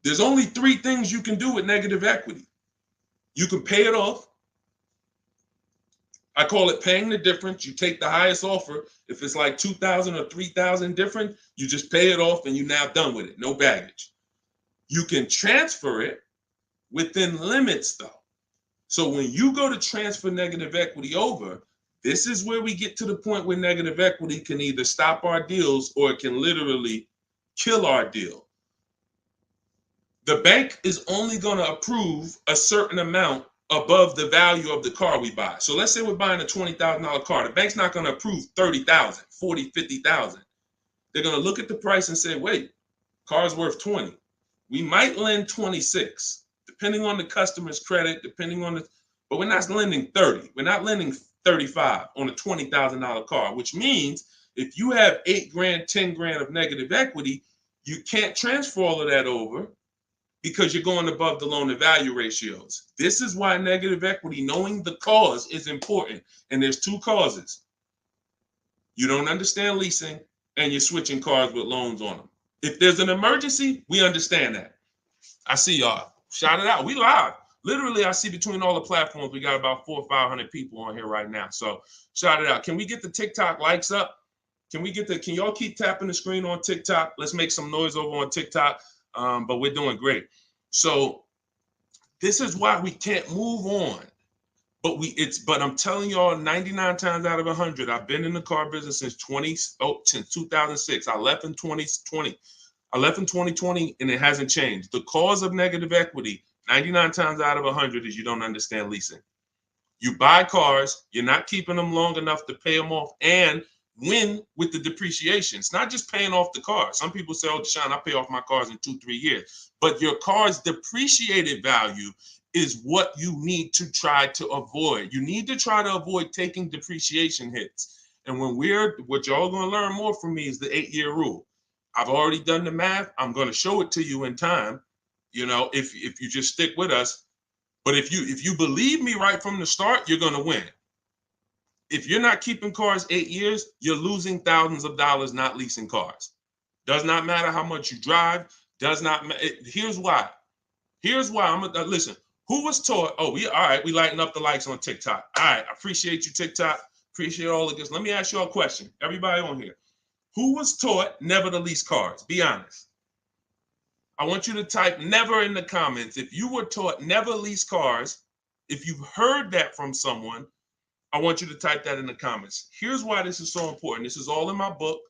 there's only 3 things you can do with negative equity. You can pay it off. I call it paying the difference. You take the highest offer. If it's like 2,000 or 3,000 different, you just pay it off and you're now done with it. No baggage. You can transfer it within limits though. So when you go to transfer negative equity over, this is where we get to the point where negative equity can either stop our deals or it can literally kill our deal. The bank is only going to approve a certain amount above the value of the car we buy. So let's say we're buying a $20,000 car. The bank's not going to approve 30,000, 40, 50,000. They're going to look at the price and say, wait, car's worth 20. We might lend 26, depending on the customer's credit, but we're not lending 30. We're not lending 35 on a $20,000 car, which means if you have 8 grand, 10 grand of negative equity, you can't transfer all of that over because you're going above the loan to value ratios. This is why negative equity, knowing the cause, is important. And there's 2 causes. You don't understand leasing and you're switching cars with loans on them. If there's an emergency, we understand that. I see y'all. Shout it out. We live. Literally, I see between all the platforms, we got about 400 or 500 people on here right now. So shout it out. Can we get the TikTok likes up? Can y'all keep tapping the screen on TikTok? Let's make some noise over on TikTok. But we're doing great. So this is why we can't move on. But I'm telling y'all, 99 times out of 100, I've been in the car business since 2006. I left in 2020. I left in 2020 and it hasn't changed. The cause of negative equity, 99 times out of 100, is you don't understand leasing. You buy cars, you're not keeping them long enough to pay them off and win with the depreciation. It's not just paying off the car. Some people say, oh, Deshone, I pay off my cars in 2-3 years. But your car's depreciated value is what you need to try to avoid. You need to try to avoid taking depreciation hits. And what y'all going to learn more from me is the 8-year rule. I've already done the math. I'm going to show it to you in time, if you just stick with us. But if you believe me right from the start, you're going to win. If you're not keeping cars 8 years, you're losing thousands of dollars not leasing cars. Does not matter how much you drive. Does not matter. Here's why. Listen. Who was taught? Oh, we lighten up the likes on TikTok. All right, I appreciate you, TikTok. Appreciate all of this. Let me ask you a question. Everybody on here. Who was taught never to lease cars? Be honest. I want you to type never in the comments. If you were taught never lease cars, if you've heard that from someone, I want you to type that in the comments. Here's why this is so important. This is all in my book.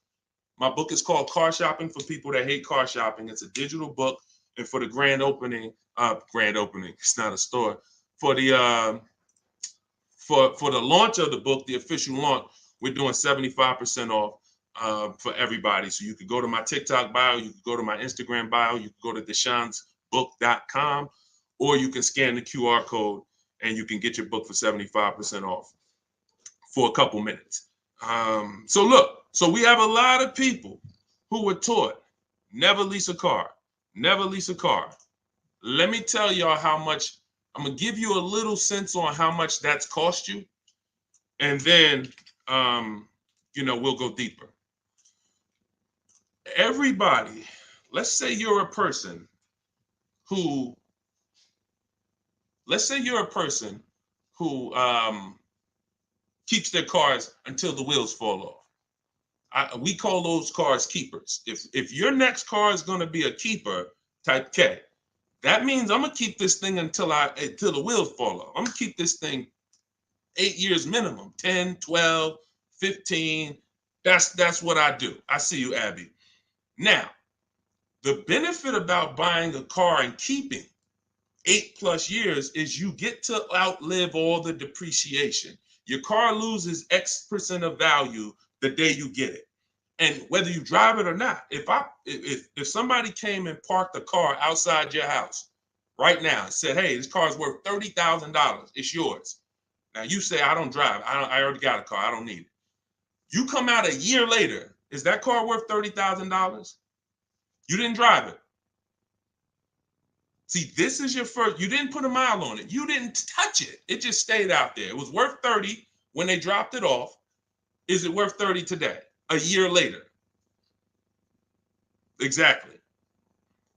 My book is called Car Shopping for People That Hate Car Shopping. It's a digital book. And for the grand opening, it's not a store. For the launch of the book, the official launch, we're doing 75% off for everybody. So you could go to my TikTok bio, you could go to my Instagram bio, you could go to deshonsbook.com, or you can scan the QR code and you can get your book for 75% off for a couple minutes. So we have a lot of people who were taught never lease a car. Never lease a car. Let me tell y'all how much. I'm going to give you a little sense on how much that's cost you. And then, we'll go deeper. Everybody, let's say you're a person who keeps their cars until the wheels fall off. We call those cars keepers. If your next car is going to be a keeper, type K. That means I'm going to keep this thing until the wheels fall off. I'm going to keep this thing 8 years minimum, 10, 12, 15. That's what I do. I see you, Abby. Now, the benefit about buying a car and keeping 8+ years is you get to outlive all the depreciation. Your car loses X% of value the day you get it. And whether you drive it or not, if somebody came and parked a car outside your house right now and said, "Hey, this car is worth $30,000. It's yours." Now you say, "I don't drive. I already got a car. I don't need it." You come out a year later, is that car worth $30,000? You didn't drive it. See, this is your first. You didn't put a mile on it. You didn't touch it. It just stayed out there. It was worth 30 when they dropped it off. Is it worth 30 today? A year later? Exactly.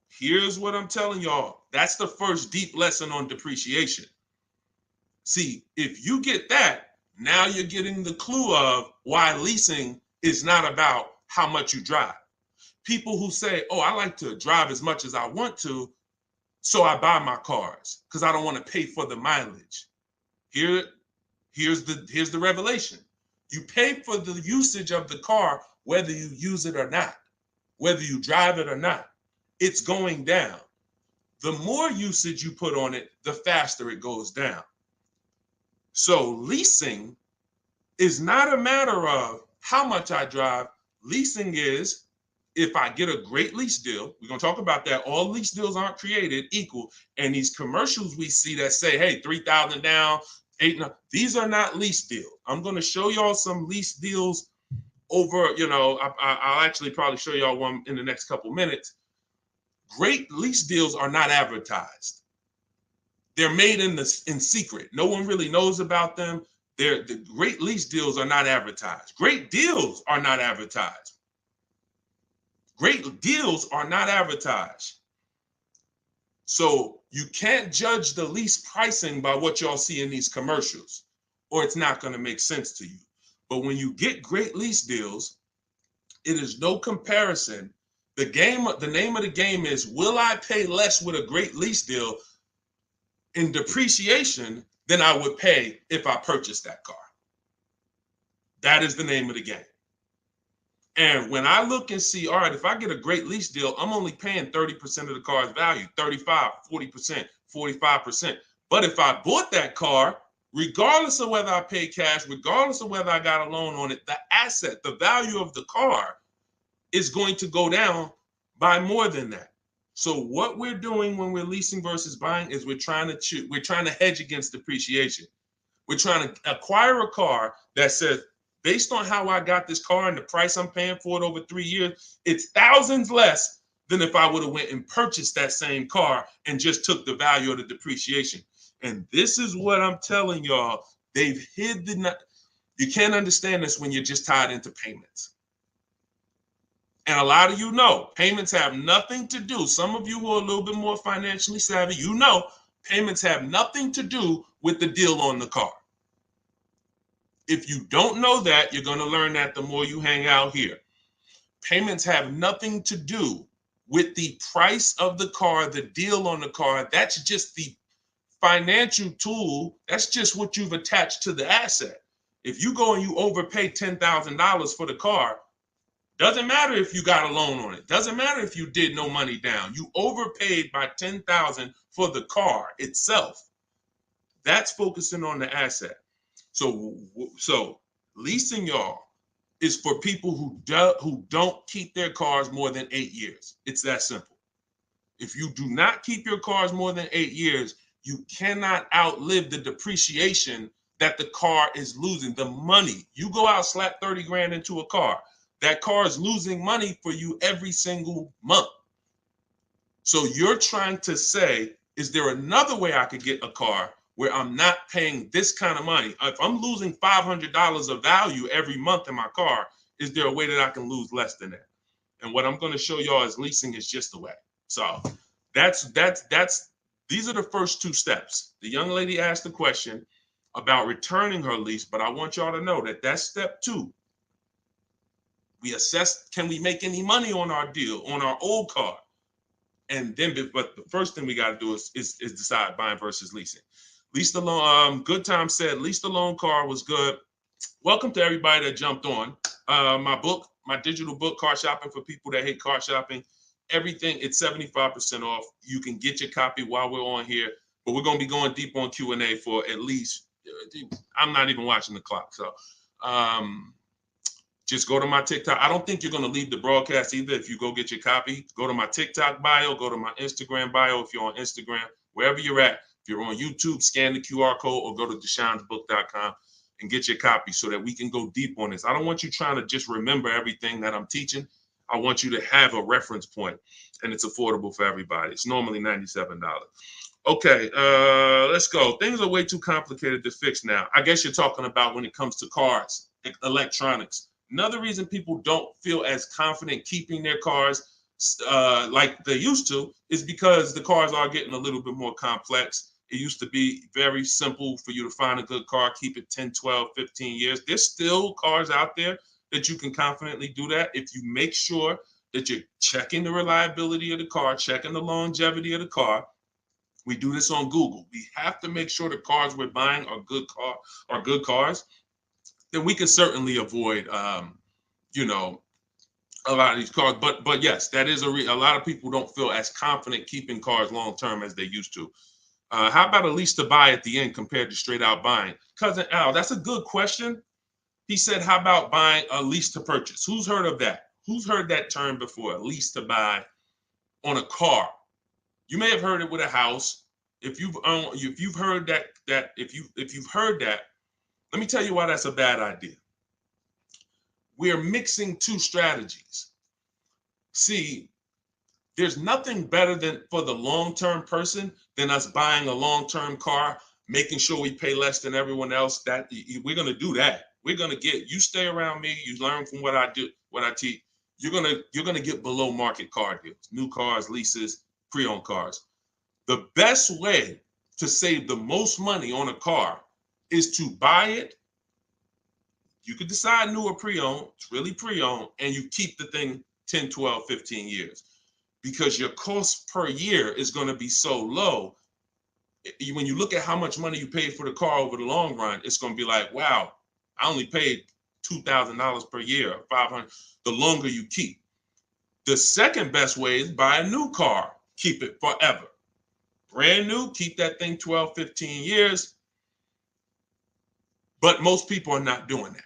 Here's what I'm telling y'all. That's the first deep lesson on depreciation. See, if you get that, now you're getting the clue of why leasing is not about how much you drive. People who say, "Oh, I like to drive as much as I want to, so I buy my cars because I don't want to pay for the mileage." Here's the revelation. You pay for the usage of the car whether you use it or not, whether you drive it or not. It's going down. The more usage you put on it, the faster it goes down. So leasing is not a matter of how much I drive. Leasing is, if I get a great lease deal, we're going to talk about that. All lease deals aren't created equal. And these commercials we see that say, "Hey, 3,000 down, 8," these are not lease deals. I'm going to show y'all some lease deals over, I'll actually probably show y'all one in the next couple minutes. Great lease deals are not advertised. They're made in secret. No one really knows about them. The great lease deals are not advertised. Great deals are not advertised. Great deals are not advertised. So you can't judge the lease pricing by what y'all see in these commercials, or it's not going to make sense to you. But when you get great lease deals, it is no comparison. The name of the game is, will I pay less with a great lease deal in depreciation than I would pay if I purchased that car? That is the name of the game. And when I look and see, all right, if I get a great lease deal, I'm only paying 30% of the car's value, 35, 40%, 45%. But if I bought that car, regardless of whether I pay cash, regardless of whether I got a loan on it, the asset, the value of the car is going to go down by more than that. So what we're doing when we're leasing versus buying is we're trying to hedge against depreciation. We're trying to acquire a car that says, based on how I got this car and the price I'm paying for it over 3 years, it's thousands less than if I would have went and purchased that same car and just took the value of the depreciation. And this is what I'm telling y'all. They've hid you can't understand this when you're just tied into payments. And a lot of you know, payments have nothing to do. Some of you who are a little bit more financially savvy, payments have nothing to do with the deal on the car. If you don't know that, you're going to learn that the more you hang out here. Payments have nothing to do with the price of the car, the deal on the car. That's just the financial tool. That's just what you've attached to the asset. If you go and you overpay $10,000 for the car, doesn't matter if you got a loan on it. Doesn't matter if you did no money down. You overpaid by $10,000 for the car itself. That's focusing on the asset. So leasing, y'all, is for people who don't keep their cars more than 8 years. It's that simple. If you do not keep your cars more than 8 years, you cannot outlive the depreciation that the car is losing. The money. You go out, slap 30 grand into a car. That car is losing money for you every single month. So you're trying to say, is there another way I could get a car where I'm not paying this kind of money? If I'm losing $500 of value every month in my car, is there a way that I can lose less than that? And what I'm going to show y'all is leasing is just the way. So these are the first two steps. The young lady asked the question about returning her lease, but I want y'all to know that that's step 2. We assess, can we make any money on our deal, on our old car? And then, but the first thing we got to do is decide buying versus leasing. Leased alone, Good Time said, leased alone car was good. Welcome to everybody that jumped on. My digital book, Car Shopping for People That Hate Car Shopping. Everything, it's 75% off. You can get your copy while we're on here, but we're going to be going deep on Q&A for at least, I'm not even watching the clock. So just go to my TikTok. I don't think you're going to leave the broadcast either. If you go get your copy, go to my TikTok bio, go to my Instagram bio. If you're on Instagram, wherever you're at, if you're on YouTube, scan the QR code or go to Deshone'sBook.com and get your copy so that we can go deep on this. I don't want you trying to just remember everything that I'm teaching. I want you to have a reference point, and it's affordable for everybody. It's normally $97. Okay, let's go. Things are way too complicated to fix now. I guess you're talking about when it comes to cars, electronics. Another reason people don't feel as confident keeping their cars like they used to is because the cars are getting a little bit more complex. It used to be very simple for you to find a good car, keep it 10, 12, 15 years. There's still cars out there that you can confidently do that if you make sure that you're checking the reliability of the car, checking the longevity of the car. We do this on Google. We have to make sure the cars we're buying are good cars. Then we can certainly avoid, you know, a lot of these cars. But yes, that is a lot of people don't feel as confident keeping cars long term as they used to. How about a lease to buy at the end compared to straight out buying? Cousin Al, that's a good question. He said, how about buying a lease to purchase? Who's heard of that? Who's heard that term before? A lease to buy on a car. You may have heard it with a house. If you've heard that, if you've heard that, let me tell you why that's a bad idea. We're mixing two strategies. See, there's nothing better than for the long-term person than us buying a long-term car, making sure we pay less than everyone else. That we're gonna do that. We're gonna get you stay around me. You learn from what I do, what I teach. You're gonna get below market car deals, new cars, leases, pre-owned cars. The best way to save the most money on a car is to buy it. You could decide new or pre-owned. It's really pre-owned, and you keep the thing 10, 12, 15 years because your cost per year is going to be so low. When you look at how much money you paid for the car over the long run, it's going to be like, wow, I only paid $2,000 per year, $500. The longer you keep. The second best way is buy a new car. Keep it forever. Brand new, keep that thing 12, 15 years. But most people are not doing that.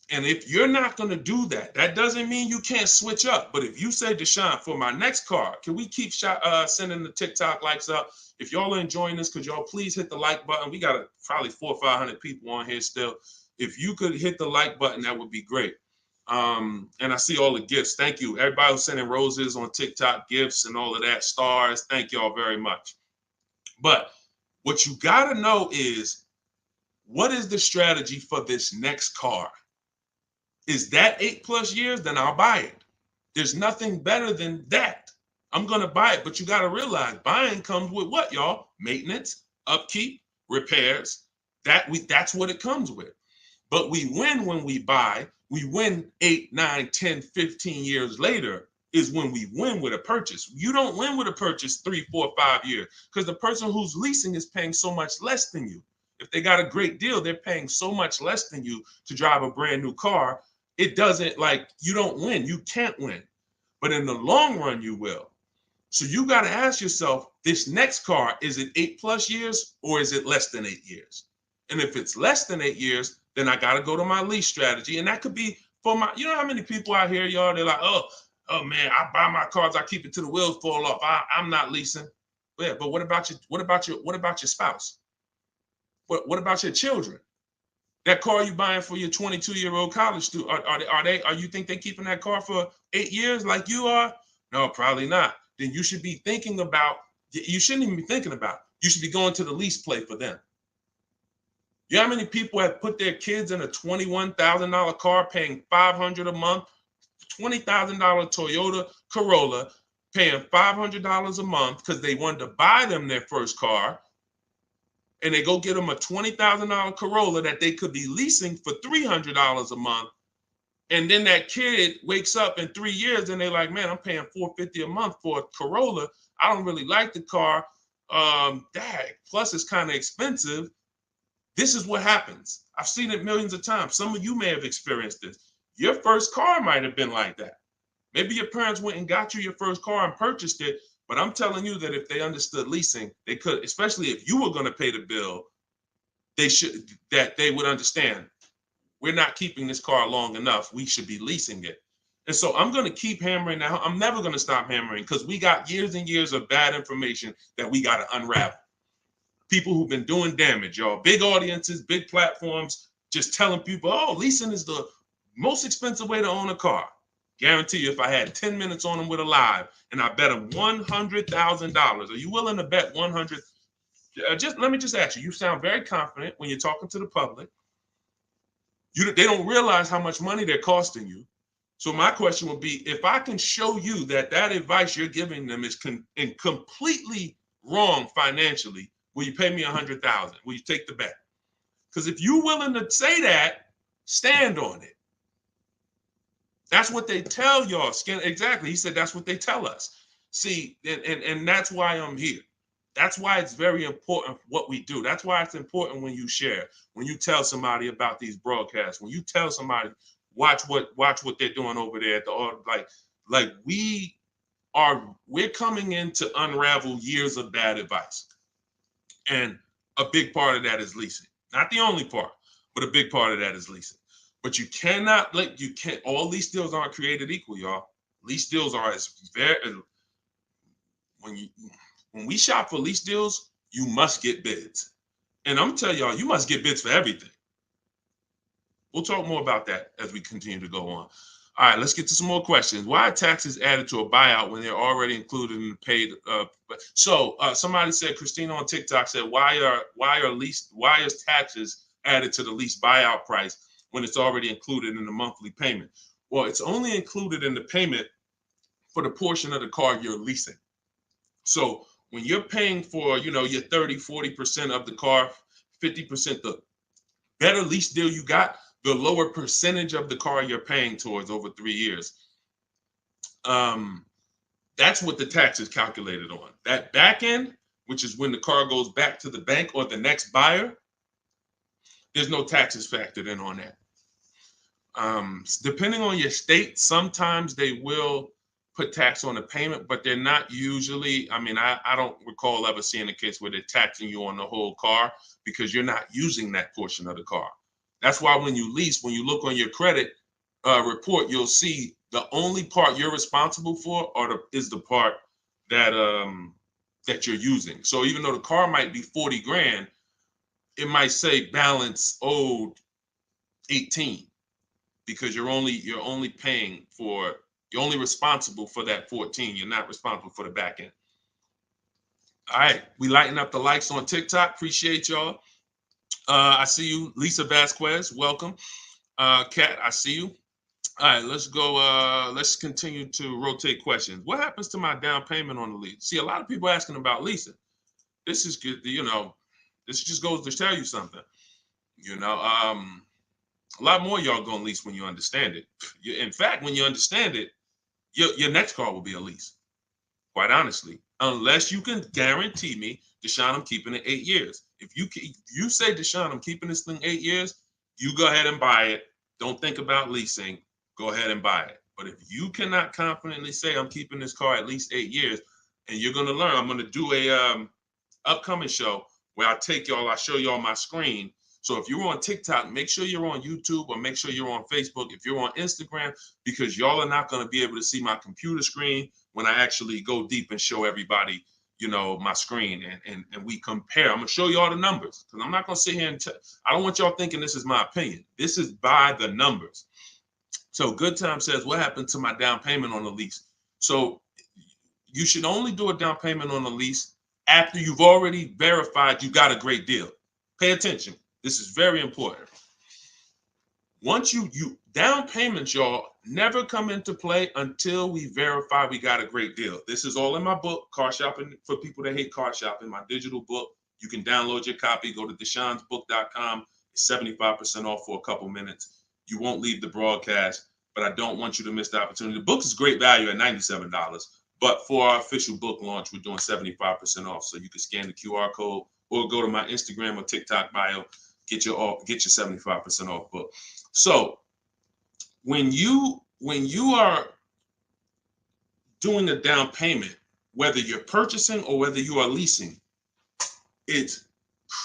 And if you're not going to do that, that doesn't mean you can't switch up. But if you say, Deshone, for my next car, can we keep sending the TikTok likes up? If y'all are enjoying this, could y'all please hit the like button? We got probably 400 or 500 people on here still. If you could hit the like button, that would be great. And I see all the gifts. Thank you. Everybody who's sending roses on TikTok, gifts and all of that, stars. Thank y'all very much. But what you got to know is, what is the strategy for this next car? Is that 8+ years? Then I'll buy it. There's nothing better than that. I'm going to buy it. But you got to realize buying comes with what, y'all? Maintenance, upkeep, repairs. That's what it comes with. But we win when we buy. We win 8, 9, 10, 15 years later is when we win with a purchase. You don't win with a purchase 3, 4, 5 years because the person who's leasing is paying so much less than you. If they got a great deal, they're paying so much less than you to drive a brand new car. It doesn't, like, you don't win. You can't win. But in the long run, you will. So you got to ask yourself, this next car, is it 8+ years or is it less than 8 years? And if it's less than 8 years, then I got to go to my lease strategy. And that could be for my, you know how many people out here, y'all, they're like, oh man, I buy my cars, I keep it till the wheels fall off. I'm not leasing. Yeah, but what about your spouse? What about your children? That car you buying for your 22-year-old college student, are you think they keeping that car for 8 years like you are? No, probably not. Then you should be thinking about, you shouldn't even be thinking about, you should be going to the lease play for them. You know how many people have put their kids in a $21,000 car paying $500 a month, $20,000 Toyota Corolla, paying $500 a month because they wanted to buy them their first car, and they go get them a $20,000 Corolla that they could be leasing for $300 a month. And then that kid wakes up in 3 years and they're like, man, I'm paying $450 a month for a Corolla. I don't really like the car. Plus it's kind of expensive. This is what happens. I've seen it millions of times. Some of you may have experienced this. Your first car might have been like that. Maybe your parents went and got you your first car and purchased it. But I'm telling you that if they understood leasing, they could, especially if you were going to pay the bill, they would understand. we're not keeping this car long enough. We should be leasing it. And so I'm going to keep hammering now. I'm never going to stop hammering because we got years and years of bad information that we got to unravel. People who've been doing damage, y'all. Big audiences, big platforms, just telling people, oh, leasing is the most expensive way to own a car. Guarantee you, if I had 10 minutes on them with a live and I bet them $100,000, are you willing to bet 100? Just let me just ask you. You sound very confident when you're talking to the public. They don't realize how much money they're costing you. So my question would be, if I can show you that advice you're giving them is completely wrong financially, will you pay me $100,000? Will you take the bet? Because if you're willing to say that, stand on it. That's what they tell y'all. Exactly. He said that's what they tell us. See, and that's why I'm here. That's why it's very important what we do. That's why it's important when you share, when you tell somebody about these broadcasts, when you tell somebody, watch what they're doing over there at the like we're coming in to unravel years of bad advice. And a big part of that is leasing. Not the only part, but a big part of that is leasing. But you cannot all lease deals aren't created equal, y'all. Lease deals are when we shop for lease deals, you must get bids. And I'm telling y'all, you must get bids for everything. We'll talk more about that as we continue to go on. All right, let's get to some more questions. Why are taxes added to a buyout when they're already included in the paid? Somebody said, Christina on TikTok said, why is taxes added to the lease buyout price when it's already included in the monthly payment? Well, it's only included in the payment for the portion of the car you're leasing. So when you're paying for, your 30-40% of the car, 50%, the better lease deal you got, the lower percentage of the car you're paying towards over 3 years. That's what the tax is calculated on. That back end, which is when the car goes back to the bank or the next buyer, there's no taxes factored in on that. Depending on your state, sometimes they will put tax on the payment, but they're not usually. I don't recall ever seeing a case where they're taxing you on the whole car because you're not using that portion of the car. That's why when you lease, when you look on your credit report, you'll see the only part you're responsible for is the part that you're using. So even though the car might be 40 grand, it might say balance owed 18 because you're only responsible for that 14. You're not responsible for the back end. All right, we lighten up the likes on TikTok. Appreciate y'all. I see you, Lisa Vasquez. Welcome. Kat, I see you. All right, let's go. Let's continue to rotate questions. What happens to my down payment on the lease? See, a lot of people asking about leasing. This is good. This just goes to tell you something. A lot more y'all gonna lease when you understand it. In fact, when you understand it, your next car will be a lease. Quite honestly, unless you can guarantee me, Deshone, I'm keeping it 8 years. If you say, Deshone, I'm keeping this thing 8 years, you go ahead and buy it. Don't think about leasing. Go ahead and buy it. But if you cannot confidently say I'm keeping this car at least 8 years, and you're gonna learn, I'm gonna do a upcoming show where I show y'all my screen. So if you're on TikTok, make sure you're on YouTube or make sure you're on Facebook. If you're on Instagram, because y'all are not going to be able to see my computer screen when I actually go deep and show everybody, my screen and we compare. I'm going to show you all the numbers because I'm not going to sit here and I don't want y'all thinking this is my opinion. This is by the numbers. So Good Time says, what happened to my down payment on the lease? So you should only do a down payment on the lease after you've already verified you got a great deal. Pay attention. This is very important. Once you down payments, y'all, never come into play until we verify we got a great deal. This is all in my book, Car Shopping for People That Hate Car Shopping, my digital book. You can download your copy. Go to deshonsbook.com. It's 75% off for a couple minutes. You won't leave the broadcast, but I don't want you to miss the opportunity. The book is great value at $97, but for our official book launch, we're doing 75% off. So you can scan the QR code or go to my Instagram or TikTok bio. Get your 75% off book. So when you are doing the down payment, whether you're purchasing or whether you are leasing, it's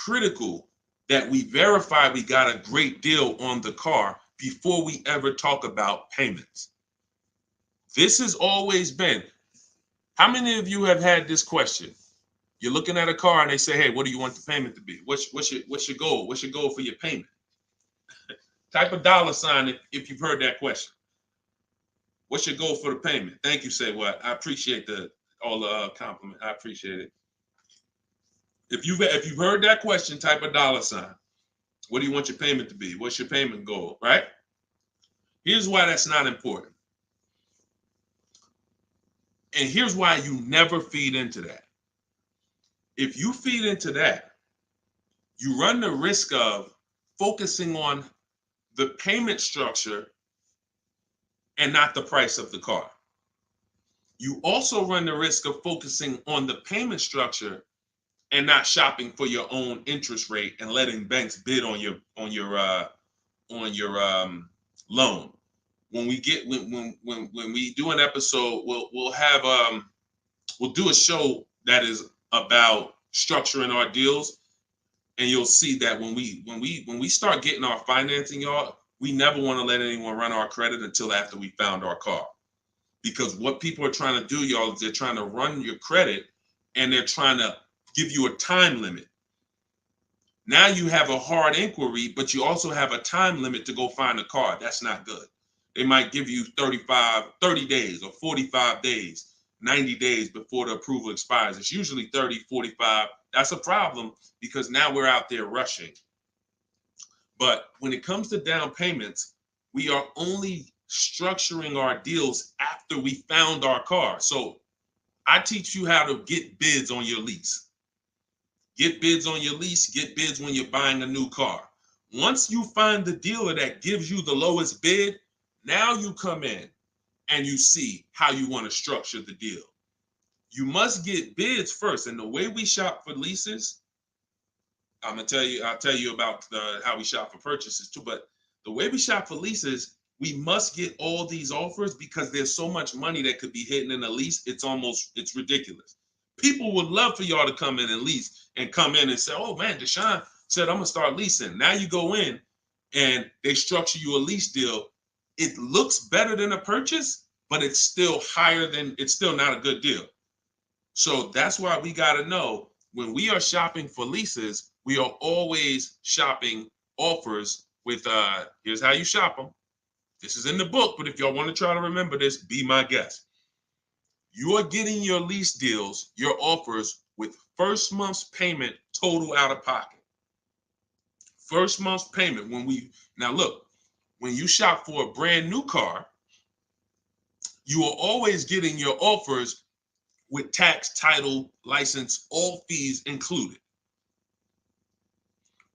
critical that we verify we got a great deal on the car before we ever talk about payments. This has always been. How many of you have had this question? You're looking at a car and they say, hey, what do you want the payment to be? What's your goal? What's your goal for your payment? Type a $ if you've heard that question. What's your goal for the payment? Thank you, Say What. I appreciate all the compliment. I appreciate it. If you've heard that question, type a $. What do you want your payment to be? What's your payment goal, right? Here's why that's not important. And here's why you never feed into that. If you feed into that, you run the risk of focusing on the payment structure and not the price of the car. You also run the risk of focusing on the payment structure and not shopping for your own interest rate and letting banks bid on your loan. When we do an episode, we'll do a show that is about structuring our deals, and you'll see that when we start getting our financing, y'all, we never want to let anyone run our credit until after we found our car. Because what people are trying to do, y'all, is they're trying to run your credit and they're trying to give you a time limit. Now you have a hard inquiry, but you also have a time limit to go find a car. That's not good. They might give you 30 days or 45 days, 90 days before the approval expires. It's usually 30, 45. That's a problem because now we're out there rushing. But when it comes to down payments, we are only structuring our deals after we found our car. So I teach you how to get bids on your lease. Get bids on your lease, get bids when you're buying a new car. Once you find the dealer that gives you the lowest bid, now you come in and you see how you want to structure the deal. You must get bids first. And the way we shop for leases, I'll tell you about how we shop for purchases too, but the way we shop for leases, we must get all these offers because there's so much money that could be hidden in a lease. It's ridiculous. People would love for y'all to come in and lease and come in and say, oh man, Deshone said, I'm gonna start leasing. Now you go in and they structure you a lease deal. It looks better than a purchase, but it's still not a good deal. So that's why we gotta know when we are shopping for leases, we are always shopping offers with, here's how you shop them. This is in the book, but if y'all want to try to remember this, be my guest. You are getting your lease deals, your offers with first month's payment total out of pocket. First month's payment. Now look, when you shop for a brand new car, you are always getting your offers with tax, title, license, all fees included.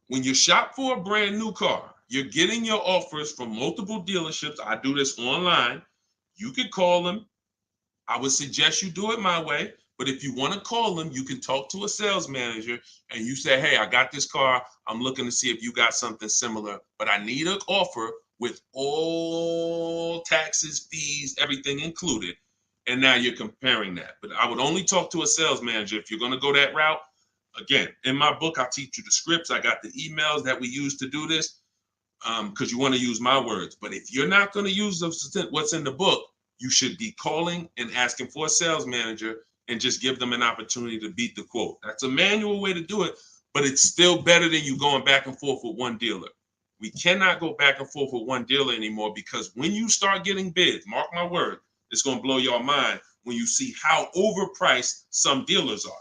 When you shop for a brand new car, you're getting your offers from multiple dealerships. I do this online. You can call them. I would suggest you do it my way. But if you want to call them, you can talk to a sales manager and you say, hey, I got this car. I'm looking to see if you got something similar, but I need an offer with all taxes, fees, everything included. And now you're comparing that. But I would only talk to a sales manager if you're going to go that route. Again, in my book, I teach you the scripts. I got the emails that we use to do this because you want to use my words. But if you're not going to use what's in the book, you should be calling and asking for a sales manager and just give them an opportunity to beat the quote. That's a manual way to do it, but it's still better than you going back and forth with one dealer. We cannot go back and forth with one dealer anymore because when you start getting bids, mark my word, it's going to blow your mind when you see how overpriced some dealers are.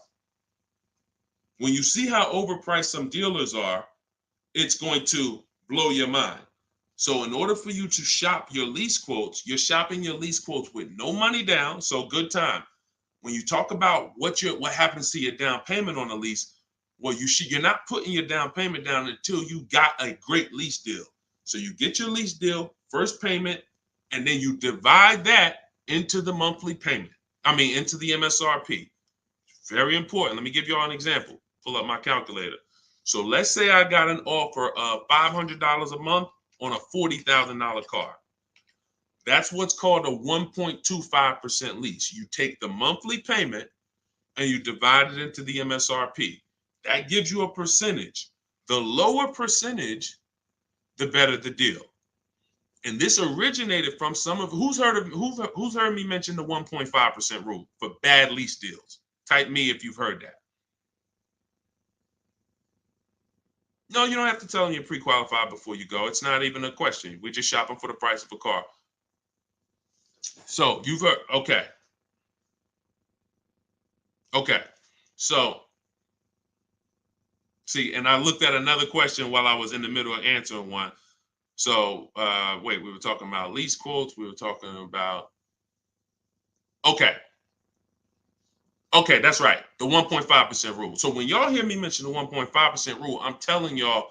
When you see how overpriced some dealers are, it's going to blow your mind. So in order for you to shop your lease quotes, you're shopping your lease quotes with no money down, so good time. When you talk about what happens to your down payment on a lease, well, you're not putting your down payment down until you got a great lease deal. So you get your lease deal, first payment, and then you divide that into the monthly payment. Into the MSRP. Very important. Let me give you all an example. Pull up my calculator. So let's say I got an offer of $500 a month on a $40,000 car. That's what's called a 1.25% lease. You take the monthly payment and you divide it into the MSRP. That gives you a percentage. The lower percentage, the better the deal. And this originated from some of who's heard me mention the 1.5% rule for bad lease deals. Type me if you've heard that. No, you don't have to tell them you're pre-qualified before you go. It's not even a question. We're just shopping for the price of a car. So you've heard, okay. Okay. So, see, and I looked at another question while I was in the middle of answering one. So, wait, we were talking about lease quotes. We were talking about, okay. Okay, that's right. The 1.5% rule. So when y'all hear me mention the 1.5% rule, I'm telling y'all,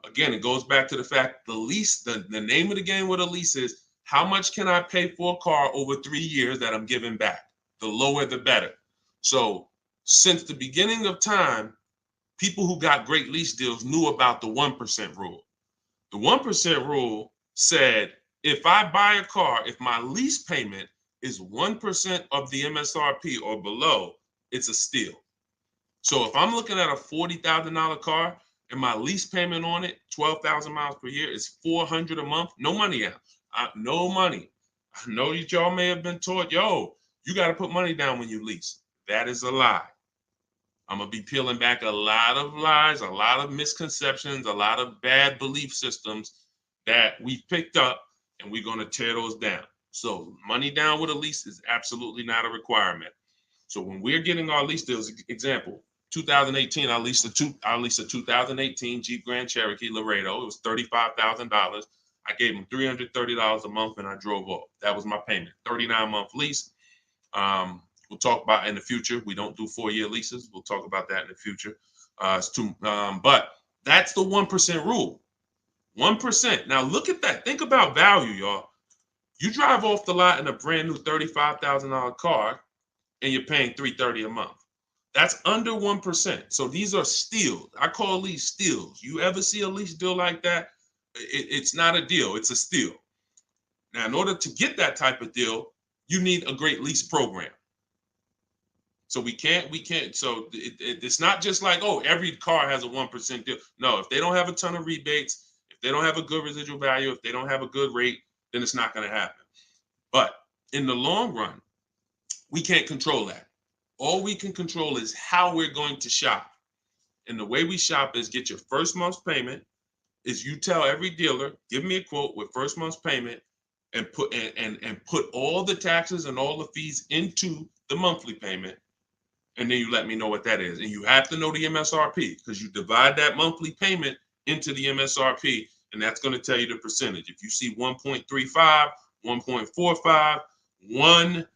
again, it goes back to the fact the lease, the name of the game with a lease is how much can I pay for a car over 3 years that I'm giving back? The lower, the better. So since the beginning of time, people who got great lease deals knew about the 1% rule. The 1% rule said, if I buy a car, if my lease payment is 1% of the MSRP or below, it's a steal. So if I'm looking at a $40,000 car and my lease payment on it, 12,000 miles per year, is $400 a month, no money out. No money. I know that y'all may have been taught, yo, you got to put money down when you lease. That is a lie. I'm going to be peeling back a lot of lies, a lot of misconceptions, a lot of bad belief systems that we've picked up, and we're going to tear those down. So money down with a lease is absolutely not a requirement. So when we're getting our lease deals, example, 2018, I leased a 2018 Jeep Grand Cherokee Laredo. It was $35,000. I gave them $330 a month, and I drove off. That was my payment. 39-month lease. We'll talk about in the future. We don't do 4-year leases. We'll talk about that in the future. But that's the 1% rule. 1%. Now look at that. Think about value, y'all. You drive off the lot in a brand new $35,000 car, and you're paying $330 a month. That's under 1%. So these are steals. I call these steals. You ever see a lease deal like that? It's not a deal. It's a steal. Now, in order to get that type of deal, you need a great lease program. So we can't. So it's not just like, oh, every car has a 1% deal. No, if they don't have a ton of rebates, if they don't have a good residual value, if they don't have a good rate, then it's not going to happen. But in the long run, we can't control that. All we can control is how we're going to shop. And the way we shop is get your first month's payment. Is you tell every dealer, give me a quote with first month's payment, and put all the taxes and all the fees into the monthly payment. And then you let me know what that is. And you have to know the MSRP, because you divide that monthly payment into the MSRP, and that's going to tell you the percentage. If you see 1.35, 1.45, 1,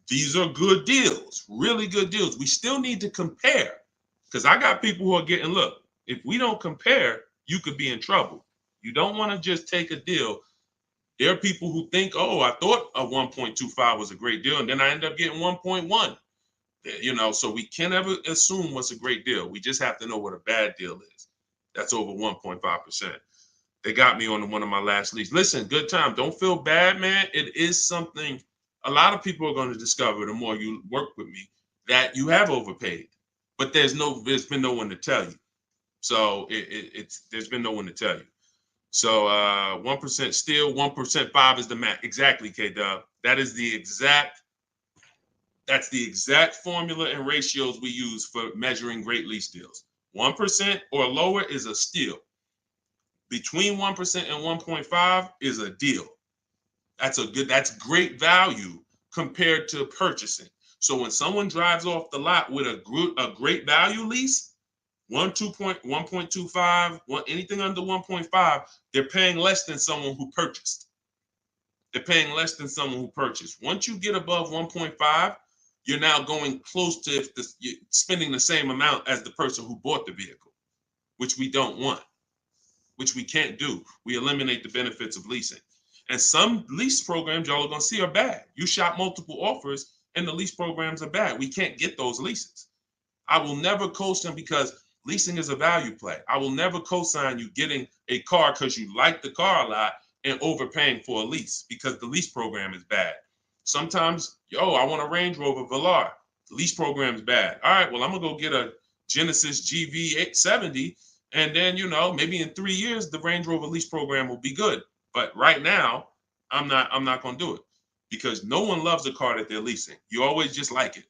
these are good deals, really good deals. We still need to compare, because I got people who are getting, look, if we don't compare, you could be in trouble. You don't want to just take a deal. There are people who think, oh, I thought a 1.25 was a great deal, and then I end up getting 1.1. You know, so we can't ever assume what's a great deal. We just have to know what a bad deal is. That's over 1.5%. They got me on one of my last leads. Listen, good time. Don't feel bad, man. It is something a lot of people are going to discover the more you work with me, that you have overpaid. But there's been no one to tell you. So there's been no one to tell you. So 1% still, 1% 5 is the max. Exactly, K-Dub. That's the exact formula and ratios we use for measuring great lease deals. 1% or lower is a steal. Between 1% and 1.5 is a deal. That's great value compared to purchasing. So when someone drives off the lot with a great value lease, 1.25, anything under 1.5, they're paying less than someone who purchased. They're paying less than someone who purchased. Once you get above 1.5, you're now going close to spending the same amount as the person who bought the vehicle, which we don't want, which we can't do. We eliminate the benefits of leasing. And some lease programs y'all are going to see are bad. You shop multiple offers and the lease programs are bad. We can't get those leases. I will never co-sign, because leasing is a value play. I will never co-sign you getting a car because you like the car a lot and overpaying for a lease, because the lease program is bad. Sometimes, I want a Range Rover Velar. The lease program is bad. All right, well, I'm going to go get a Genesis GV870, And then, you know, maybe in 3 years, the Range Rover lease program will be good. But right now, I'm not going to do it because no one loves a car that they're leasing. You always just like it.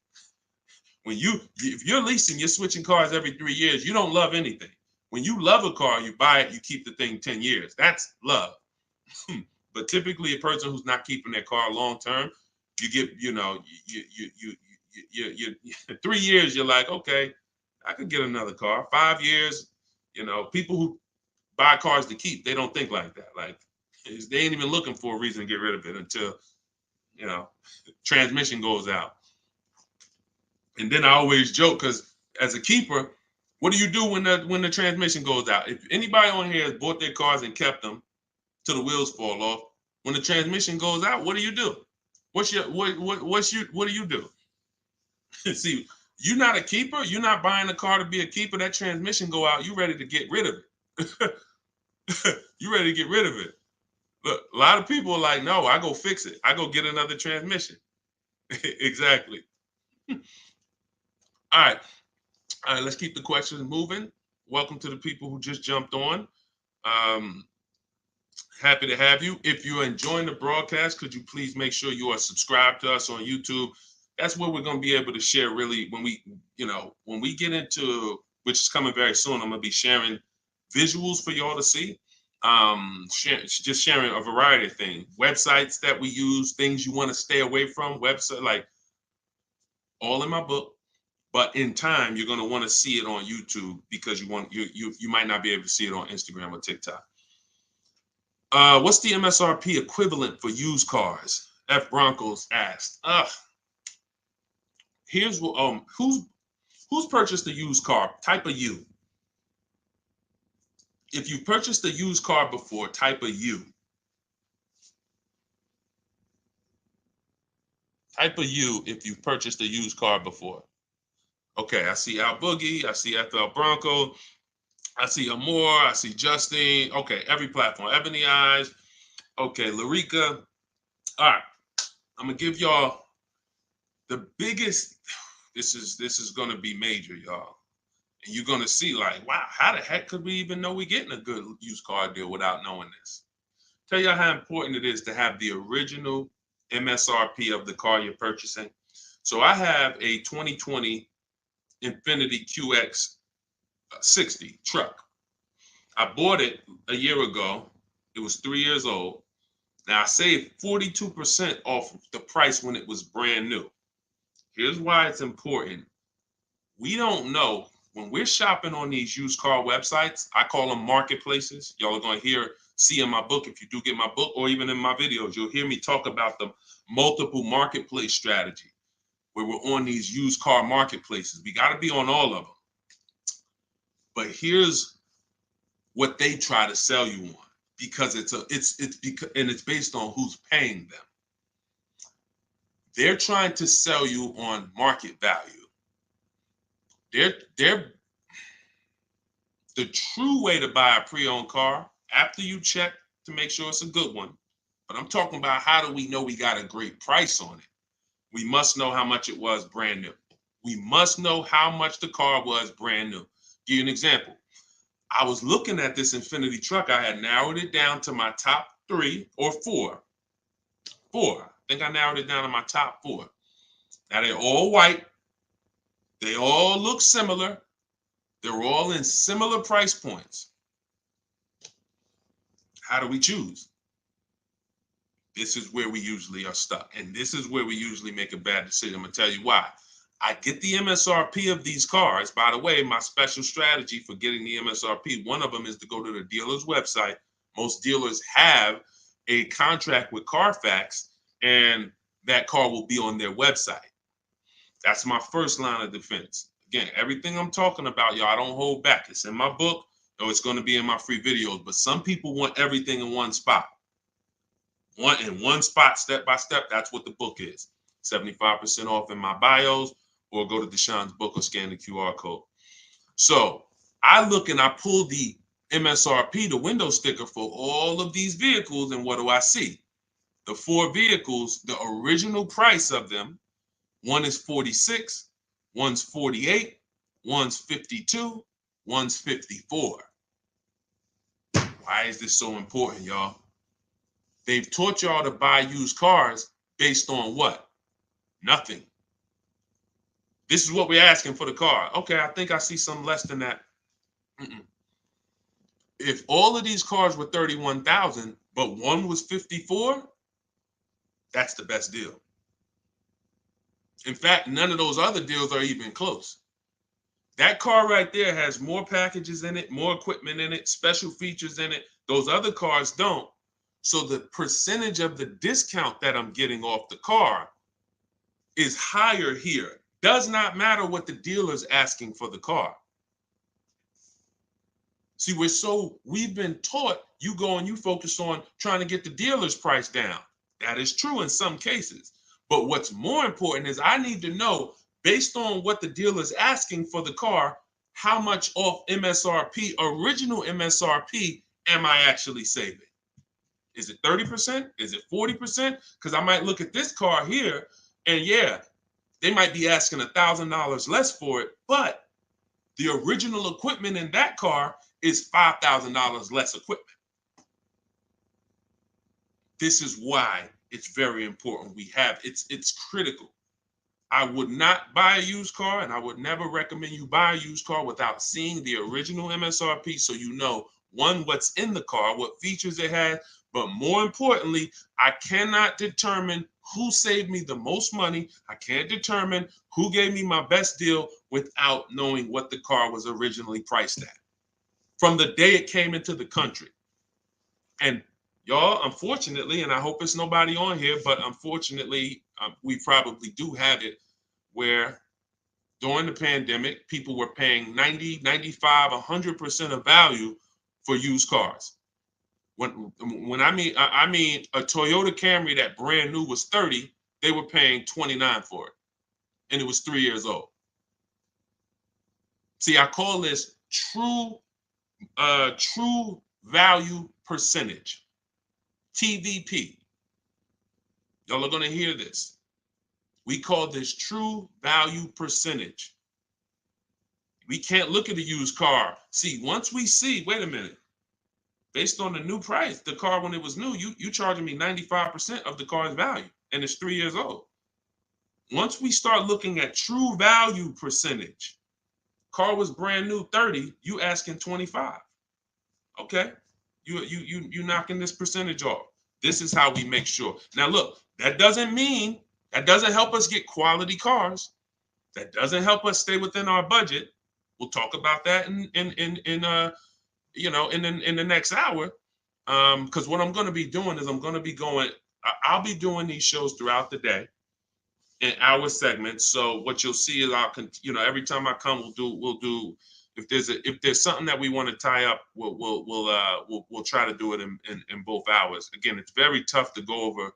If you're leasing, you're switching cars every 3 years. You don't love anything. When you love a car, you buy it, you keep the thing 10 years. That's love. But typically, a person who's not keeping their car long term, you get, you know, you 3 years, you're like, okay, I could get another car. 5 years, you know, people who buy cars to keep, they don't think like that. Like, they ain't even looking for a reason to get rid of it until, you know, transmission goes out. And then I always joke because as a keeper, what do you do when the transmission goes out? If anybody on here has bought their cars and kept them till the wheels fall off, when the transmission goes out, what do you do? What do you do? See, you're not a keeper. You're not buying a car to be a keeper. That transmission go out, you ready to get rid of it. You ready to get rid of it. Look, a lot of people are like, no, I go fix it. I go get another transmission. Exactly. All right. All right, let's keep the questions moving. Welcome to the people who just jumped on. Happy to have you. If you're enjoying the broadcast, could you please make sure you are subscribed to us on YouTube? That's where we're going to be able to share really when we get into, which is coming very soon, I'm going to be sharing visuals for y'all to see. Just sharing a variety of things, websites that we use, things you want to stay away from, website, like all in my book. But in time, you're going to want to see it on YouTube because you might not be able to see it on Instagram or TikTok. What's the MSRP equivalent for used cars? F Broncos asked. Here's what who's purchased a used car? Type a U. If you purchased a used car before, type a U. Type a U if you've purchased a used car before. Okay, I see Al Boogie, I see FL Bronco, I see Amore, I see Justine. Okay, every platform. Ebony Eyes. Okay, Larica. All right, I'm gonna give y'all the biggest. This is gonna be major, y'all. And you're gonna see like, wow, how the heck could we even know we're getting a good used car deal without knowing this? Tell y'all how important it is to have the original MSRP of the car you're purchasing. So I have a 2020 Infiniti QX 60 truck. I bought it a year ago. It was 3 years old. Now I saved 42% off the price when it was brand new. Here's why it's important. We don't know when we're shopping on these used car websites. I call them marketplaces. Y'all are going to see in my book, if you do get my book, or even in my videos, you'll hear me talk about the multiple marketplace strategy where we're on these used car marketplaces. We got to be on all of them. But here's what they try to sell you on, because it's based on who's paying them. They're trying to sell you on market value. The true way to buy a pre-owned car, after you check to make sure it's a good one, but I'm talking about how do we know we got a great price on it? We must know how much it was brand new. We must know how much the car was brand new. Give you an example. I was looking at this Infiniti truck. I had narrowed it down to my top 3 or 4. I think I narrowed it down to my top 4. Now they're all white. They all look similar. They're all in similar price points. How do we choose? This is where we usually are stuck. And this is where we usually make a bad decision. I'm going to tell you why. I get the MSRP of these cars. By the way, my special strategy for getting the MSRP, one of them is to go to the dealer's website. Most dealers have a contract with Carfax, and that car will be on their website. That's my first line of defense. Again, everything I'm talking about, y'all, I don't hold back. It's in my book, or it's going to be in my free videos. But some people want everything in one spot. One spot, step by step. That's what the book is. 75% off in my bios, or go to Deshone's book or scan the QR code. So I look and I pull the MSRP, the window sticker for all of these vehicles, and what do I see? The 4 vehicles, the original price of them, one is 46, one's 48, one's 52, one's 54. Why is this so important, y'all? They've taught y'all to buy used cars based on what? Nothing. This is what we're asking for the car. Okay, I think I see some less than that. If all of these cars were 31,000, but one was 54, that's the best deal. In fact, none of those other deals are even close. That car right there has more packages in it, more equipment in it, special features in it. Those other cars don't. So the percentage of the discount that I'm getting off the car is higher here. Does not matter what the dealer's asking for the car. See, we've been taught you go and you focus on trying to get the dealer's price down. That is true in some cases. But what's more important is I need to know, based on what the dealer's asking for the car, how much off MSRP, original MSRP, am I actually saving? Is it 30%? Is it 40%? Because I might look at this car here and yeah, they might be asking $1,000 less for it, but the original equipment in that car is $5,000 less equipment. This is why it's very important. It's critical. I would not buy a used car, and I would never recommend you buy a used car without seeing the original MSRP, so you know, one, what's in the car, what features it has, but more importantly, I cannot determine who saved me the most money. I can't determine who gave me my best deal without knowing what the car was originally priced at from the day it came into the country. And y'all, unfortunately, and I hope it's nobody on here, but unfortunately, we probably do have it where during the pandemic, people were paying 90, 95, 100% of value for used cars. When I mean a Toyota Camry that brand new was 30, they were paying 29 for it, and it was 3 years old. See, I call this true value percentage, TVP. Y'all are going to hear this. We call this true value percentage. We can't look at a used car. See, once we see, wait a minute, based on the new price, the car when it was new, you charging me 95% of the car's value, and it's 3 years old. Once we start looking at true value percentage, car was brand new 30, you asking 25. Okay, you knocking this percentage off. This is how we make sure. Now look, that doesn't help us get quality cars. That doesn't help us stay within our budget. We'll talk about that in the next hour. Because what I'm going to be doing is I'll be doing these shows throughout the day in hour segments. So what you'll see is every time I come, we'll do if there's something that we want to tie up, we'll try to do it in both hours. Again, it's very tough to go over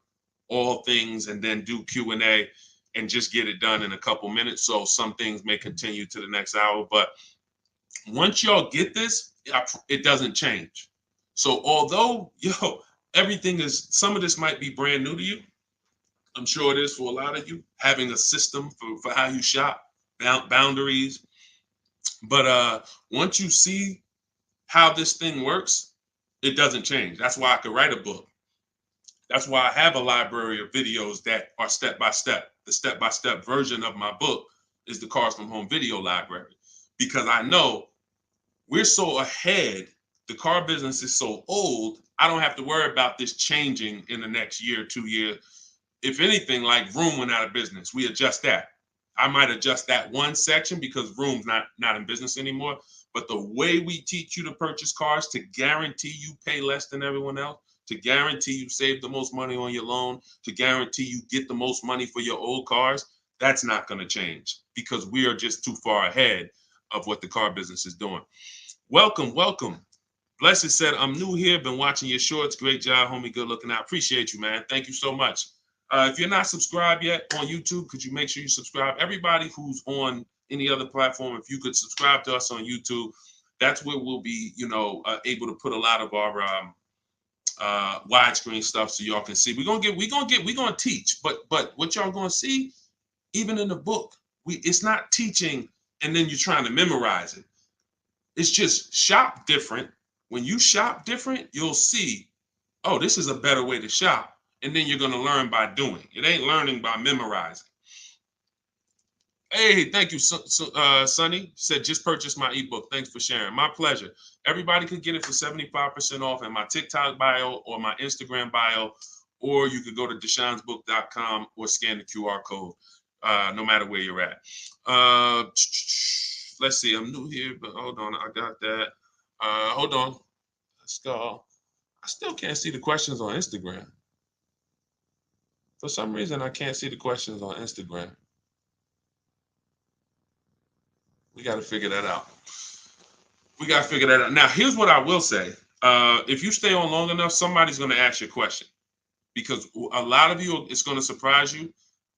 all things and then do Q&A and just get it done in a couple minutes. So some things may continue to the next hour, but once y'all get this, it doesn't change. So although, some of this might be brand new to you. I'm sure it is for a lot of you, having a system for how you shop, boundaries. But once you see how this thing works, it doesn't change. That's why I could write a book. That's why I have a library of videos that are step-by-step. The step-by-step version of my book is the Cars from Home video library, because I know we're so ahead. The car business is so old. I don't have to worry about this changing in the next year, 2 years. If anything, like Vroom went out of business, we adjust that. I might adjust that one section because Vroom's not in business anymore. But the way we teach you to purchase cars to guarantee you pay less than everyone else, to guarantee you save the most money on your loan, to guarantee you get the most money for your old cars, that's not going to change because we are just too far ahead of what the car business is doing. Welcome. Blessed said, I'm new here, been watching your shorts. Great job, homie. Good looking out. Appreciate you, man. Thank you so much. If you're not subscribed yet on YouTube, could you make sure you subscribe? Everybody who's on any other platform, if you could subscribe to us on YouTube, that's where we'll be, able to put a lot of our widescreen stuff so y'all can see. We're gonna teach, but what y'all gonna see, even in the book, it's not teaching and then you're trying to memorize it. It's just shop different, When you shop different, you'll see, oh, this is a better way to shop. And then you're going to learn by doing. It ain't learning by memorizing. Hey, thank you, Sonny. Said, just purchased my ebook. Thanks for sharing. My pleasure. Everybody could get it for 75% off in my TikTok bio or my Instagram bio, or you could go to deshonesbook.com or scan the QR code, no matter where you're at. Let's see. I'm new here, but hold on. I got that. Hold on. Let's go. I still can't see the questions on Instagram. For some reason, I can't see the questions on Instagram. We got to figure that out. Now, here's what I will say. If you stay on long enough, somebody's going to ask you a question, because a lot of you, it's going to surprise you,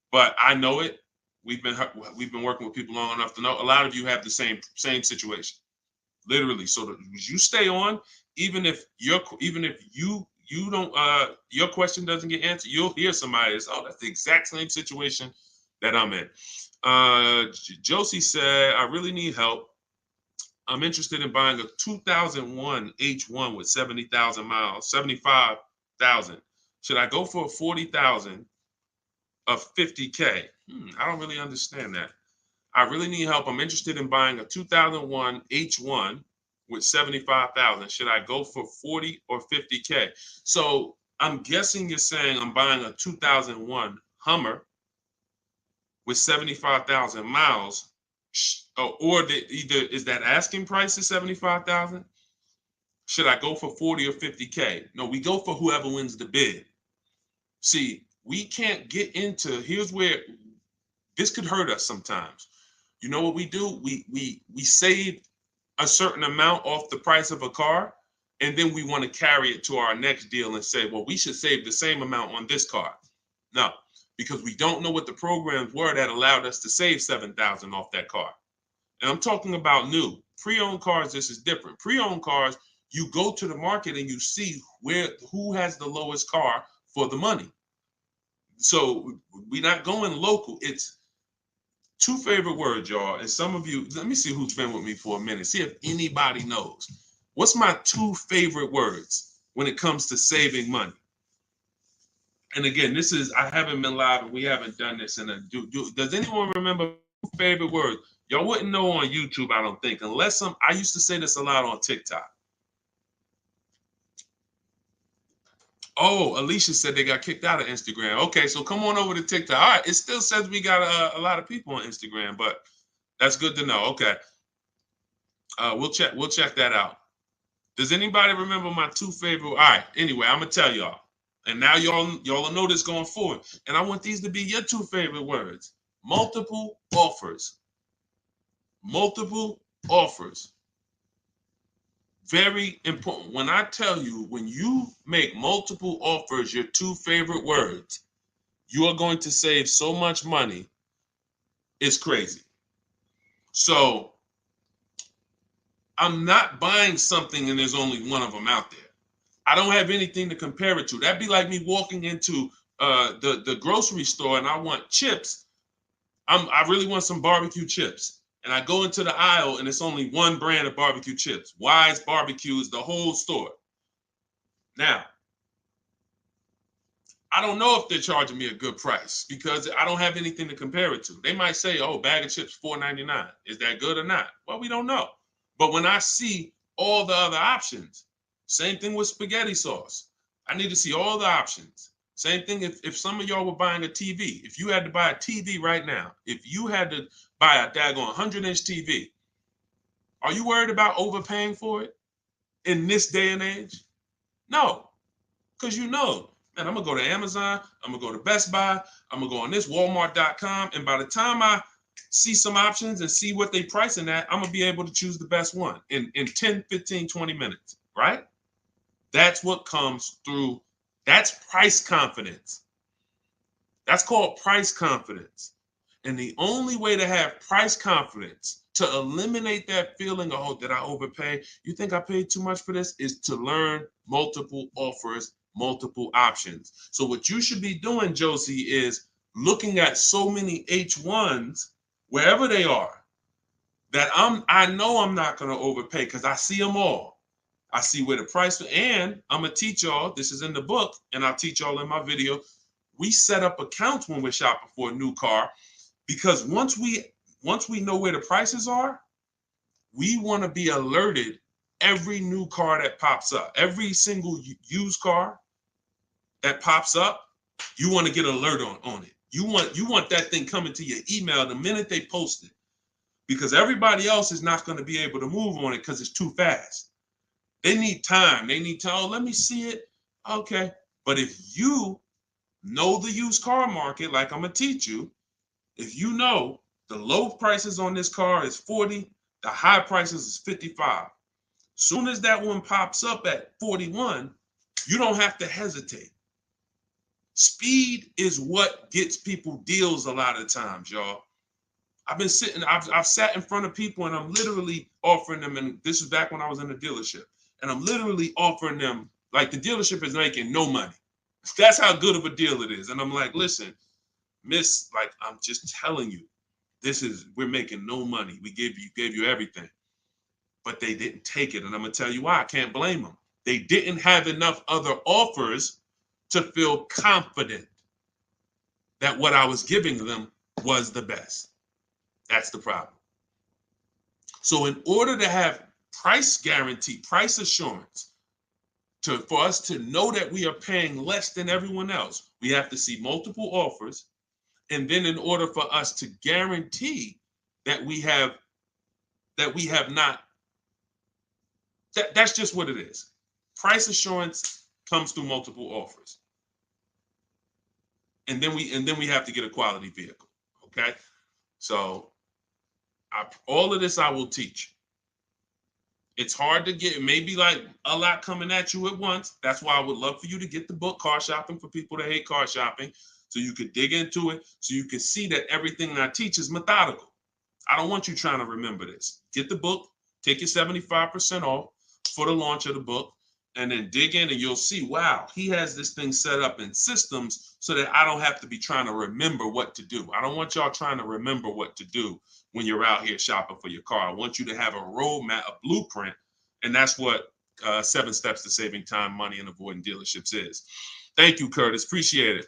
but I know it. We've been working with people long enough to know a lot of you have the same situation, literally. So you stay on, even if you don't, your question doesn't get answered, you'll hear somebody that's, oh, that's the exact same situation that I'm in. Josie said, I really need help. I'm interested in buying a 2001 H1 with 70,000 miles, 75,000. Should I go for a 40,000 of 50K? I don't really understand that. I really need help. I'm interested in buying a 2001 H1 with 75,000. Should I go for 40 or 50K? So I'm guessing you're saying I'm buying a 2001 Hummer with 75,000 miles, or either is that asking price is 75,000? Should I go for 40 or 50K? No, we go for whoever wins the bid. See, we can't get into, here's where this could hurt us sometimes. You know what we do? We save a certain amount off the price of a car, and then we want to carry it to our next deal and say, well, we should save the same amount on this car. No, because we don't know what the programs were that allowed us to save 7,000 off that car. And I'm talking about new. Pre-owned cars, this is different. Pre-owned cars, you go to the market and you see who has the lowest car for the money. So we're not going local. It's two favorite words, y'all. And some of you, let me see who's been with me for a minute. See if anybody knows. What's my two favorite words when it comes to saving money? And again, this is, I haven't been live and we haven't done this in a, does anyone remember favorite words? Y'all wouldn't know on YouTube, I don't think, unless I used to say this a lot on TikTok. Oh, Alicia said they got kicked out of Instagram. Okay, so come on over to TikTok. All right, it still says we got a lot of people on Instagram, but that's good to know. Okay, we'll check that out. Does anybody remember my two favorite? All right, anyway, I'm gonna tell y'all, and now y'all will know this going forward. And I want these to be your two favorite words: multiple offers. Multiple offers. Very important. When I tell you, when you make multiple offers your two favorite words, you are going to save so much money. It's crazy. So I'm not buying something and there's only one of them out there. I don't have anything to compare it to. That'd be like me walking into the grocery store and I want chips. I really want some barbecue chips. And I go into the aisle and it's only one brand of barbecue chips. Wise Barbecue is the whole store. Now, I don't know if they're charging me a good price because I don't have anything to compare it to. They might say, oh, bag of chips, $4.99. Is that good or not? Well, we don't know. But when I see all the other options, same thing with spaghetti sauce. I need to see all the options. Same thing if some of y'all were buying a TV. If you had to buy a TV right now, if you had to buy a daggone 100-inch TV, are you worried about overpaying for it in this day and age? No, because you know, man, I'm going to go to Amazon, I'm going to go to Best Buy, I'm going to go on this Walmart.com, and by the time I see some options and see what they pricing at, I'm going to be able to choose the best one in 10, 15, 20 minutes, right? That's what comes through. That's price confidence. That's called price confidence. And the only way to have price confidence, to eliminate that feeling of, oh, did I overpay? You think I paid too much for this? Is to learn multiple offers, multiple options. So what you should be doing, Josie, is looking at so many H1s, wherever they are, that I know I'm not going to overpay because I see them all. I see where the price, and I'm gonna teach y'all, this is in the book, and I'll teach y'all in my video. We set up accounts when we're shopping for a new car, because once we know where the prices are, we want to be alerted every new car that pops up, every single used car that pops up, you want to get alert on it. You want that thing coming to your email the minute they post it, because everybody else is not going to be able to move on it because it's too fast. They need time. They need to, oh, let me see it. Okay. But if you know the used car market, like I'm going to teach you, if you know the low prices on this car is 40, the high prices is 55. Soon as that one pops up at 41, you don't have to hesitate. Speed is what gets people deals a lot of times, y'all. I've sat in front of people and I'm literally offering them, and this is back when I was in the dealership, and I'm literally offering them, like, the dealership is making no money. That's how good of a deal it is. And I'm like, listen, miss, like, I'm just telling you, we're making no money. We gave you everything. But they didn't take it. And I'm gonna tell you why. I can't blame them. They didn't have enough other offers to feel confident that what I was giving them was the best. That's the problem. So in order to have price guarantee, price assurance, for us to know that we are paying less than everyone else, we have to see multiple offers. And then in order for us to guarantee that we have not, that's just what it is. Price assurance comes through multiple offers. And then we have to get a quality vehicle. Okay. So all of this I will teach. It's hard to get, maybe like a lot coming at you at once. That's why I would love for you to get the book, Car Shopping for People That Hate Car Shopping, so you could dig into it, so you can see that everything I teach is methodical. I don't want you trying to remember this. Get the book, take your 75% off for the launch of the book, and then dig in and you'll see, wow, he has this thing set up in systems so that I don't have to be trying to remember what to do. I don't want y'all trying to remember what to do when you're out here shopping for your car. I want you to have a roadmap, a blueprint, and that's what 7 Steps to Saving Time, Money, and Avoiding Dealerships is. Thank you, Curtis. Appreciate it.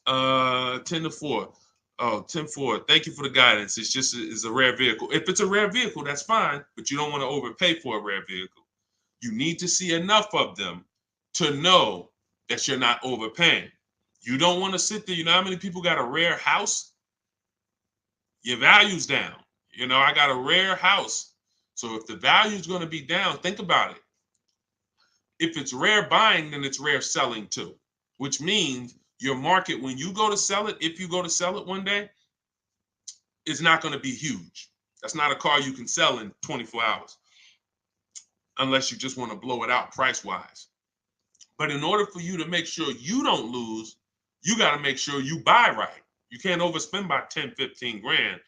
10-4. Oh, 10-4. Thank you for the guidance. It's a rare vehicle. If it's a rare vehicle, that's fine, but you don't want to overpay for a rare vehicle. You need to see enough of them to know that you're not overpaying. You don't want to sit there. You know how many people got a rare house? Your value's down. You know, I got a rare house. So if the value is going to be down, think about it. If it's rare buying, then it's rare selling too, which means your market, when you go to sell it, if you go to sell it one day, it's not going to be huge. That's not a car you can sell in 24 hours unless you just want to blow it out price-wise. But in order for you to make sure you don't lose, you got to make sure you buy right. You can't overspend by 10, 15 grand.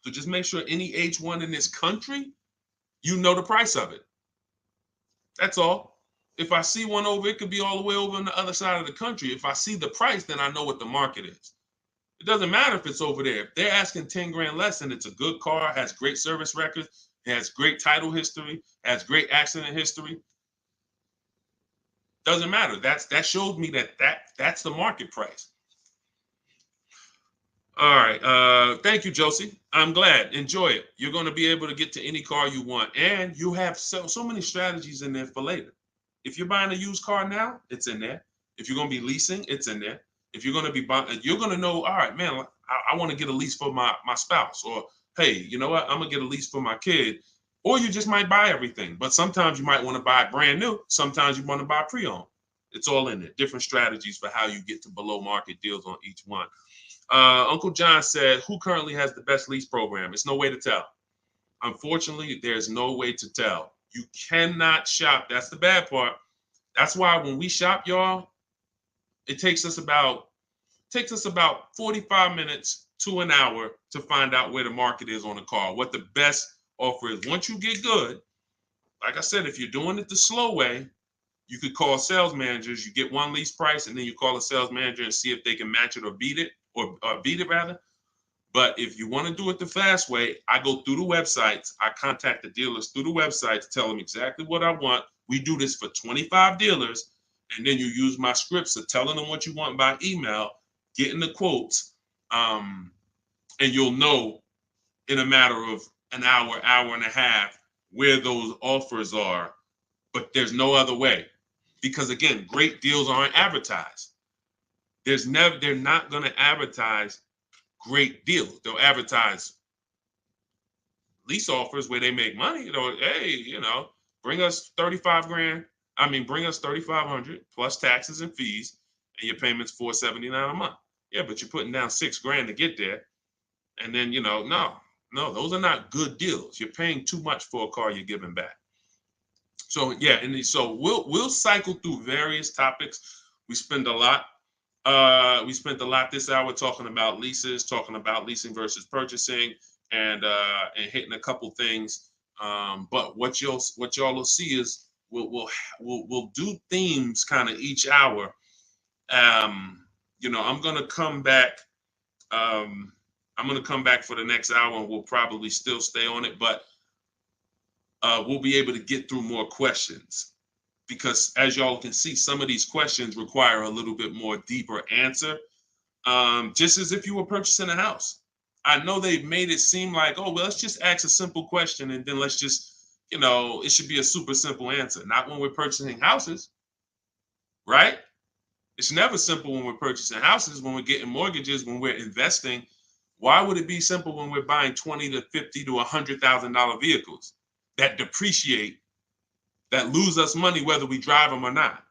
So just make sure any H1 in this country, you know the price of it. That's all. If I see one over, it could be all the way over on the other side of the country. If I see the price, then I know what the market is. It doesn't matter if it's over there. If they're asking 10 grand less and it's a good car, has great service records, has great title history, has great accident history, doesn't matter. That shows me that's the market price. All right. Thank you, Josie. I'm glad. Enjoy it. You're going to be able to get to any car you want. And you have so many strategies in there for later. If you're buying a used car now, it's in there. If you're going to be leasing, it's in there. If you're going to be buying, you're going to know, all right, man, I want to get a lease for my spouse. Or, hey, you know what? I'm going to get a lease for my kid. Or you just might buy everything. But sometimes you might want to buy brand new. Sometimes you want to buy pre-owned. It's all in there. Different strategies for how you get to below market deals on each one. Uncle John said, who currently has the best lease program? It's no way to tell. Unfortunately, there's no way to tell. You cannot shop. That's the bad part. That's why when we shop, y'all, it takes us about 45 minutes to an hour to find out where the market is on a car, what the best offer is. Once you get good, like I said, if you're doing it the slow way, you could call sales managers. You get one lease price, and then you call a sales manager and see if they can match it or beat it, or beat it rather. But if you want to do it the fast way, I go through the websites. I contact the dealers through the websites, tell them exactly what I want. We do this for 25 dealers. And then you use my scripts of telling them what you want by email, getting the quotes, and you'll know in a matter of an hour, hour and a half, where those offers are. But there's no other way. Because again, great deals aren't advertised. They're not going to advertise great deals. They'll advertise lease offers where they make money. Hey, bring us 35 grand. Bring us 3,500 plus taxes and fees, and your payment's $479 a month. Yeah, but you're putting down $6,000 to get there, and then no, those are not good deals. You're paying too much for a car you're giving back. So yeah, and so we'll cycle through various topics. We spent a lot this hour talking about leases, talking about leasing versus purchasing, and hitting a couple things. But what y'all will see is we'll do themes kind of each hour. I'm gonna come back. I'm gonna come back for the next hour, and we'll probably still stay on it, but we'll be able to get through more questions, because as y'all can see, some of these questions require a little bit more deeper answer. Just as if you were purchasing a house. I know they've made it seem like, oh, well, let's just ask a simple question and then let's just, it should be a super simple answer. Not when we're purchasing houses, right? It's never simple when we're purchasing houses, when we're getting mortgages, when we're investing. Why would it be simple when we're buying $20,000 to $50,000 to $100,000 vehicles that depreciate, that lose us money whether we drive them or not?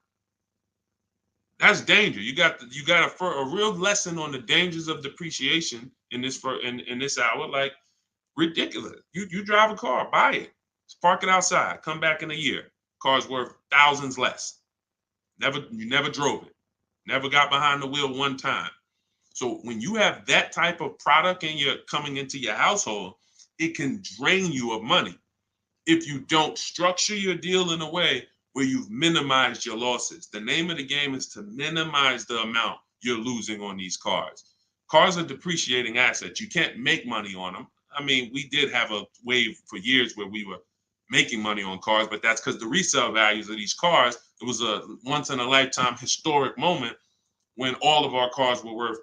That's danger. You got a real lesson on the dangers of depreciation in this hour. Like, ridiculous. You drive a car, buy it, park it outside, come back in a year. Car's worth thousands less. You never drove it, never got behind the wheel one time. So when you have that type of product and you're coming into your household, it can drain you of money if you don't structure your deal in a way where you've minimized your losses. The name of the game is to minimize the amount you're losing on these cars. Cars are depreciating assets. You can't make money on them. We did have a wave for years where we were making money on cars, but that's because the resale values of these cars, it was a once in a lifetime historic moment when all of our cars were worth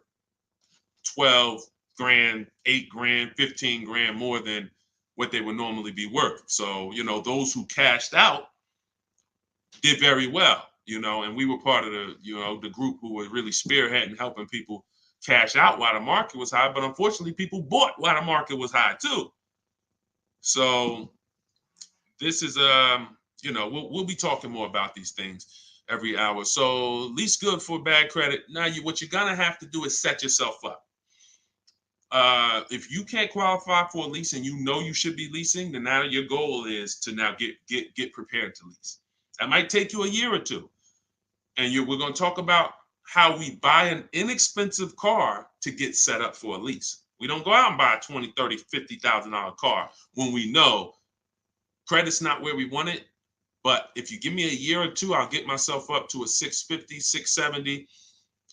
12 grand, 8 grand, 15 grand more than what they would normally be worth. So, those who cashed out did very well, and we were part of the group who were really spearheading helping people cash out while the market was high. But unfortunately, people bought while the market was high too. So this is we'll be talking more about these things every hour. So lease good for bad credit. Now what you're gonna have to do is set yourself up. If you can't qualify for a lease and you should be leasing, then now your goal is to now get prepared to lease. That might take you a year or two. And we're going to talk about how we buy an inexpensive car to get set up for a lease. We don't go out and buy a $20,000, $30,000, $50,000 car when we know credit's not where we want it. But if you give me a year or two, I'll get myself up to a 650, 670.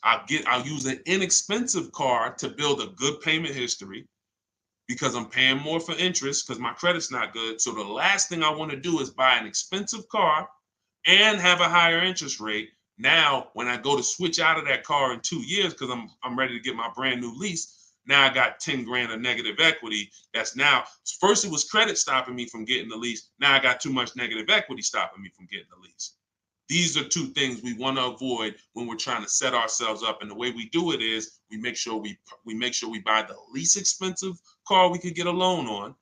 I'll use an inexpensive car to build a good payment history, because I'm paying more for interest because my credit's not good. So the last thing I want to do is buy an expensive car and have a higher interest rate. Now, when I go to switch out of that car in 2 years, because I'm ready to get my brand new lease, now I got 10 grand of negative equity. That's now, first it was credit stopping me from getting the lease. Now I got too much negative equity stopping me from getting the lease. These are two things we want to avoid when we're trying to set ourselves up. And the way we do it is we make sure we buy the least expensive car we could get a loan on.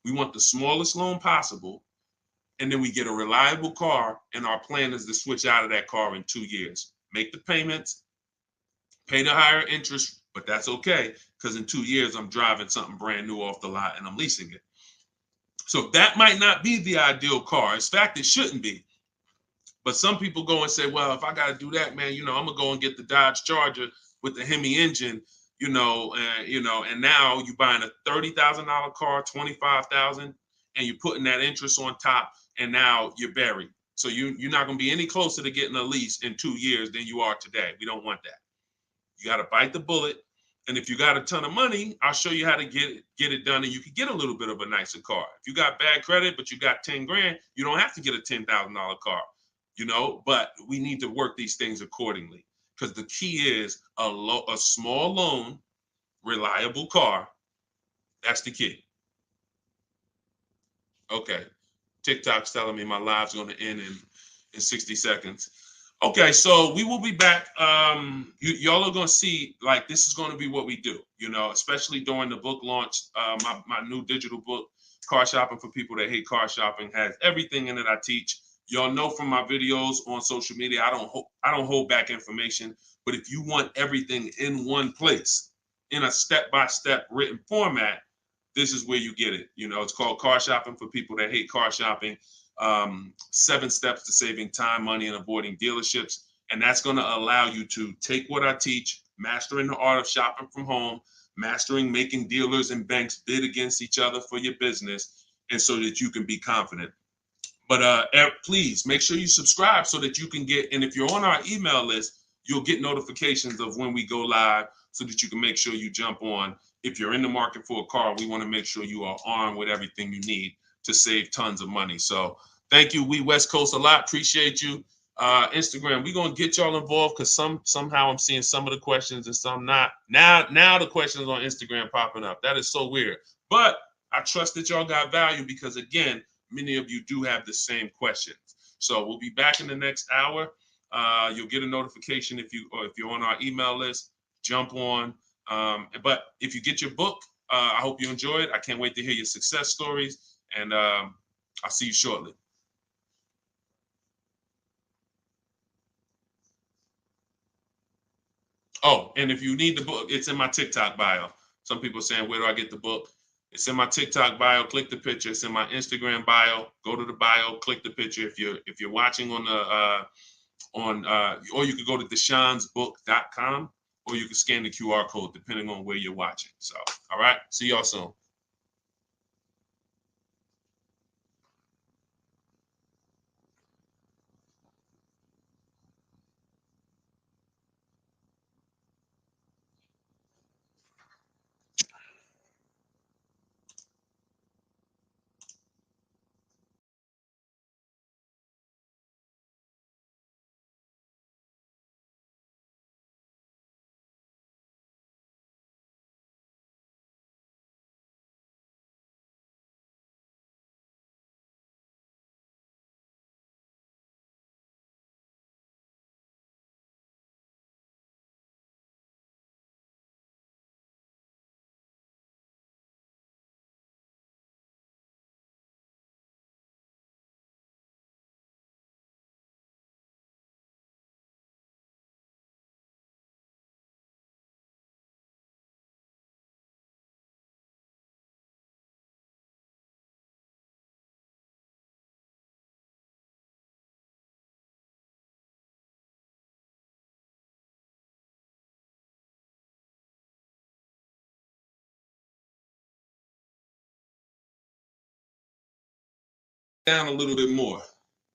We want the smallest loan possible. And then we get a reliable car, and our plan is to switch out of that car in 2 years. Make the payments, pay the higher interest, but that's okay, because in 2 years, I'm driving something brand new off the lot and I'm leasing it. So that might not be the ideal car. In fact, it shouldn't be. But some people go and say, well, if I got to do that, man, I'm going to go and get the Dodge Charger with the Hemi engine, and now you're buying a $30,000 car, $25,000, and you're putting that interest on top, and now you're buried. So you're not going to be any closer to getting a lease in 2 years than you are today. We don't want that. You got to bite the bullet And if you got a ton of money, I'll show you how to get it done, and you can get a little bit of a nicer car. If you got bad credit, but you got 10 grand, you don't have to get a $10,000 car, but we need to work these things accordingly, because the key is a small loan, reliable car. That's the key. Okay. TikTok's telling me my live's going to end in 60 seconds. Okay, so we will be back. Y'all are going to see, like, this is going to be what we do, especially during the book launch. My new digital book, Car Shopping for People That Hate Car Shopping, has everything in it I teach. Y'all know from my videos on social media, I don't hold back information. But if you want everything in one place, in a step-by-step written format, this is where you get it. It's called Car Shopping for People That Hate Car Shopping. 7 steps to saving time, money, and avoiding dealerships. And that's going to allow you to take what I teach, mastering the art of shopping from home, mastering making dealers and banks bid against each other for your business, and so that you can be confident. But please make sure you subscribe so that you can get, and if you're on our email list, you'll get notifications of when we go live so that you can make sure you jump on. If you're in the market for a car, we want to make sure you are armed with everything you need to save tons of money. So thank you, We West Coast, a lot. Appreciate you. Instagram, we're going to get y'all involved, because somehow I'm seeing some of the questions and some not. Now the questions on Instagram popping up. That is so weird. But I trust that y'all got value, because, again, many of you do have the same questions. So we'll be back in the next hour. You'll get a notification if you're on our email list. Jump on. But if you get your book, I hope you enjoy it. I can't wait to hear your success stories, and I'll see you shortly. Oh, and if you need the book, it's in my TikTok bio. Some people are saying, where do I get the book? It's in my TikTok bio. Click the picture. It's in my Instagram bio. Go to the bio. Click the picture. If you're watching on or you could go to deshonsbook.com, or you can scan the QR code depending on where you're watching. So, all right. See y'all soon. Down a little bit more.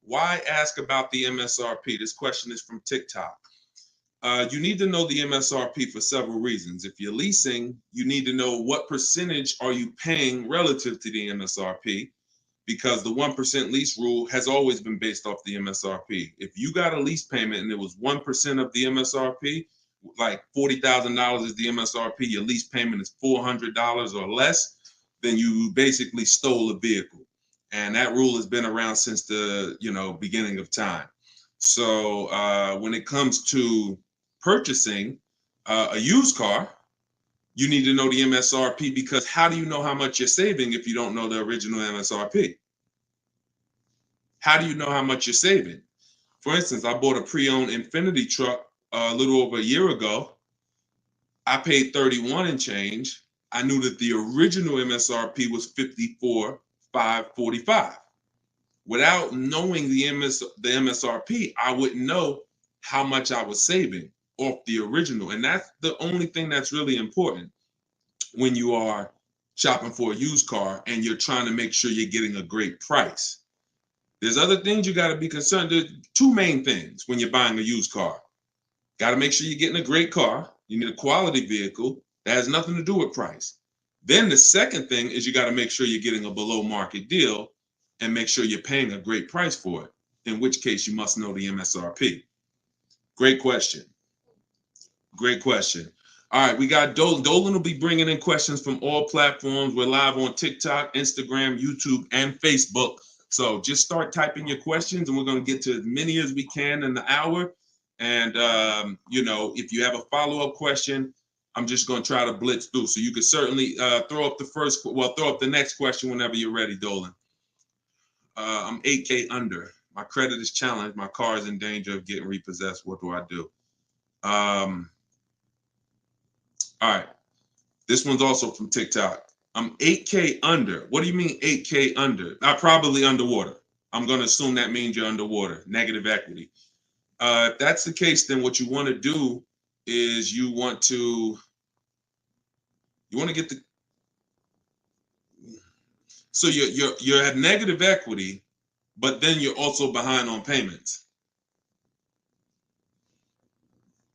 Why ask about the MSRP? This question is from TikTok. You need to know the MSRP for several reasons. If you're leasing, you need to know what percentage are you paying relative to the MSRP, because the 1% lease rule has always been based off the MSRP. If you got a lease payment and it was 1% of the MSRP, like $40,000 is the MSRP, your lease payment is $400 or less, then you basically stole a vehicle. And that rule has been around since the beginning of time. So when it comes to purchasing a used car, you need to know the MSRP, because how do you know how much you're saving if you don't know the original MSRP? How do you know how much you're saving? For instance, I bought a pre-owned Infiniti truck a little over a year ago. I paid 31 and change. I knew that the original MSRP was 54,545. Without knowing the MSRP, I wouldn't know how much I was saving off the original. And that's the only thing that's really important when you are shopping for a used car and you're trying to make sure you're getting a great price. There's other things you got to be concerned. There's 2 main things when you're buying a used car. Got to make sure you're getting a great car. You need a quality vehicle, That has nothing to do with price. Then the second thing is you got to make sure you're getting a below market deal and make sure you're paying a great price for it, in which case you must know the MSRP. Great question. Great question. All right, we got Dolan. Dolan will be bringing in questions from all platforms. We're live on TikTok, Instagram, YouTube, and Facebook. So just start typing your questions, and we're going to get to as many as we can in the hour. And, you know, if you have a follow-up question, I'm just going to try to blitz through. So you can certainly throw up the next question whenever you're ready, Dolan. I'm 8K under. My credit is challenged. My car is in danger of getting repossessed. What do I do? All right. This one's also from TikTok. I'm 8K under. What do you mean 8K under? I'm probably underwater. I'm going to assume that means you're underwater, negative equity. If that's the case, then what you want to do is you want to get the, so you're at negative equity, but then you're also behind on payments.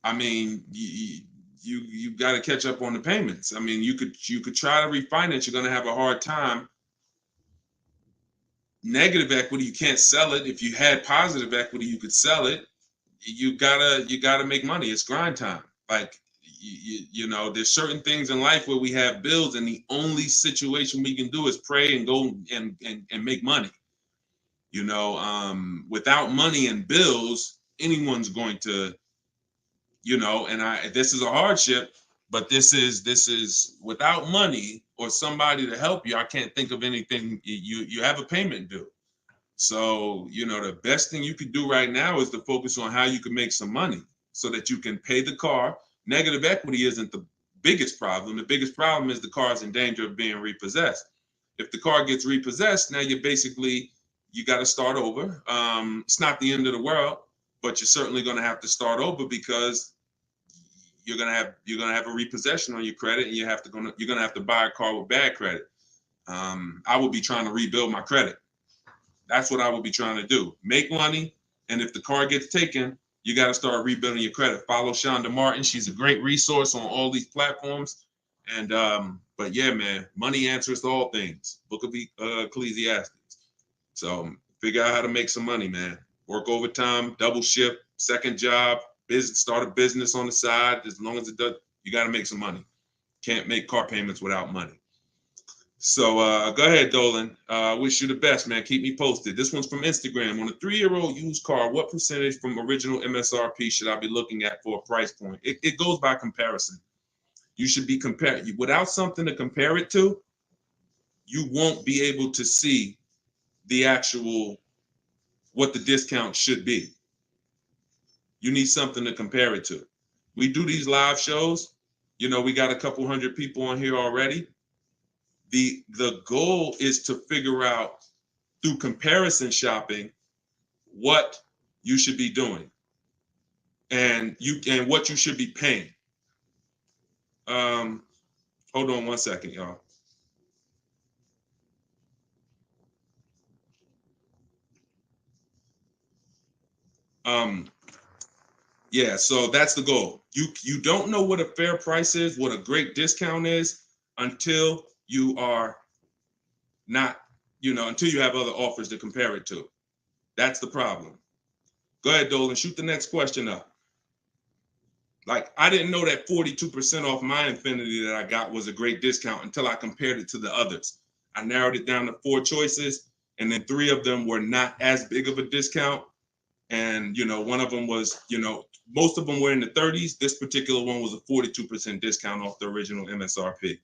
I mean, you got to catch up on the payments. I mean, you could try to refinance. You're going to have a hard time. Negative equity, you can't sell it. If you had positive equity, you could sell it. You gotta make money. It's grind time. Like you know, there's certain things in life where we have bills, and the only situation we can do is pray and go and make money. You know, without money and bills, anyone's going to, you know, and this is a hardship, but this is without money or somebody to help you. I can't think of anything. You have a payment due. So, you know, the best thing you could do right now is to focus on how you can make some money so that you can pay the car. Negative equity isn't the biggest problem. The biggest problem is the car is in danger of being repossessed. If the car gets repossessed, now you got to start over. It's not the end of the world, but you're certainly going to have to start over because you're gonna have a repossession on your credit, and you're gonna have to buy a car with bad credit. I would be trying to rebuild my credit. That's what I would be trying to do. Make money, and if the car gets taken, you got to start rebuilding your credit. Follow Shonda Martin. She's a great resource on all these platforms. And but yeah, man, money answers to all things. Book of Ecclesiastes. So figure out how to make some money, man. Work overtime, double shift, second job, start a business on the side. As long as it does, you got to make some money. Can't make car payments without money. So go ahead, Dolan. Wish you the best, man. Keep me posted. This one's from Instagram. On a 3-year-old used car, what percentage from original MSRP should I be looking at for a price point? It goes by comparison. You should be comparing. Without something to compare it to, you won't be able to see the actual, what the discount should be. You need something to compare it to. We do these live shows. You know, we got a couple hundred people on here already. The goal is to figure out through comparison shopping what you should be doing and what you should be paying. Hold on one second, y'all. Yeah, so that's the goal. You don't know what a fair price is, what a great discount is, until you are not, until you have other offers to compare it to. That's the problem. Go ahead, Dolan, shoot the next question up. Like, I didn't know that 42% off my Infinity that I got was a great discount until I compared it to the others. I narrowed it down to 4 choices, and then 3 of them were not as big of a discount. And, one of them was, most of them were in the 30s. This particular one was a 42% discount off the original MSRP.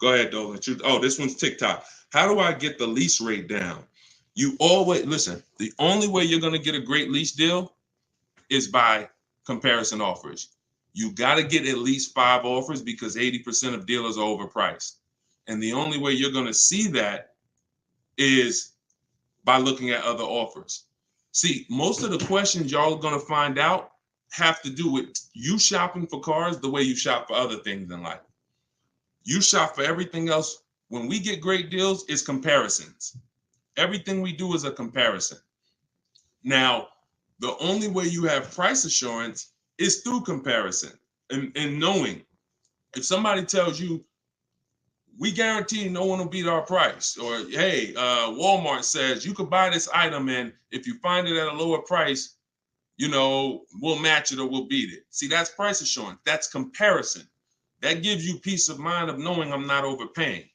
Go ahead, Dolan. Oh, this one's TikTok. How do I get the lease rate down? You always, listen, the only way you're going to get a great lease deal is by comparison offers. You got to get at least 5 offers because 80% of dealers are overpriced. And the only way you're going to see that is by looking at other offers. See, most of the questions y'all are going to find out have to do with you shopping for cars the way you shop for other things in life. You shop for everything else. When we get great deals, it's comparisons. Everything we do is a comparison. Now, the only way you have price assurance is through comparison. and knowing if somebody tells you, we guarantee no one will beat our price, or hey, Walmart says you could buy this item and if you find it at a lower price, you know, we'll match it or we'll beat it. See, that's price assurance. That's comparison. That gives you peace of mind of knowing I'm not overpaying.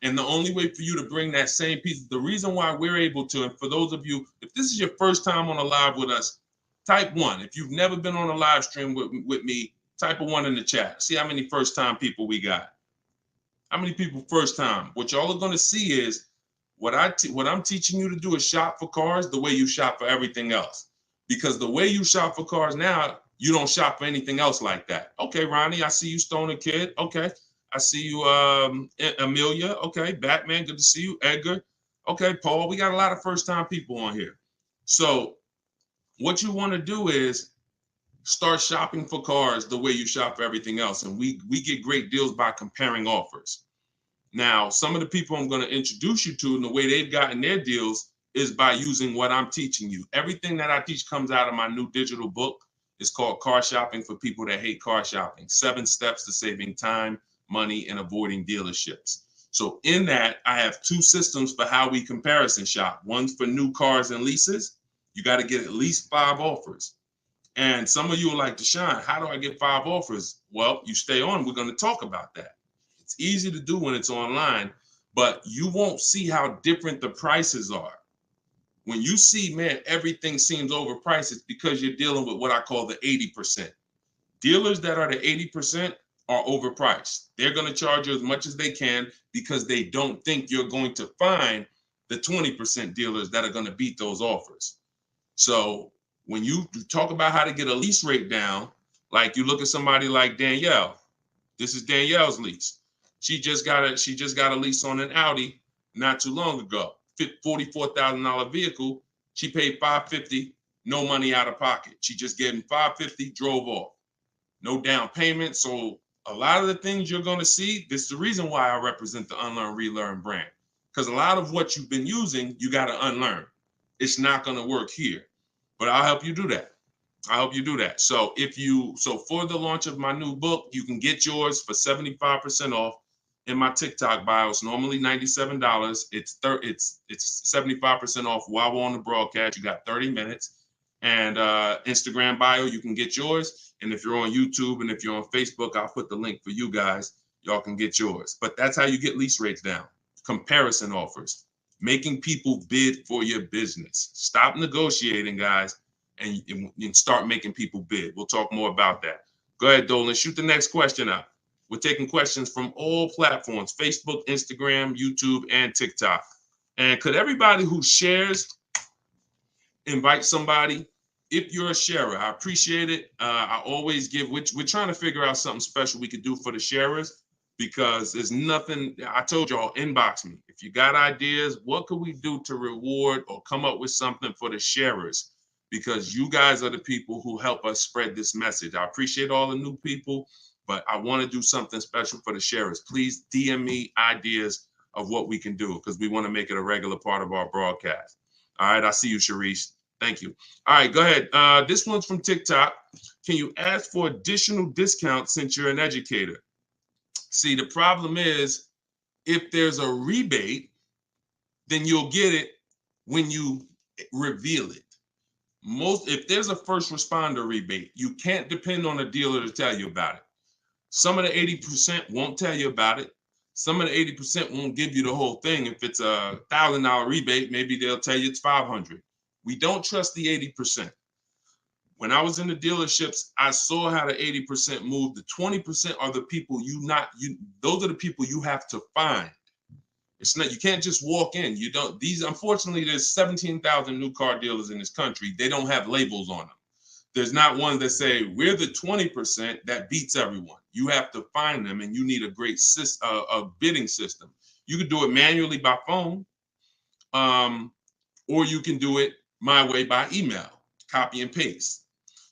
And the only way for you to bring that same piece, the reason why we're able to, and for those of you, if this is your first time on a live with us, type 1. If you've never been on a live stream with me, type a 1 in the chat. See how many first time people we got. How many people first time? What y'all are going to see is what I'm teaching you to do is shop for cars the way you shop for everything else. Because the way you shop for cars now, you don't shop for anything else like that. Okay, Ronnie, I see you, Stoner Kid. Okay. I see you, Amelia. Okay, Batman, good to see you. Edgar. Okay, Paul, we got a lot of first-time people on here. So what you want to do is start shopping for cars the way you shop for everything else. And we get great deals by comparing offers. Now, some of the people I'm going to introduce you to and the way they've gotten their deals is by using what I'm teaching you. Everything that I teach comes out of my new digital book. It's called Car Shopping for People That Hate Car Shopping. 7 Steps to Saving Time, Money, and Avoiding Dealerships. So in that, I have 2 systems for how we comparison shop. One's for new cars and leases. You got to get at least 5 offers. And some of you are like, Deshone, how do I get 5 offers? Well, you stay on. We're going to talk about that. It's easy to do when it's online, but you won't see how different the prices are. When you see, man, everything seems overpriced, it's because you're dealing with what I call the 80%. Dealers that are the 80% are overpriced. They're going to charge you as much as they can because they don't think you're going to find the 20% dealers that are going to beat those offers. So when you talk about how to get a lease rate down, like you look at somebody like Danielle. This is Danielle's lease. She just got a lease on an Audi not too long ago. $44,000 vehicle. She paid $550, no money out of pocket. She just gave him $550, drove off. No down payment. So a lot of the things you're going to see, this is the reason why I represent the Unlearn, Relearn brand. Because a lot of what you've been using, you got to unlearn. It's not going to work here. But I'll help you do that. I hope you do that. So for the launch of my new book, you can get yours for 75% off in my TikTok bio. It's normally $97. It's 75% off while we're on the broadcast. You got 30 minutes. And Instagram bio, you can get yours. And if you're on YouTube and if you're on Facebook, I'll put the link for you guys. Y'all can get yours. But that's how you get lease rates down. Comparison offers. Making people bid for your business. Stop negotiating, guys. And start making people bid. We'll talk more about that. Go ahead, Dolan. Shoot the next question up. We're taking questions from all platforms, Facebook, Instagram, YouTube, and TikTok. And could everybody who shares invite somebody? If you're a sharer, I appreciate it. I always give, we're trying to figure out something special we could do for the sharers because there's nothing, I told y'all, inbox me. If you got ideas, what could we do to reward or come up with something for the sharers? Because you guys are the people who help us spread this message. I appreciate all the new people, but I want to do something special for the sharers. Please DM me ideas of what we can do because we want to make it a regular part of our broadcast. All right, I see you, Sharice. Thank you. All right, go ahead. This one's from TikTok. Can you ask for additional discounts since you're an educator? See, the problem is if there's a rebate, then you'll get it when you reveal it. If there's a first responder rebate, you can't depend on a dealer to tell you about it. Some of the 80% won't tell you about it. Some of the 80% won't give you the whole thing. If it's a $1,000 rebate, maybe they'll tell you it's $500. We don't trust the 80%. When I was in the dealerships, I saw how the 80% moved. The 20% are the people those are the people you have to find. It's not, you can't just walk in. Unfortunately, there's 17,000 new car dealers in this country. They don't have labels on them. There's not one that say, we're the 20% that beats everyone. You have to find them and you need a great bidding system. You could do it manually by phone, or you can do it my way by email, copy and paste.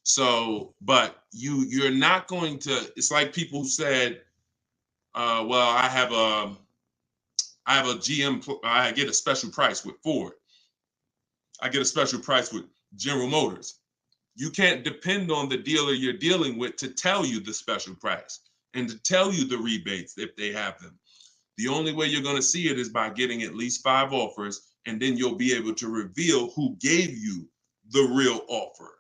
So, but you're not going to, it's like people who said, well, I have a GM, I get a special price with Ford. I get a special price with General Motors. You can't depend on the dealer you're dealing with to tell you the special price and to tell you the rebates if they have them. The only way you're going to see it is by getting at least 5 offers, and then you'll be able to reveal who gave you the real offer.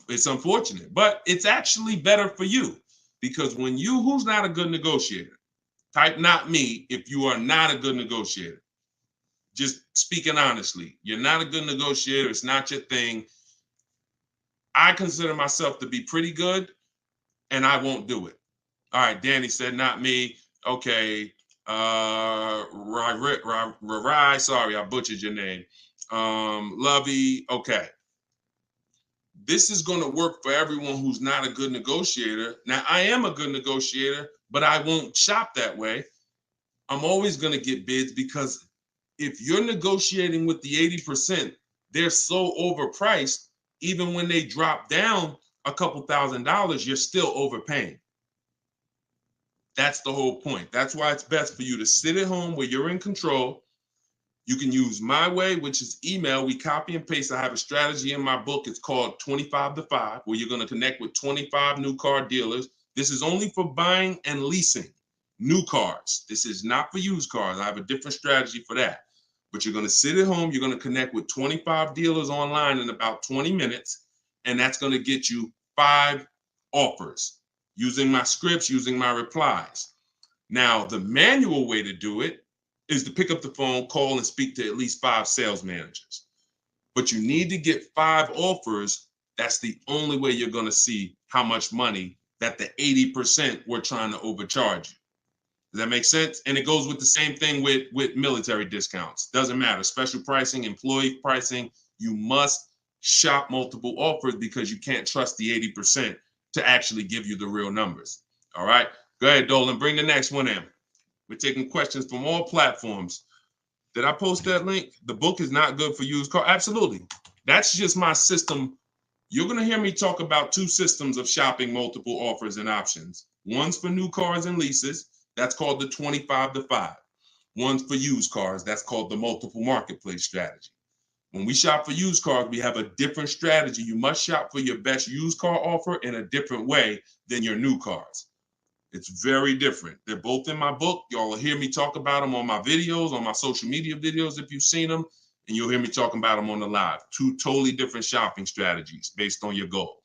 It's unfortunate, but it's actually better for you, because when who's not a good negotiator? Type not me if you are not a good negotiator. Just speaking honestly, you're not a good negotiator. It's not your thing. I consider myself to be pretty good, and I won't do it. All right, Danny said not me. Okay. Rai, sorry, I butchered your name. Lovey, okay. This is going to work for everyone who's not a good negotiator. Now, I am a good negotiator, but I won't shop that way. I'm always going to get bids, because if you're negotiating with the 80%, they're so overpriced. Even when they drop down a couple $1,000s, you're still overpaying. That's the whole point. That's why it's best for you to sit at home where you're in control. You can use my way, which is email. We copy and paste. I have a strategy in my book. It's called 25 to 5, where you're going to connect with 25 new car dealers. This is only for buying and leasing new cars. This is not for used cars. I have a different strategy for that. But you're going to sit at home. You're going to connect with 25 dealers online in about 20 minutes. And that's going to get you 5 offers using my scripts, using my replies. Now, the manual way to do it is to pick up the phone, call, and speak to at least 5 sales managers. But you need to get 5 offers. That's the only way you're going to see how much money that the 80% were trying to overcharge you. Does that make sense? And it goes with the same thing with military discounts. Doesn't matter. Special pricing, employee pricing. You must shop multiple offers, because you can't trust the 80% to actually give you the real numbers. All right. Go ahead, Dolan. Bring the next one in. We're taking questions from all platforms. Did I post that link? The book is not good for used car. Absolutely. That's just my system. You're going to hear me talk about 2 systems of shopping multiple offers and options. One's for new cars and leases. That's called the 25 to 5. One's for used cars. That's called the multiple marketplace strategy. When we shop for used cars, we have a different strategy. You must shop for your best used car offer in a different way than your new cars. It's very different. They're both in my book. Y'all will hear me talk about them on my videos, on my social media videos if you've seen them, and you'll hear me talking about them on the live. 2 totally different shopping strategies based on your goal.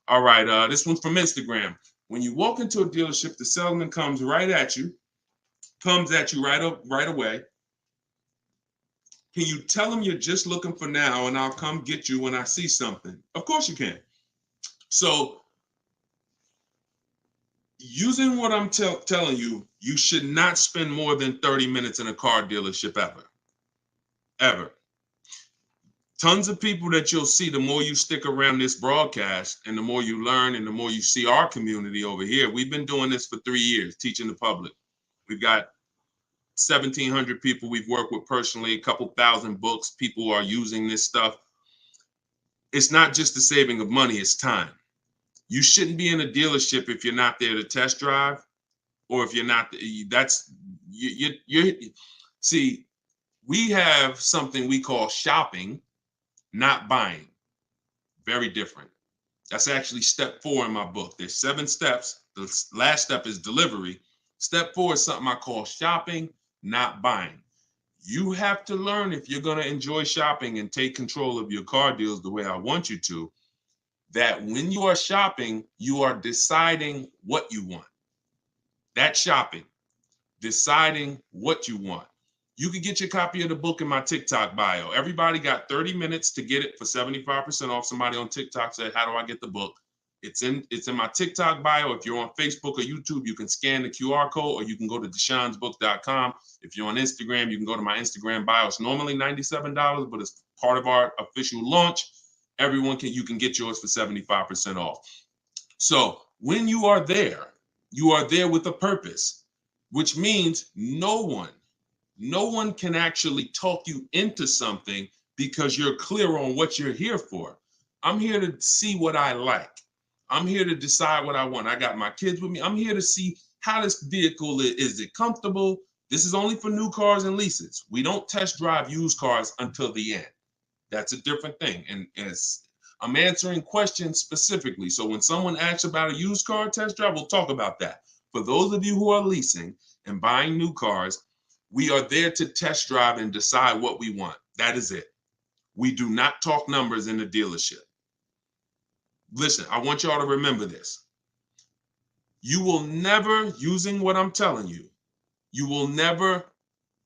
All right, this one's from Instagram. When you walk into a dealership, the salesman comes at you right away. Can you tell him you're just looking for now, and I'll come get you when I see something? Of course you can. So using what I'm telling you, you should not spend more than 30 minutes in a car dealership ever. Tons of people that you'll see, the more you stick around this broadcast and the more you learn and the more you see our community over here. We've been doing this for 3 years, teaching the public. We've got 1,700 people we've worked with personally, a couple thousand books. People are using this stuff. It's not just the saving of money, it's time. You shouldn't be in a dealership if you're not there to test drive, or if you're not, see, we have something we call shopping, not buying. Very different. That's actually step 4 in my book. There's 7 steps. The last step is delivery. Step 4 is something I call shopping, not buying. You have to learn, if you're going to enjoy shopping and take control of your car deals the way I want you to, that when you are shopping, you are deciding what you want. That's shopping, deciding what you want. You can get your copy of the book in my TikTok bio. Everybody got 30 minutes to get it for 75% off. Somebody on TikTok said, how do I get the book? It's in my TikTok bio. If you're on Facebook or YouTube, you can scan the QR code, or you can go to deshonsbook.com. If you're on Instagram, you can go to my Instagram bio. It's normally $97, but it's part of our official launch. You can get yours for 75% off. So when you are there with a purpose, which means no one can actually talk you into something, because you're clear on what you're here for. I'm here to see what I like. I'm here to decide what I want. I got my kids with me. I'm here to see how this vehicle is. It comfortable? This is only for new cars and leases. We don't test drive used cars until the end. That's a different thing. And I'm answering questions specifically. So when someone asks about a used car test drive, we'll talk about that. For those of you who are leasing and buying new cars, we are there to test drive and decide what we want. That is it. We do not talk numbers in the dealership. Listen, I want y'all to remember this. You will never, using what I'm telling you, you will never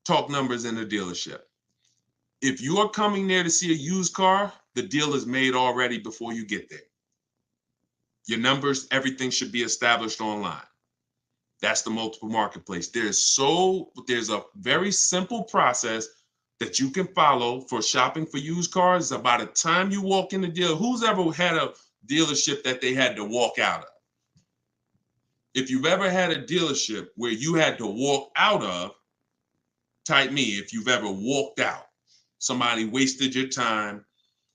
talk numbers in the dealership. If you are coming there to see a used car, the deal is made already before you get there. Your numbers, everything should be established online. That's the multiple marketplace. There's a very simple process that you can follow for shopping for used cars. By the time you walk in the dealer, who's ever had a dealership that they had to walk out of? If you've ever had a dealership where you had to walk out of, type me if you've ever walked out. Somebody wasted your time.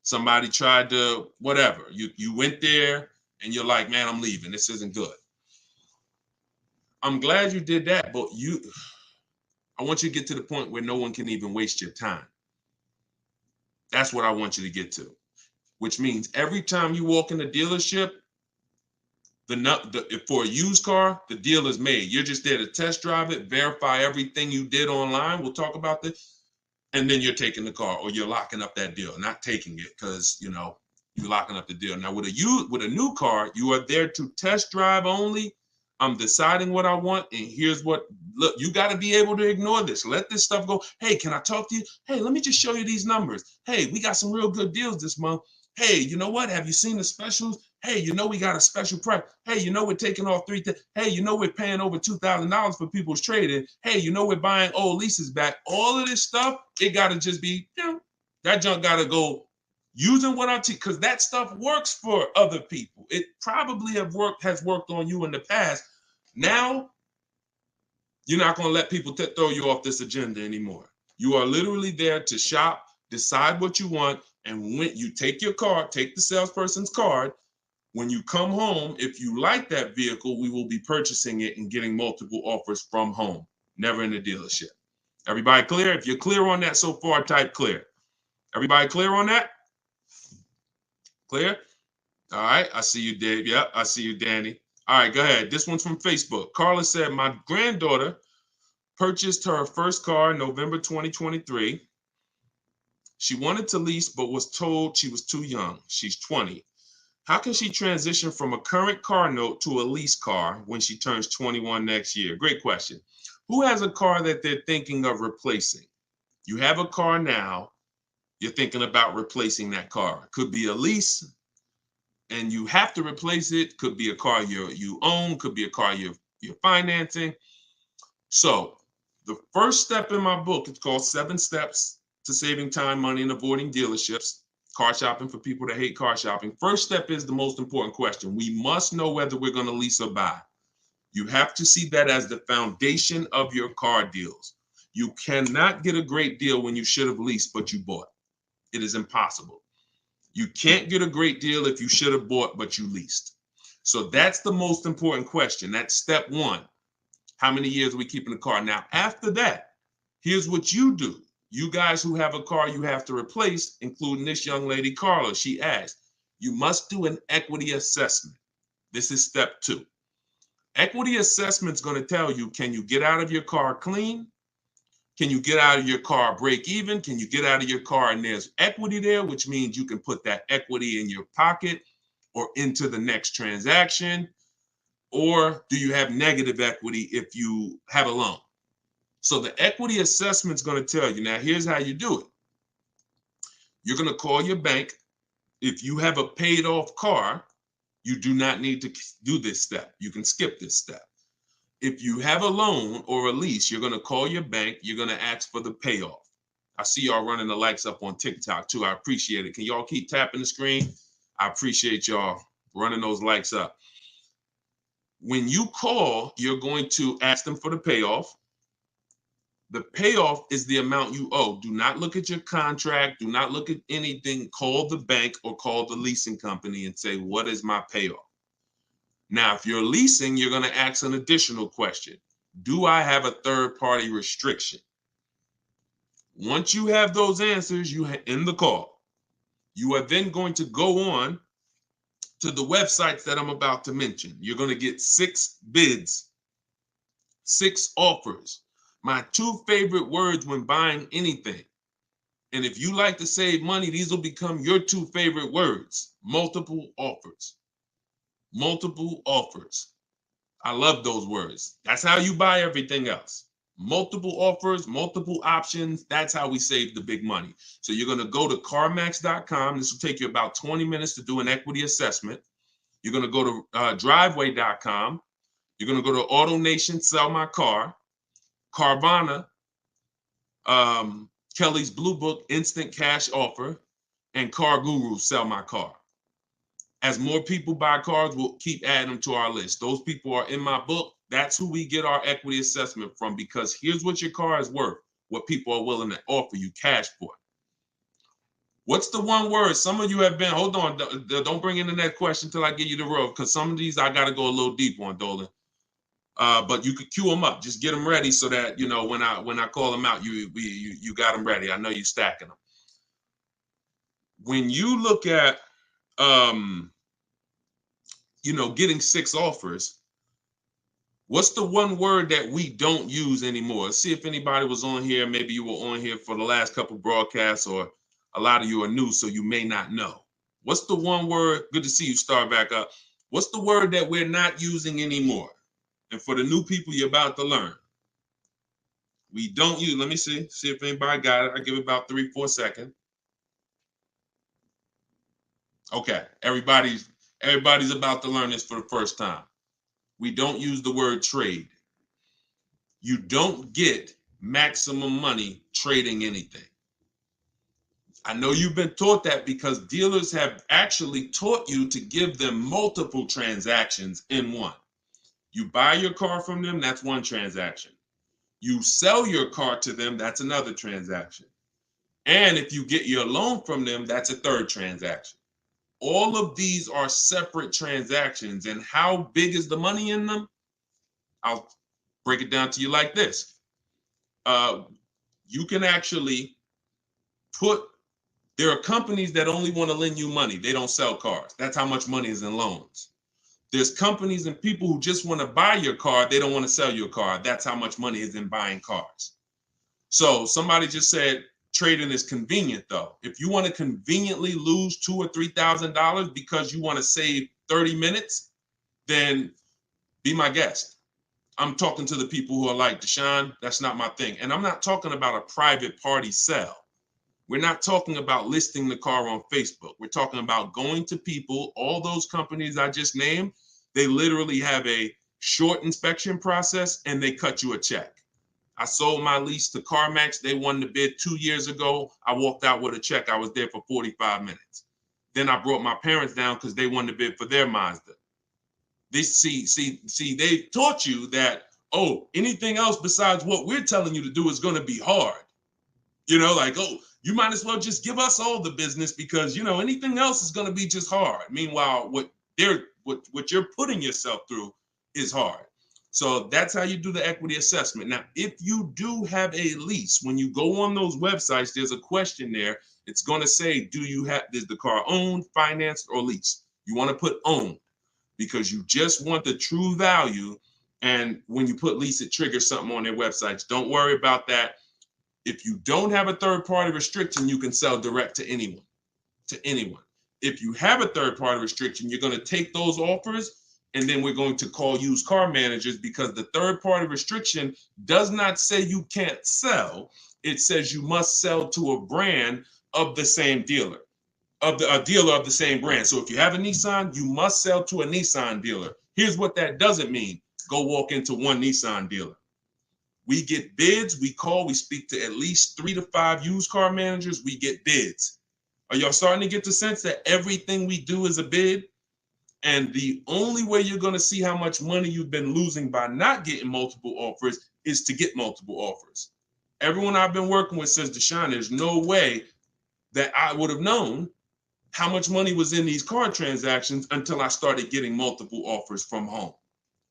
Somebody tried to, whatever. You went there and you're like, man, I'm leaving. This isn't good. I'm glad you did that, but I want you to get to the point where no one can even waste your time. That's what I want you to get to, which means every time you walk in the dealership, for a used car, the deal is made. You're just there to test drive it, verify everything you did online. We'll talk about this. And then you're taking the car or you're locking up that deal, not taking it because, you're locking up the deal. Now, with a new car, you are there to test drive only. I'm deciding what I want. And here's look, you got to be able to ignore this. Let this stuff go. Hey, can I talk to you? Hey, let me just show you these numbers. Hey, we got some real good deals this month. Hey, you know what? Have you seen the specials? Hey, we got a special price. Hey, we're taking off Hey, we're paying over $2,000 for people's trading. Hey, we're buying old leases back. All of this stuff, it got to just be, that junk got to go using what I teach, because that stuff works for other people. It probably has worked on you in the past. Now, you're not going to let people throw you off this agenda anymore. You are literally there to shop, decide what you want, and when you take your card, take the salesperson's card. When you come home, if you like that vehicle, we will be purchasing it and getting multiple offers from home, never in the dealership. Everybody clear? If you're clear on that so far, type clear. Everybody clear on that? Clear? All right, I see you, Dave. Yep, I see you, Danny. All right, go ahead. This one's from Facebook. Carla said, my granddaughter purchased her first car in November 2023. She wanted to lease, but was told she was too young. She's 20. How can she transition from a current car note to a lease car when she turns 21 next year? Great question. Who has a car that they're thinking of replacing? You have a car now. You're thinking about replacing that car. Could be a lease, and you have to replace it. Could be a car you own. Could be a car you're financing. So the first step in my book, it's called 7 Steps to Saving Time, Money, and Avoiding Dealerships. Car shopping for people that hate car shopping. First step is the most important question. We must know whether we're going to lease or buy. You have to see that as the foundation of your car deals. You cannot get a great deal when you should have leased, but you bought. It is impossible. You can't get a great deal if you should have bought, but you leased. So that's the most important question. That's step 1. How many years are we keeping the car? Now, after that, here's what you do. You guys who have a car you have to replace, including this young lady, Carla, she asked, you must do an equity assessment. This is step 2. Equity assessment is going to tell you, can you get out of your car clean? Can you get out of your car break even? Can you get out of your car and there's equity there, which means you can put that equity in your pocket or into the next transaction? Or do you have negative equity if you have a loan? So the equity assessment is going to tell you. Now, here's how you do it. You're going to call your bank. If you have a paid off car, you do not need to do this step. You can skip this step. If you have a loan or a lease, you're going to call your bank. You're going to ask for the payoff. I see y'all running the likes up on TikTok too. I appreciate it. Can y'all keep tapping the screen? I appreciate y'all running those likes up. When you call, you're going to ask them for the payoff. The payoff is the amount you owe. Do not look at your contract. Do not look at anything. Call the bank or call the leasing company and say, what is my payoff? Now, if you're leasing, you're going to ask an additional question. Do I have a third-party restriction? Once you have those answers, you end the call. You are then going to go on to the websites that I'm about to mention. You're going to get 6 bids, 6 offers. My 2 favorite words when buying anything. And if you like to save money, these will become your 2 favorite words. Multiple offers. Multiple offers. I love those words. That's how you buy everything else. Multiple offers, multiple options. That's how we save the big money. So you're going to go to CarMax.com. This will take you about 20 minutes to do an equity assessment. You're going to go to Driveway.com. You're going to go to AutoNation, Sell My Car, Carvana, Kelly's Blue Book, Instant Cash Offer, and Car Guru, Sell My Car. As more people buy cars, we'll keep adding them to our list. Those people are in my book. That's who we get our equity assessment from, because here's what your car is worth, what people are willing to offer you cash for. What's the one word? Some of you have been, hold on, don't bring in the next question until I give you the road, because some of these I got to go a little deep on, Dolan. But you could queue them up. Just get them ready so that, you know, when I call them out, you got them ready. I know you're stacking them. When you look at, you know, getting 6 offers, what's the one word that we don't use anymore? Let's see if anybody was on here. Maybe you were on here for the last couple broadcasts, or a lot of you are new, so you may not know. What's the one word? Good to see you start back up. What's the word that we're not using anymore? And for the new people, you're about to learn. We don't use, let me see if anybody got it. I give it about 3-4 seconds. Okay, everybody's about to learn this for the first time. We don't use the word trade. You don't get maximum money trading anything. I know you've been taught that because dealers have actually taught you to give them multiple transactions in one. You buy your car from them, that's one transaction. You sell your car to them, that's another transaction. And if you get your loan from them, that's a third transaction. All of these are separate transactions. And how big is the money in them? I'll break it down to you like this. You can actually there are companies that only want to lend you money. They don't sell cars. That's how much money is in loans. There's companies and people who just want to buy your car. They don't want to sell your car. That's how much money is in buying cars. So somebody just said trading is convenient, though. If you want to conveniently lose $2,000 or $3,000 because you want to save 30 minutes, then be my guest. I'm talking to the people who are like, Deshone, that's not my thing. And I'm not talking about a private party sale. We're not talking about listing the car on Facebook. We're talking about going to people. All those companies I just named, they literally have a short inspection process and they cut you a check. I sold my lease to CarMax. They won the bid 2 years ago. I walked out with a check. I was there for 45 minutes. Then I brought my parents down because they won the bid for their Mazda. They they taught you that, oh, anything else besides what we're telling you to do is going to be hard. You know, like, oh, you might as well just give us all the business because, you know, anything else is going to be just hard. Meanwhile, what you're putting yourself through is hard. So that's how you do the equity assessment. Now, if you do have a lease, when you go on those websites, there's a question there. It's going to say, is the car owned, financed, or leased? You want to put owned because you just want the true value. And when you put lease, it triggers something on their websites. Don't worry about that. If you don't have a third-party restriction, you can sell direct to anyone, If you have a third-party restriction, you're going to take those offers, and then we're going to call used car managers because the third-party restriction does not say you can't sell. It says you must sell to a brand of the same dealer, a dealer of the same brand. So if you have a Nissan, you must sell to a Nissan dealer. Here's what that doesn't mean. Go walk into one Nissan dealer. We get bids, we speak to at least 3 to 5 used car managers, we get bids. Are y'all starting to get the sense that everything we do is a bid? And the only way you're going to see how much money you've been losing by not getting multiple offers is to get multiple offers. Everyone I've been working with says, Deshone, there's no way that I would have known how much money was in these car transactions until I started getting multiple offers from home.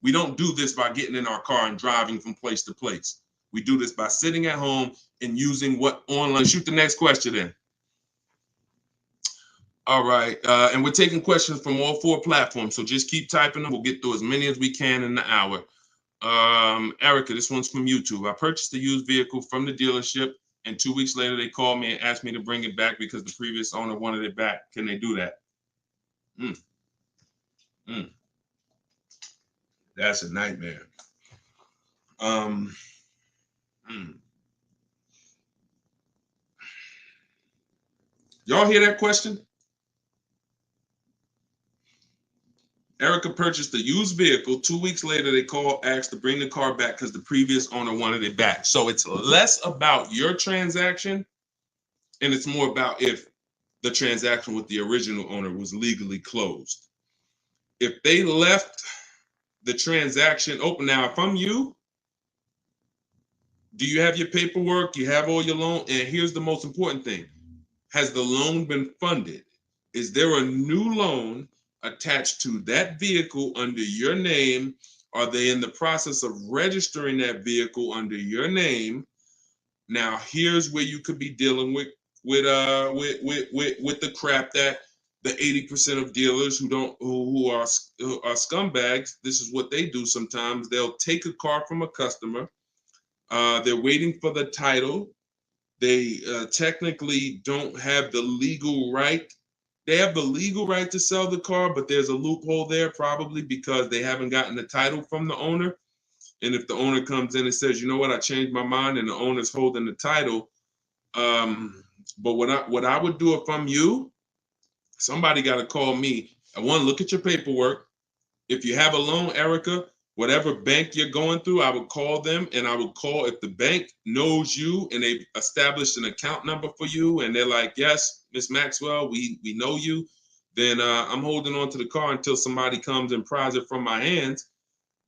We don't do this by getting in our car and driving from place to place. We do this by sitting at home and using what online. Shoot the next question in. All right. And we're taking questions from all 4 platforms. So just keep typing them. We'll get through as many as we can in the hour. Erica, this one's from YouTube. I purchased a used vehicle from the dealership, and 2 weeks later they called me and asked me to bring it back because the previous owner wanted it back. Can they do that? Mm, mm, that's a nightmare. Mm. Y'all hear that question? Erica purchased a used vehicle. 2 weeks later, they called, asked to bring the car back because the previous owner wanted it back. So it's less about your transaction, and it's more about if the transaction with the original owner was legally closed. If they left the transaction open, now if I'm you, do you have your paperwork? You have all your loan? And here's the most important thing. Has the loan been funded? Is there a new loan attached to that vehicle under your name? Are they in the process of registering that vehicle under your name? Now, here's where you could be dealing with the crap that the 80% of dealers who are scumbags. This is what they do sometimes. They'll take a car from a customer. They're waiting for the title. They technically don't have the legal right. They have the legal right to sell the car, but there's a loophole there probably because they haven't gotten the title from the owner. And if the owner comes in and says, you know what, I changed my mind, and the owner's holding the title. But what I would do if I'm you, somebody got to call me. I want to look at your paperwork. If you have a loan, Erica, whatever bank you're going through, I would call them, and I would call if the bank knows you and they've established an account number for you, and they're like, yes, Miss Maxwell, we know you, then I'm holding on to the car until somebody comes and pries it from my hands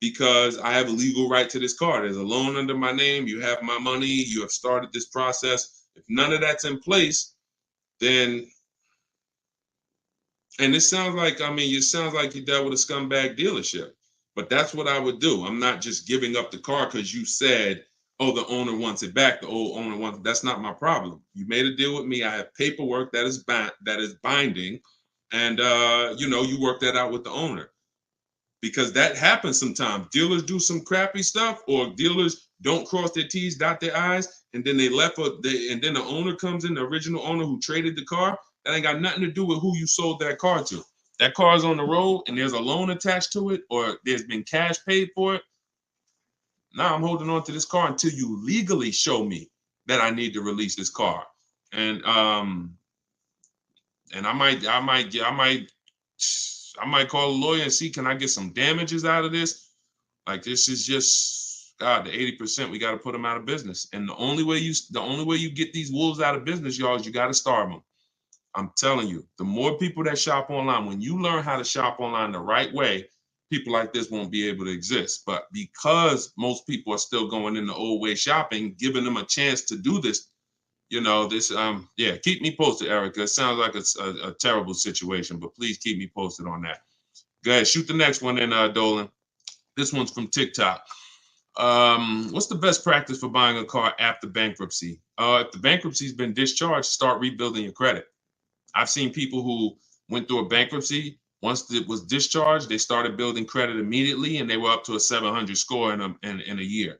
because I have a legal right to this car. There's a loan under my name. You have my money. You have started this process. If none of that's in place, then, and it sounds like, it sounds like you dealt with a scumbag dealership, but that's what I would do. I'm not just giving up the car because you said, oh, the owner wants it back. The old owner wants it. That's not my problem. You made a deal with me. I have paperwork that is binding, and you work that out with the owner. Because that happens sometimes. Dealers do some crappy stuff, or dealers don't cross their T's, dot their I's, and then and then the owner comes in, the original owner who traded the car. That ain't got nothing to do with who you sold that car to. That car is on the road, and there's a loan attached to it, or there's been cash paid for it. Now I'm holding on to this car until you legally show me that I need to release this car, and I might call a lawyer and see, can I get some damages out of this? Like, this is just, God, the 80%, we got to put them out of business. And the only way you get these wolves out of business, y'all, is you got to starve them. I'm telling you, the more people that shop online, when you learn how to shop online the right way, people like this won't be able to exist. But because most people are still going in the old way shopping, giving them a chance to do this, keep me posted, Erica. It sounds like it's a terrible situation, but please keep me posted on that. Go ahead, shoot the next one in, Dolan. This one's from TikTok. What's the best practice for buying a car after bankruptcy? If the bankruptcy's been discharged, start rebuilding your credit. I've seen people who went through a bankruptcy. Once it was discharged, they started building credit immediately, and they were up to a 700 score in a year.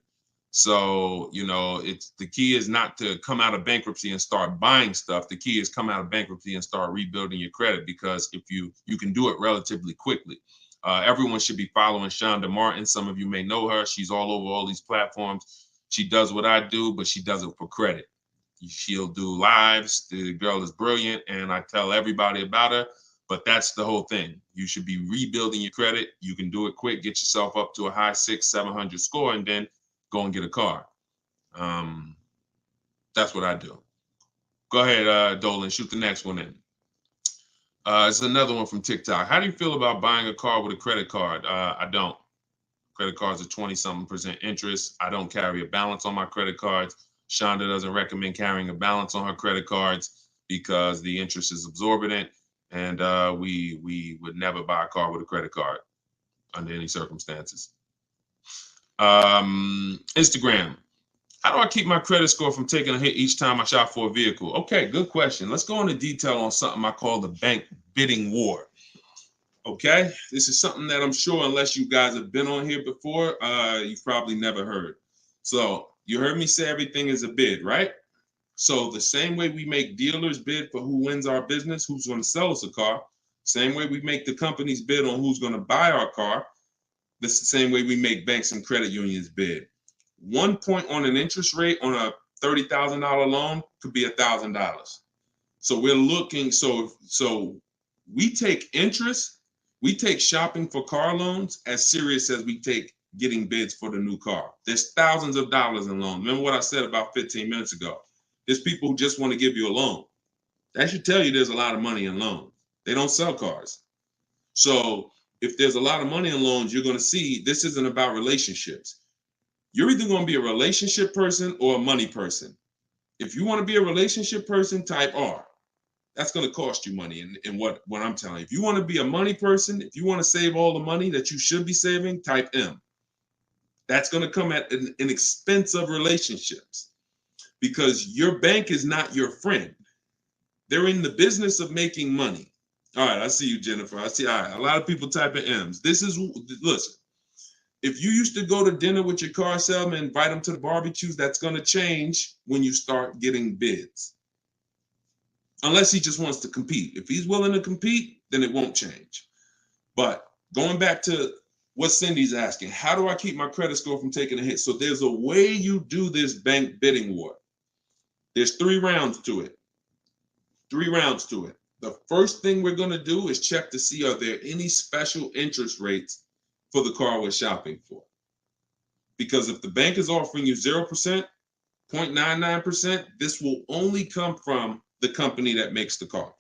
So, it's the key is not to come out of bankruptcy and start buying stuff. The key is come out of bankruptcy and start rebuilding your credit, because if you can do it relatively quickly. Everyone should be following Shonda Martin. Some of you may know her. She's all over all these platforms. She does what I do, but she does it for credit. She'll do lives. The girl is brilliant, and I tell everybody about her. But that's the whole thing. You should be rebuilding your credit. You can do it quick. Get yourself up to a high 600-700 score, and then go and get a car. That's what I do. Go ahead, Dolan. Shoot the next one in. It's another one from TikTok. How do you feel about buying a car with a credit card? I don't. Credit cards are 20-something% interest. I don't carry a balance on my credit cards. Shonda doesn't recommend carrying a balance on her credit cards because the interest is exorbitant, and we would never buy a car with a credit card under any circumstances. Instagram. How do I keep my credit score from taking a hit each time I shop for a vehicle? Okay, good question. Let's go into detail on something I call the bank bidding war. Okay, this is something that I'm sure, unless you guys have been on here before, you've probably never heard. So you heard me say everything is a bid, right? So the same way we make dealers bid for who wins our business, who's going to sell us a car, same way we make the companies bid on who's going to buy our car, that's the same way we make banks and credit unions bid. 1 point on an interest rate on a $30,000 loan could be $1,000. So we're looking, so we take interest, we take shopping for car loans as serious as we take getting bids for the new car. There's thousands of dollars in loans. Remember what I said about 15 minutes ago? There's people who just want to give you a loan. That should tell you there's a lot of money in loans. They don't sell cars. So if there's a lot of money in loans, you're going to see this isn't about relationships. You're either going to be a relationship person or a money person. If you want to be a relationship person, type R. That's going to cost you money in what I'm telling you. If you want to be a money person, if you want to save all the money that you should be saving, type M. That's going to come at an expense of relationships, because your bank is not your friend. They're in the business of making money. All right, I see you, Jennifer. I see, all right, a lot of people typing M's. Listen, if you used to go to dinner with your car salesman, invite them to the barbecues, that's going to change when you start getting bids. Unless he just wants to compete. If he's willing to compete, then it won't change. But going back to what Cindy's asking, how do I keep my credit score from taking a hit? So there's a way you do this bank bidding war. There's 3 rounds to it. 3 rounds to it. The first thing we're going to do is check to see, are there any special interest rates for the car we're shopping for? Because if the bank is offering you 0%, 0.99%, this will only come from the company that makes the car.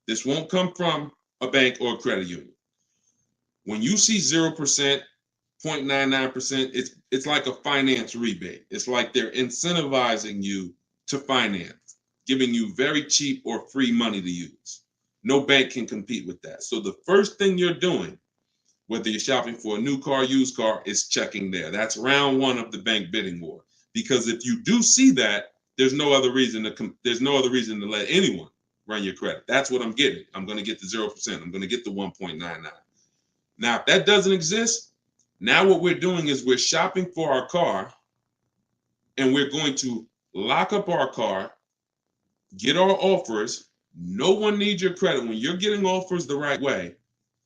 This won't come from a bank or a credit union. When you see 0%, 0.99%, it's like a finance rebate. It's like they're incentivizing you to finance, giving you very cheap or free money to use. No bank can compete with that. So the first thing you're doing, whether you're shopping for a new car, used car, is checking there. That's round 1 of the bank bidding war. Because if you do see that, there's no other reason to let anyone run your credit. That's what I'm getting. I'm going to get the 0%. I'm going to get the 1.99. Now, if that doesn't exist, now what we're doing is we're shopping for our car, and we're going to lock up our car, get our offers. No one needs your credit. When you're getting offers the right way,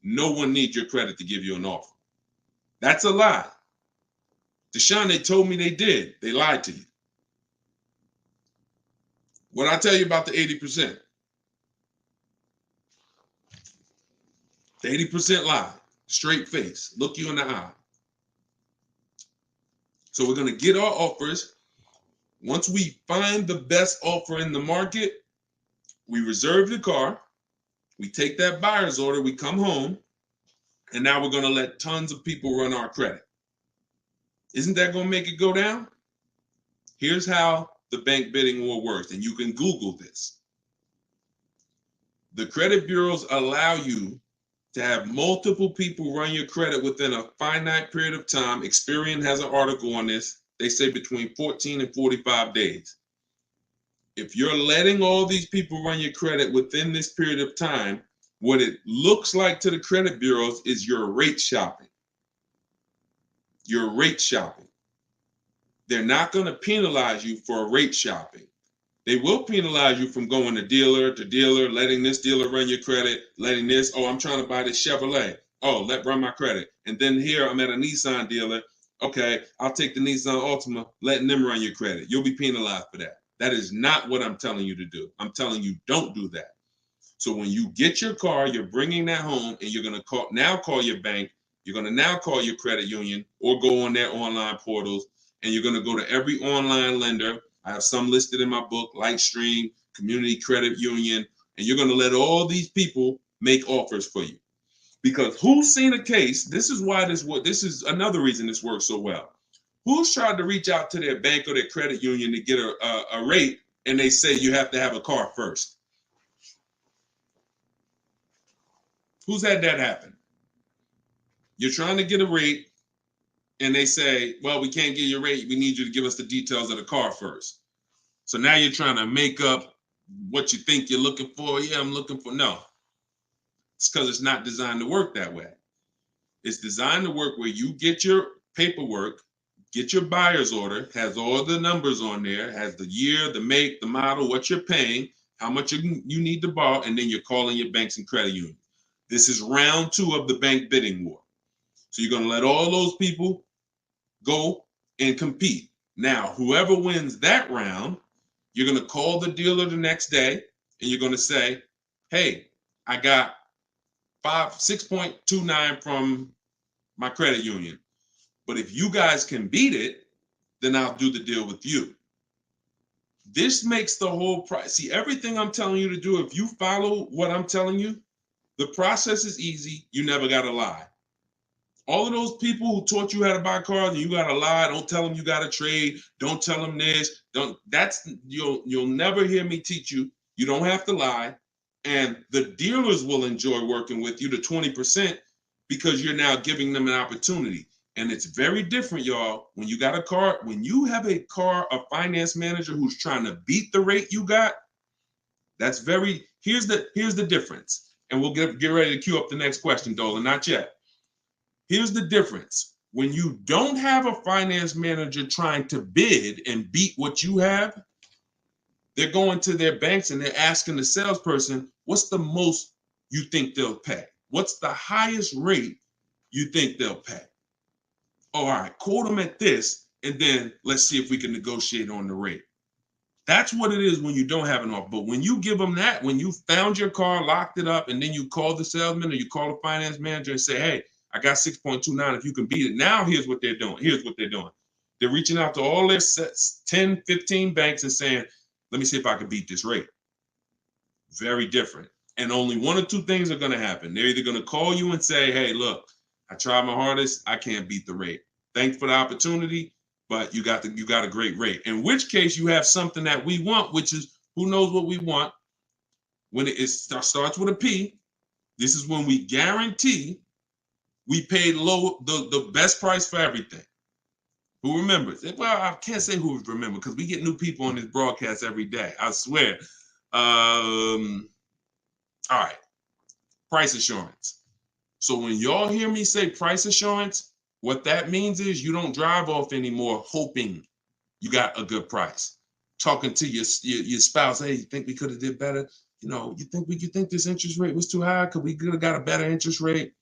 no one needs your credit to give you an offer. That's a lie. Deshone, they told me they did. They lied to you. What I tell you about the 80%? The 80% lie. Straight face. Look you in the eye. So we're going to get our offers. Once we find the best offer in the market, we reserve the car. We take that buyer's order. We come home. And now we're going to let tons of people run our credit. Isn't that going to make it go down? Here's how the bank bidding war works, and you can Google this. The credit bureaus allow you to have multiple people run your credit within a finite period of time. Experian has an article on this. They say between 14 and 45 days. If you're letting all these people run your credit within this period of time, what it looks like to the credit bureaus is you're rate shopping. You're rate shopping. They're not going to penalize you for rate shopping. They will penalize you from going to dealer, letting this dealer run your credit, letting this, oh, I'm trying to buy this Chevrolet. Oh, run my credit. And then here I'm at a Nissan dealer. Okay, I'll take the Nissan Altima, letting them run your credit. You'll be penalized for that. That is not what I'm telling you to do. I'm telling you, don't do that. So when you get your car, you're bringing that home, and you're going to call your bank. You're going to now call your credit union or go on their online portals, and you're going to go to every online lender. I have some listed in my book, Lightstream, Community Credit Union, and you're going to let all these people make offers for you. Because who's seen a case? This is another reason this works so well. Who's tried to reach out to their bank or their credit union to get a rate, and they say you have to have a car first? Who's had that happen? You're trying to get a rate, and they say, well, we can't give you a rate. We need you to give us the details of the car first. So now you're trying to make up what you think you're looking for. Yeah, I'm looking for. No, it's because it's not designed to work that way. It's designed to work where you get your paperwork, get your buyer's order, has all the numbers on there, has the year, the make, the model, what you're paying, how much you need to borrow, and then you're calling your banks and credit unions. This is round 2 of the bank bidding war. So you're going to let all those people go and compete. Now, whoever wins that round, you're going to call the dealer the next day and you're going to say, hey, I got 6.29 from my credit union. But if you guys can beat it, then I'll do the deal with you. This makes the whole price. See, everything I'm telling you to do, if you follow what I'm telling you, the process is easy. You never got to lie. All of those people who taught you how to buy cars and you got to lie, don't tell them you got to trade, don't tell them this, you'll never hear me teach you. You don't have to lie. And the dealers will enjoy working with you to 20% because you're now giving them an opportunity. And it's very different, y'all. When you got a car, when you have a finance manager who's trying to beat the rate you got, here's the difference. And we'll get ready to queue up the next question, Dolan, not yet. Here's the difference. When you don't have a finance manager trying to bid and beat what you have, they're going to their banks and they're asking the salesperson, what's the most you think they'll pay? What's the highest rate you think they'll pay? All right, quote them at this, and then let's see if we can negotiate on the rate. That's what it is when you don't have an offer. But when you give them that, when you found your car, locked it up, and then you call the salesman or you call the finance manager and say, hey, I got 6.29. If you can beat it. Now, here's what they're doing. They're reaching out to all their 10, 15 banks and saying, let me see if I can beat this rate. Very different. And only one or two things are going to happen. They're either going to call you and say, hey, look, I tried my hardest. I can't beat the rate. Thanks for the opportunity, but you got a great rate. In which case you have something that we want, which is who knows what we want. When it starts with a P, this is when we guarantee we paid the best price for everything. Who remembers? Well, I can't say who remembers because we get new people on this broadcast every day. I swear. All right. Price assurance. So when y'all hear me say price assurance, what that means is you don't drive off anymore hoping you got a good price. Talking to your spouse, hey, you think we could have did better? You think this interest rate was too high? Could we have got a better interest rate?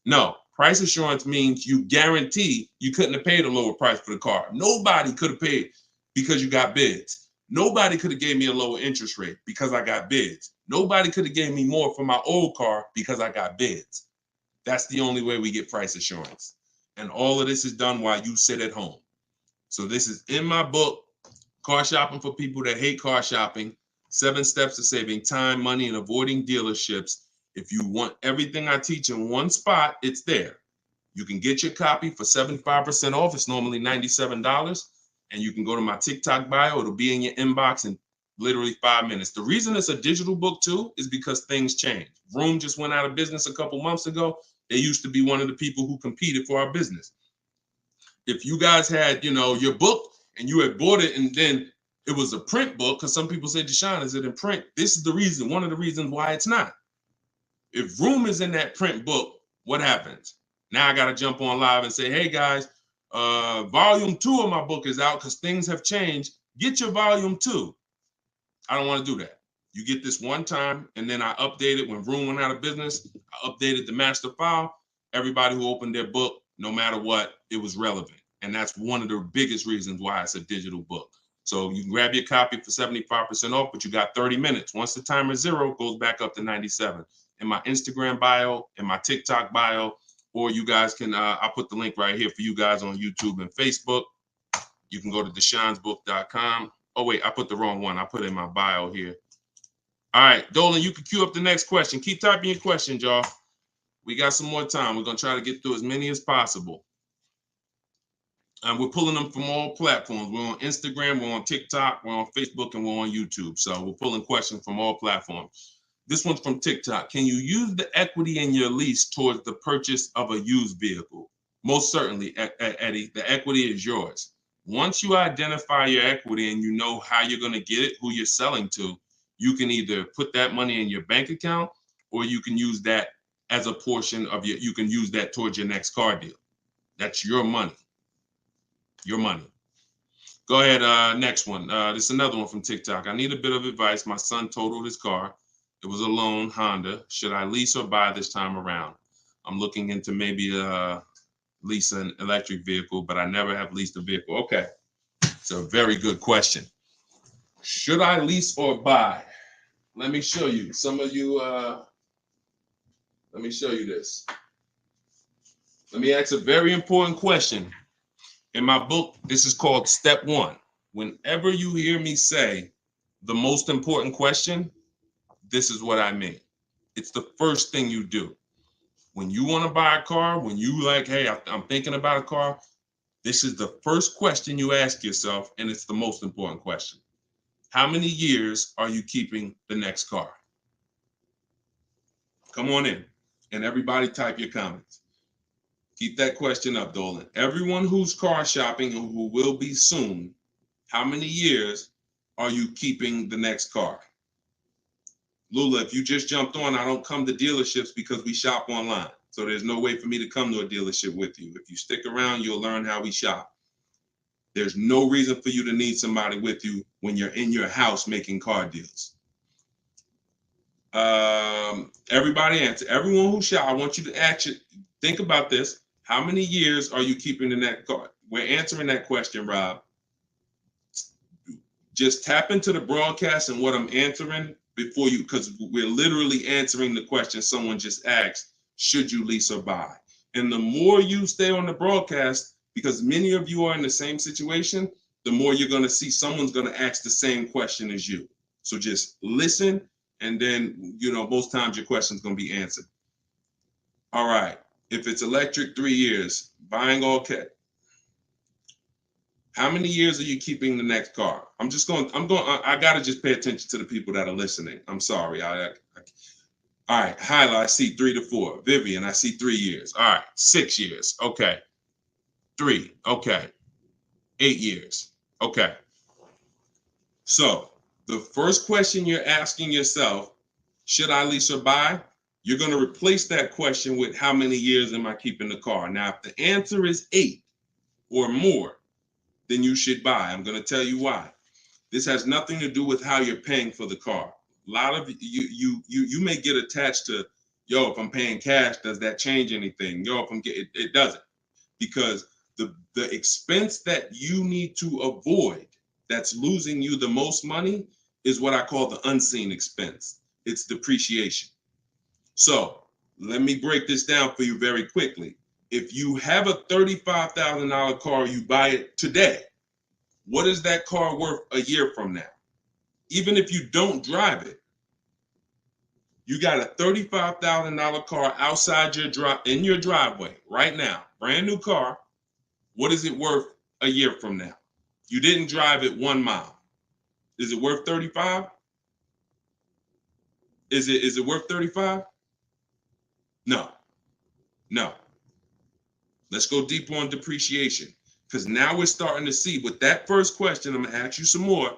No. Price assurance means you guarantee you couldn't have paid a lower price for the car. Nobody could have paid because you got bids. Nobody could have gave me a lower interest rate because I got bids. Nobody could have gave me more for my old car because I got bids. That's the only way we get price assurance. And all of this is done while you sit at home. So this is in my book, Car Shopping for People That Hate Car Shopping, 7 Steps to Saving Time, Money, and Avoiding Dealerships. If you want everything I teach in one spot, it's there. You can get your copy for 75% off. It's normally $97. And you can go to my TikTok bio. It'll be in your inbox in literally 5 minutes. The reason it's a digital book too is because things change. Vroom just went out of business a couple months ago. They used to be one of the people who competed for our business. If you guys had, your book and you had bought it and then it was a print book, because some people say, Deshone, is it in print? This is the reason, one of the reasons why it's not. If Vroom is in that print book, what happens? Now I got to jump on live and say, hey guys, volume 2 of my book is out because things have changed. Get your volume 2. I don't want to do that. You get this one time, and then I update it when Vroom went out of business. I updated the master file. Everybody who opened their book, no matter what, it was relevant. And that's one of the biggest reasons why it's a digital book. So you can grab your copy for 75% off, but you got 30 minutes. Once the timer is 0, it goes back up to 97. In my Instagram bio, in my TikTok bio, or you guys can, I'll put the link right here for you guys on YouTube and Facebook. You can go to deshonsbook.com. Oh, wait, I put the wrong one. I put it in my bio here. All right, Dolan, you can queue up the next question. Keep typing your questions, y'all. We got some more time. We're going to try to get through as many as possible. And we're pulling them from all platforms. We're on Instagram, we're on TikTok, we're on Facebook, and we're on YouTube. So we're pulling questions from all platforms. This one's from TikTok. Can you use the equity in your lease towards the purchase of a used vehicle? Most certainly, Eddie, the equity is yours. Once you identify your equity and you know how you're going to get it, who you're selling to, you can either put that money in your bank account or you can use that as a portion of you can use that towards your next car deal. That's your money. Your money. Go ahead, next one. This is another one from TikTok. I need a bit of advice. My son totaled his car. It was a loan Honda. Should I lease or buy this time around? I'm looking into maybe lease an electric vehicle, but I never have leased a vehicle. Okay, it's a very good question. Should I lease or buy? Let me show you. Some of you, let me show you this. Let me ask a very important question. In my book, this is called Step One. Whenever you hear me say the most important question, this is what I mean. It's the first thing you do. When you want to buy a car, when you like, hey, I'm thinking about a car, this is the first question you ask yourself, and it's the most important question. How many years are you keeping the next car? Come on in, and everybody type your comments. Keep that question up, Dolan. Everyone who's car shopping and who will be soon, how many years are you keeping the next car? Lula, if you just jumped on, I don't come to dealerships because we shop online. So there's no way for me to come to a dealership with you. If you stick around, you'll learn how we shop. There's no reason for you to need somebody with you when you're in your house making car deals. Everybody answer. Everyone who shop, I want you to actually think about this. How many years are you keeping the next car? We're answering that question, Rob. Just tap into the broadcast and what I'm answering before you, because we're literally answering the question someone just asked, should you lease or buy? And the more you stay on the broadcast, because many of you are in the same situation, the more you're going to see someone's going to ask the same question as you. So just listen, and then, most times your question's going to be answered. All right. If it's electric, 3 years. Buying all cash. How many years are you keeping the next car? I got to just pay attention to the people that are listening. I'm sorry. All right. Hyla, I see 3 to 4. Vivian, I see 3 years. All right. 6 years. Okay. 3. Okay. 8 years. Okay. So the first question you're asking yourself, should I lease or buy? You're going to replace that question with how many years am I keeping the car? Now, if the answer is 8 or more, then you should buy. I'm going to tell you why. This has nothing to do with how you're paying for the car. A lot of you may get attached to, if I'm paying cash, does that change anything? If I'm getting, it doesn't, because the expense that you need to avoid that's losing you the most money is what I call the unseen expense. It's depreciation. So let me break this down for you very quickly. If you have a $35,000 car, you buy it today, what is that car worth a year from now? Even if you don't drive it, you got a $35,000 car outside in your driveway right now, brand new car. What is it worth a year from now? You didn't drive it 1 mile. Is it worth 35? Is it worth 35? No. Let's go deeper on depreciation, because now we're starting to see with that first question. I'm going to ask you some more.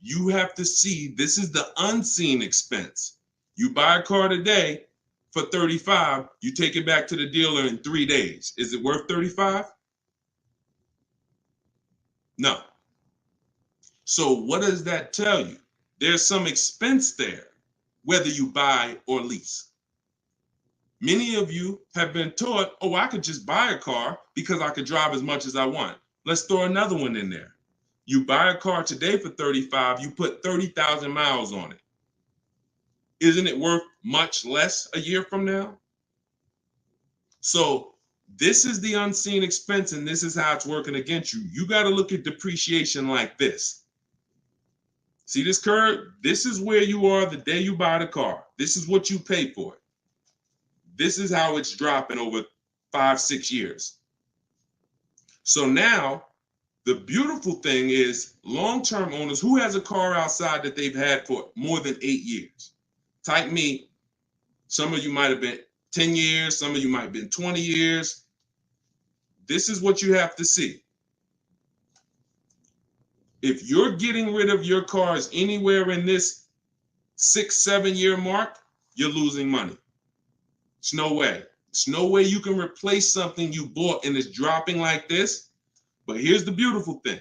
You have to see this is the unseen expense. You buy a car today for 35, you take it back to the dealer in 3 days. Is it worth 35? No. So what does that tell you? There's some expense there, whether you buy or lease. Many of you have been taught, I could just buy a car because I could drive as much as I want. Let's throw another one in there. You buy a car today for 35, you put 30,000 miles on it. Isn't it worth much less a year from now? So this is the unseen expense, and this is how it's working against you. You got to look at depreciation like this. See this curve? This is where you are the day you buy the car. This is what you pay for it. This is how it's dropping over 5-6 years. So now the beautiful thing is long-term owners who has a car outside that they've had for more than 8 years. Type me. Some of you might have been 10 years. Some of you might have been 20 years. this is what you have to see. If you're getting rid of your cars anywhere in this 6-7 year mark, you're losing money. It's no way. It's no way you can replace something you bought and it's dropping like this. But here's the beautiful thing.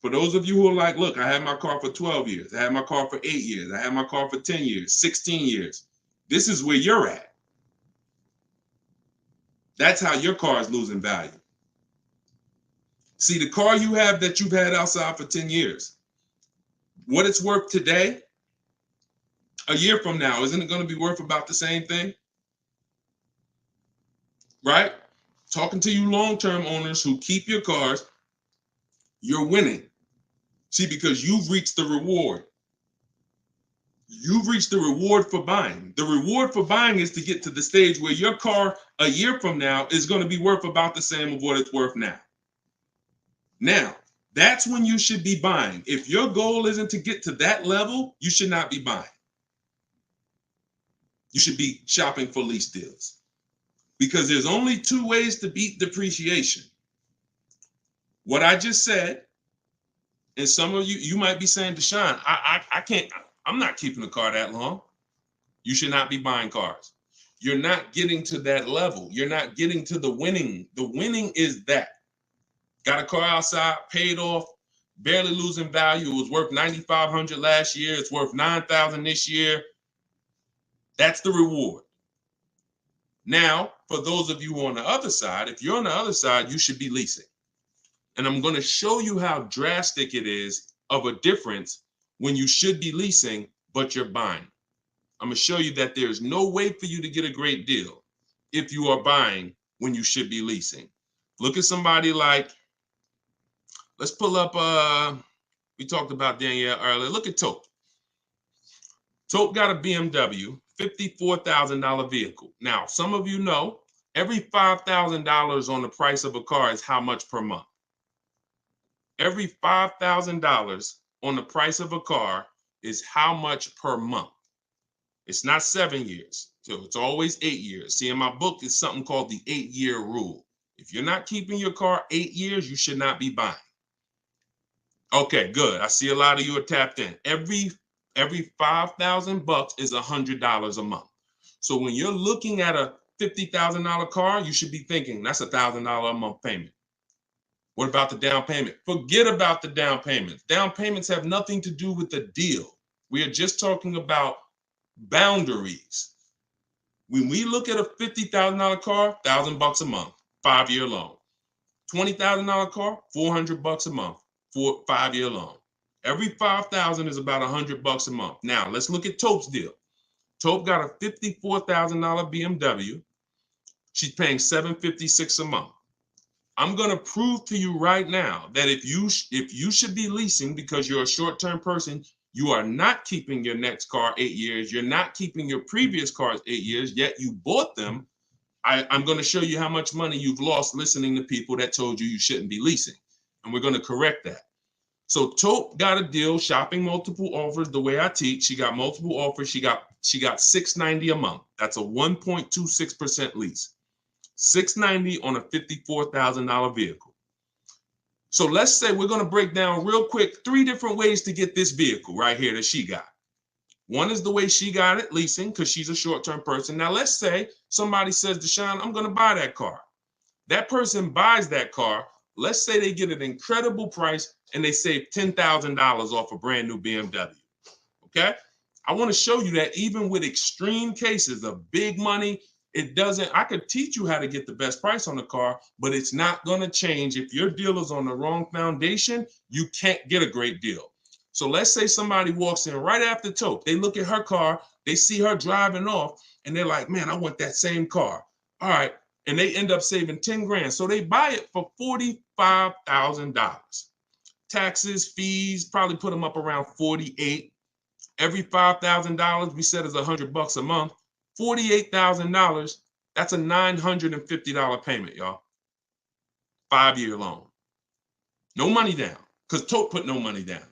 For those of you who are like, look, I had my car for 12 years. I had my car for 8 years. I had my car for 10 years, 16 years. This is where you're at. That's how your car is losing value. See, the car you have that you've had outside for 10 years, what it's worth today, a year from now, isn't it going to be worth about the same thing? Right? Talking to you long-term owners who keep your cars, you're winning. See, because you've reached the reward. You've reached the reward for buying. The reward for buying is to get to the stage where your car a year from now is going to be worth about the same of what it's worth now. Now, that's when you should be buying. If your goal isn't to get to that level, you should not be buying. You should be shopping for lease deals. Because there's only two ways to beat depreciation. What I just said, and some of you might be saying, Deshone, I can't, I'm not keeping a car that long. You should not be buying cars. You're not getting to that level. You're not getting to the winning. The winning is that. Got a car outside, paid off, barely losing value. It was worth $9,500 last year. It's worth $9,000 this year. That's the reward. Now, for those of you on the other side, if you're on the other side, you should be leasing. And I'm going to show you how drastic it is of a difference when you should be leasing, but you're buying. I'm going to show you that there's no way for you to get a great deal if you are buying when you should be leasing. Look at somebody like, let's pull up, we talked about Danielle earlier. Look at Tope. Tope got a BMW, $54,000 vehicle. Now, some of you know, every $5,000 on the price of a car is how much per month? Every $5,000 on the price of a car is how much per month? It's not 7 years, so it's always 8 years. See, in my book, it's something called the 8-year rule. If you're not keeping your car 8 years, you should not be buying. Okay, good. I see a lot of you are tapped in. Every $5,000 is $100 a month. So when you're looking at a $50,000 car, you should be thinking that's $1,000 a month payment. What about the down payment? Forget about the down payments. Down payments have nothing to do with the deal. We are just talking about boundaries. When we look at a $50,000 car, $1,000 a month, 5-year loan. $20,000 car, $400 a month, 5-year loan. Every $5,000 is about $100 a month. Now let's look at Tope's deal. Tope got a $54,000 BMW. She's paying $756 a month. I'm going to prove to you right now that if you should be leasing because you're a short-term person, you are not keeping your next car 8 years. You're not keeping your previous cars 8 years, yet you bought them. I'm going to show you how much money you've lost listening to people that told you shouldn't be leasing. And we're going to correct that. So Tope got a deal, shopping multiple offers the way I teach. She got multiple offers. She got $690 a month. That's a 1.26% lease. $690 on a $54,000 vehicle. So let's say we're going to break down real quick 3 different ways to get this vehicle right here that she got. One is the way she got it, leasing, because she's a short-term person. Now let's say somebody says, Deshone, I'm going to buy that car. That person buys that car. Let's say they get an incredible price and they save $10,000 off a brand new BMW. Okay? I want to show you that even with extreme cases of big money, I could teach you how to get the best price on the car, but it's not going to change. If your deal is on the wrong foundation, you can't get a great deal. So let's say somebody walks in right after Tope. They look at her car, they see her driving off, and they're like, man, I want that same car. All right. And they end up saving 10 grand. So they buy it for $45,000. Taxes, fees, probably put them up around 48. Every $5,000 we said is $100 a month. $48,000, that's a $950 payment, y'all. 5-year loan. No money down, because Tope put no money down.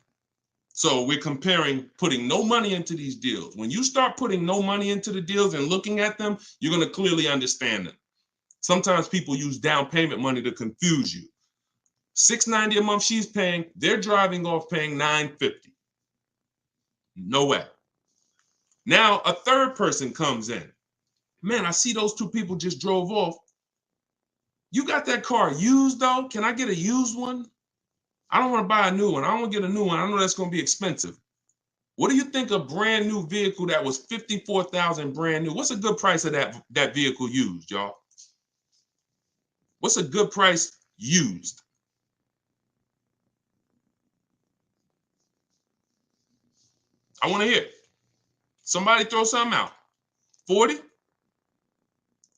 So we're comparing putting no money into these deals. When you start putting no money into the deals and looking at them, you're going to clearly understand them. Sometimes people use down payment money to confuse you. $690 a month she's paying, they're driving off paying $950. No way. Now a third person comes in. Man, I see those two people just drove off. You got that car used though? Can I get a used one? I don't want to buy a new one. I don't want to get a new one. I know that's going to be expensive. What do you think a brand new vehicle that was $54,000 brand new? What's a good price of that vehicle used, y'all? What's a good price used? I want to hear. Somebody throw something out. 40?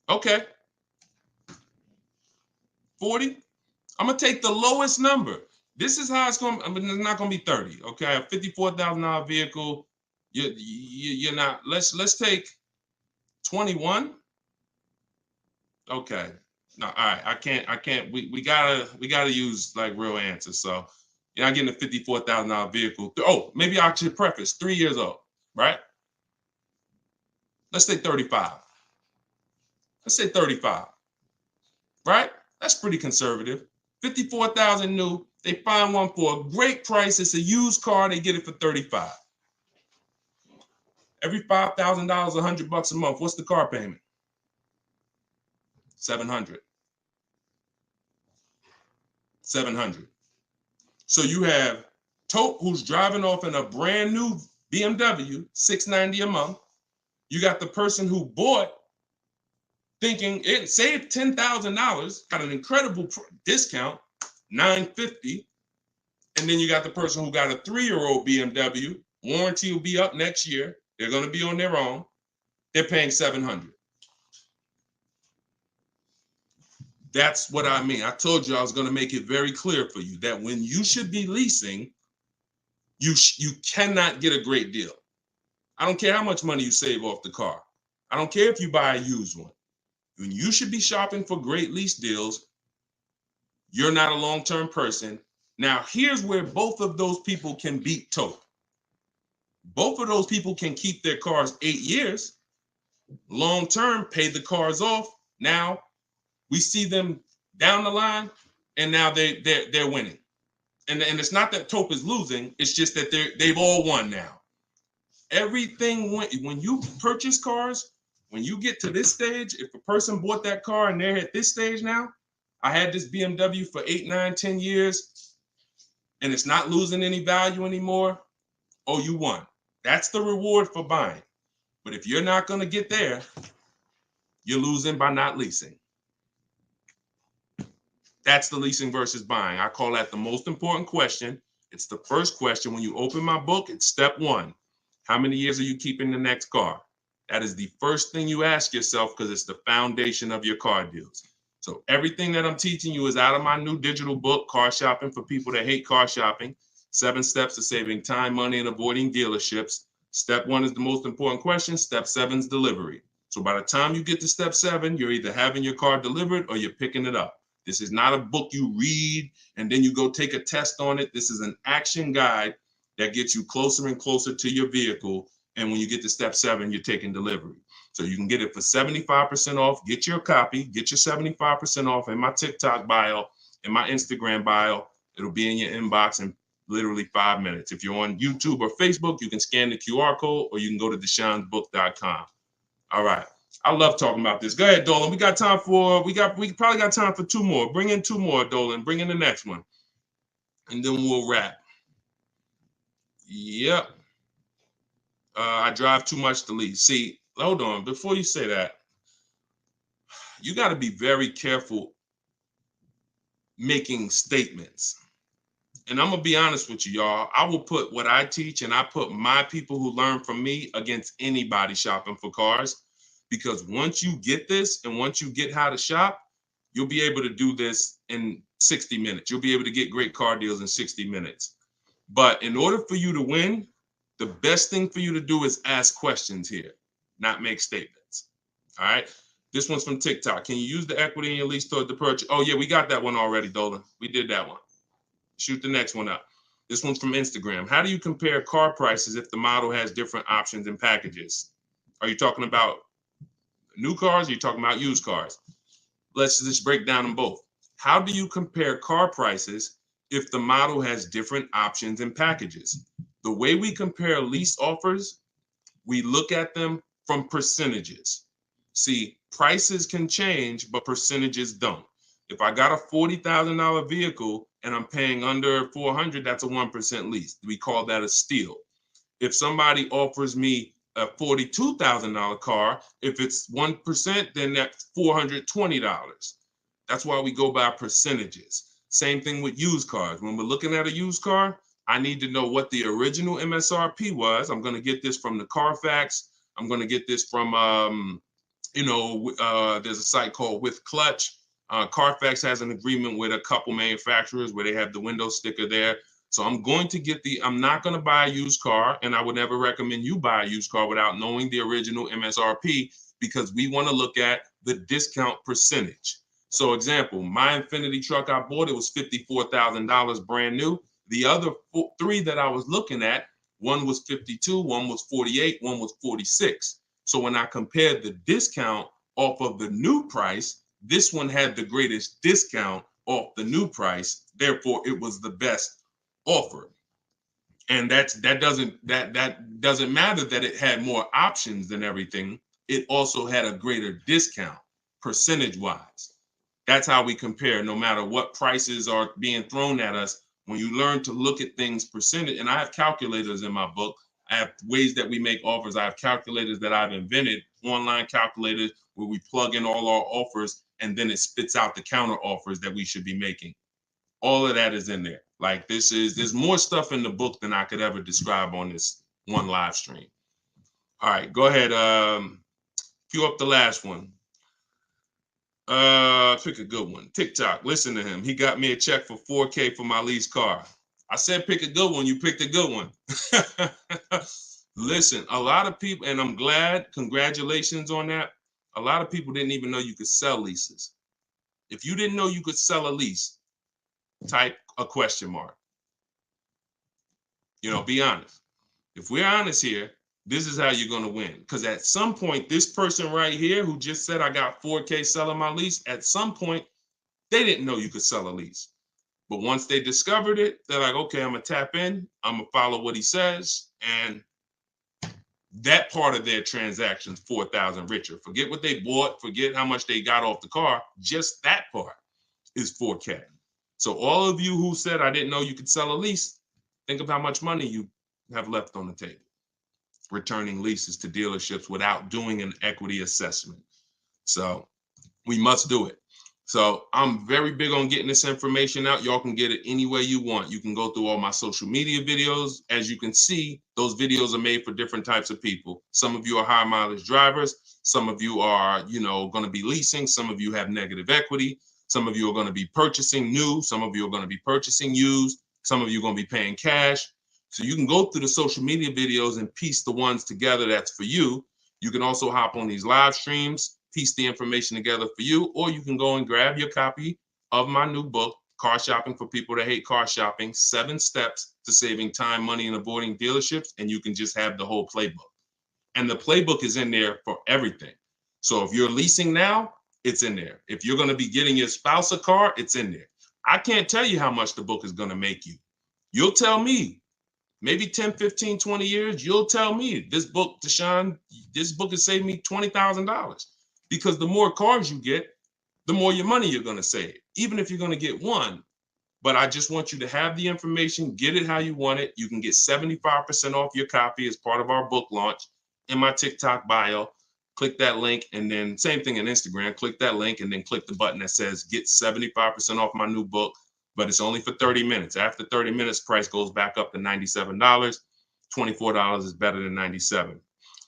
Okay. 40? I'm going to take the lowest number. This is how it's going to, I mean, it's not going to be 30. Okay. A $54,000 vehicle. You're not, let's take 21. Okay. No, all right. I can't, we gotta use like real answers. So you're not getting a $54,000 vehicle. Oh, maybe I should preface 3 years old, right? Let's say 35. Let's say 35, right? That's pretty conservative. 54,000 new. They find one for a great price. It's a used car. They get it for 35. Every $5,000, $100 a month. What's the car payment? 700. 700. So you have Tope, who's driving off in a brand new BMW, $690 a month. You got the person who bought thinking it saved $10,000, got an incredible discount, $950. And then you got the person who got a 3-year-old BMW. Warranty will be up next year. They're going to be on their own. They're paying $700. That's what I mean. I told you I was going to make it very clear for you that when you should be leasing, you cannot get a great deal. I don't care how much money you save off the car. I don't care if you buy a used one. When you should be shopping for great lease deals, you're not a long-term person. Now, here's where both of those people can beat Tope. Both of those people can keep their cars 8 years, long-term, pay the cars off. Now, we see them down the line, and now they're winning. And it's not that Tope is losing. It's just that they've all won now. Everything when you purchase cars, when you get to this stage, if a person bought that car and they're at this stage now, I had this BMW for 8, 9, 10 years, and it's not losing any value anymore. Oh, you won. That's the reward for buying. But if you're not going to get there, you're losing by not leasing. That's the leasing versus buying. I call that the most important question. It's the first question. When you open my book, it's step 1. How many years are you keeping the next car? That is the first thing you ask yourself because it's the foundation of your car deals. So everything that I'm teaching you is out of my new digital book, Car Shopping for People That Hate Car Shopping. 7 steps to saving time, money, and avoiding dealerships. Step 1 is the most important question. Step 7 is delivery. So by the time you get to step 7, you're either having your car delivered or you're picking it up. This is not a book you read and then you go take a test on it. This is an action guide that gets you closer and closer to your vehicle. And when you get to step 7, you're taking delivery. So you can get it for 75% off. Get your copy. Get your 75% off in my TikTok bio, in my Instagram bio. It'll be in your inbox in literally 5 minutes. If you're on YouTube or Facebook, you can scan the QR code or you can go to Deshone'sBook.com. All right. I love talking about this. Go ahead, Dolan. We probably got time for 2 more. Bring in 2 more, Dolan. Bring in the next one. And then we'll wrap. Yep. I drive too much to lease. See, hold on. Before you say that, you got to be very careful making statements. And I'm going to be honest with you, y'all. I will put what I teach and I put my people who learn from me against anybody shopping for cars. Because once you get this and once you get how to shop, you'll be able to do this in 60 minutes. You'll be able to get great car deals in 60 minutes. But in order for you to win, the best thing for you to do is ask questions here, not make statements. All right. This one's from TikTok. Can you use the equity in your lease toward the purchase? Oh, yeah, we got that one already, Dolan. We did that one. Shoot the next one up. This one's from Instagram. How do you compare car prices if the model has different options and packages? Are you talking about new cars or are you talking about used cars? Let's just break down them both. How do you compare car prices if the model has different options and packages? The way we compare lease offers, we look at them from percentages. See, prices can change, but percentages don't. If I got a $40,000 vehicle and I'm paying under 400, that's a 1% lease. We call that a steal. If somebody offers me a $42,000 car, if it's 1%, then that's $420. That's why we go by percentages. Same thing with used cars. When we're looking at a used car, I need to know what the original MSRP was. I'm going to get this from the Carfax. I'm going to get this from, there's a site called With Clutch. Carfax has an agreement with a couple manufacturers where they have the window sticker there. So I'm going to get I'm not going to buy a used car, and I would never recommend you buy a used car without knowing the original MSRP, because we want to look at the discount percentage. So example, my Infinity truck I bought, it was $54,000 brand new. The other three that I was looking at, one was 52, one was 48, one was 46. So when I compared the discount off of the new price, this one had the greatest discount off the new price. Therefore, it was the best offer. And that doesn't matter that it had more options than everything. It also had a greater discount percentage wise. That's how we compare, no matter what prices are being thrown at us. When you learn to look at things percentage, and I have calculators in my book. I have ways that we make offers. I have calculators that I've invented, online calculators where we plug in all our offers and then it spits out the counter offers that we should be making. All of that is in there. Like there's more stuff in the book than I could ever describe on this one live stream. All right, go ahead. Cue up the last one. Pick a good one. TikTok. Listen to him. He got me a check for $4K for my lease car. I said pick a good one. You picked a good one. Listen, a lot of people, and I'm glad, congratulations on that. A lot of people didn't even know you could sell leases. If you didn't know you could sell a lease, type a question mark. Be honest. If we're honest here, this is how you're going to win. Because at some point, this person right here who just said I got $4K selling my lease, at some point, they didn't know you could sell a lease. But once they discovered it, they're like, okay, I'm going to tap in. I'm going to follow what he says. And that part of their transaction's 4,000 richer. Forget what they bought. Forget how much they got off the car. Just that part is 4K. So all of you who said I didn't know you could sell a lease, think of how much money you have left on the table returning leases to dealerships without doing an equity assessment. So we must do it. So I'm very big on getting this information out. Y'all can get it any way you want. You can go through all my social media videos. As you can see, those videos are made for different types of people. Some of you are high mileage drivers. Some of you are, going to be leasing. Some of you have negative equity. Some of you are going to be purchasing new. Some of you are going to be purchasing used. Some of you are going to be paying cash. So you can go through the social media videos and piece the ones together that's for you. You can also hop on these live streams, piece the information together for you, or you can go and grab your copy of my new book, Car Shopping for People That Hate Car Shopping, 7 Steps to Saving Time, Money, and Avoiding Dealerships, and you can just have the whole playbook. And the playbook is in there for everything. So if you're leasing now, it's in there. If you're going to be getting your spouse a car, it's in there. I can't tell you how much the book is going to make you. You'll tell me. Maybe 10, 15, 20 years, you'll tell me, this book, Deshone, this book has saved me $20,000. Because the more cars you get, the more your money you're going to save, even if you're going to get one. But I just want you to have the information, get it how you want it. You can get 75% off your copy as part of our book launch in my TikTok bio. Click that link, and then same thing in Instagram. Click that link and then click the button that says get 75% off my new book. But it's only for 30 minutes. After 30 minutes, price goes back up to $97. $24 is better than $97.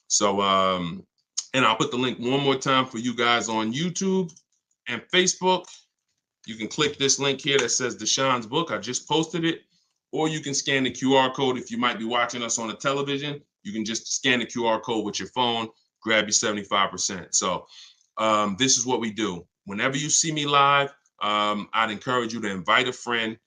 So, and I'll put the link one more time for you guys on YouTube and Facebook. You can click this link here that says Deshone's book. I just posted it. Or you can scan the QR code. If you might be watching us on a television, you can just scan the QR code with your phone, grab your 75%. So this is what we do. Whenever you see me live, I'd encourage you to invite a friend,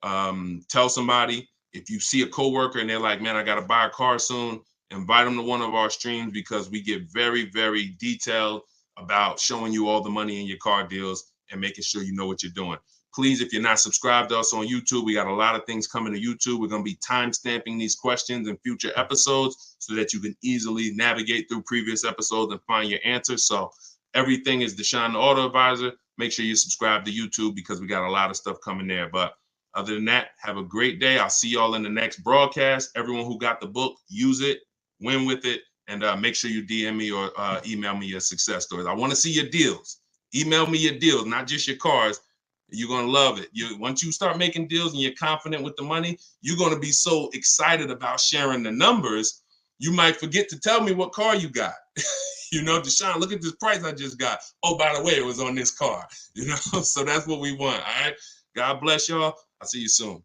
tell somebody. If you see a coworker and they're like, man, I got to buy a car soon, invite them to one of our streams, because we get very, very detailed about showing you all the money in your car deals and making sure you know what you're doing. Please, if you're not subscribed to us on YouTube, we got a lot of things coming to YouTube. We're going to be time stamping these questions in future episodes so that you can easily navigate through previous episodes and find your answers. So everything is Deshone the Auto Advisor. Make sure you subscribe to YouTube because we got a lot of stuff coming there. But other than that, have a great day. I'll see y'all in the next broadcast. Everyone who got the book, use it, win with it, and make sure you DM me or email me your success stories. I want to see your deals. Email me your deals, not just your cars. You're going to love it. Once you start making deals and you're confident with the money, you're going to be so excited about sharing the numbers, you might forget to tell me what car you got. You know, Deshone, look at this price I just got. Oh, by the way, it was on this car. You know, so that's what we want. All right. God bless y'all. I'll see you soon.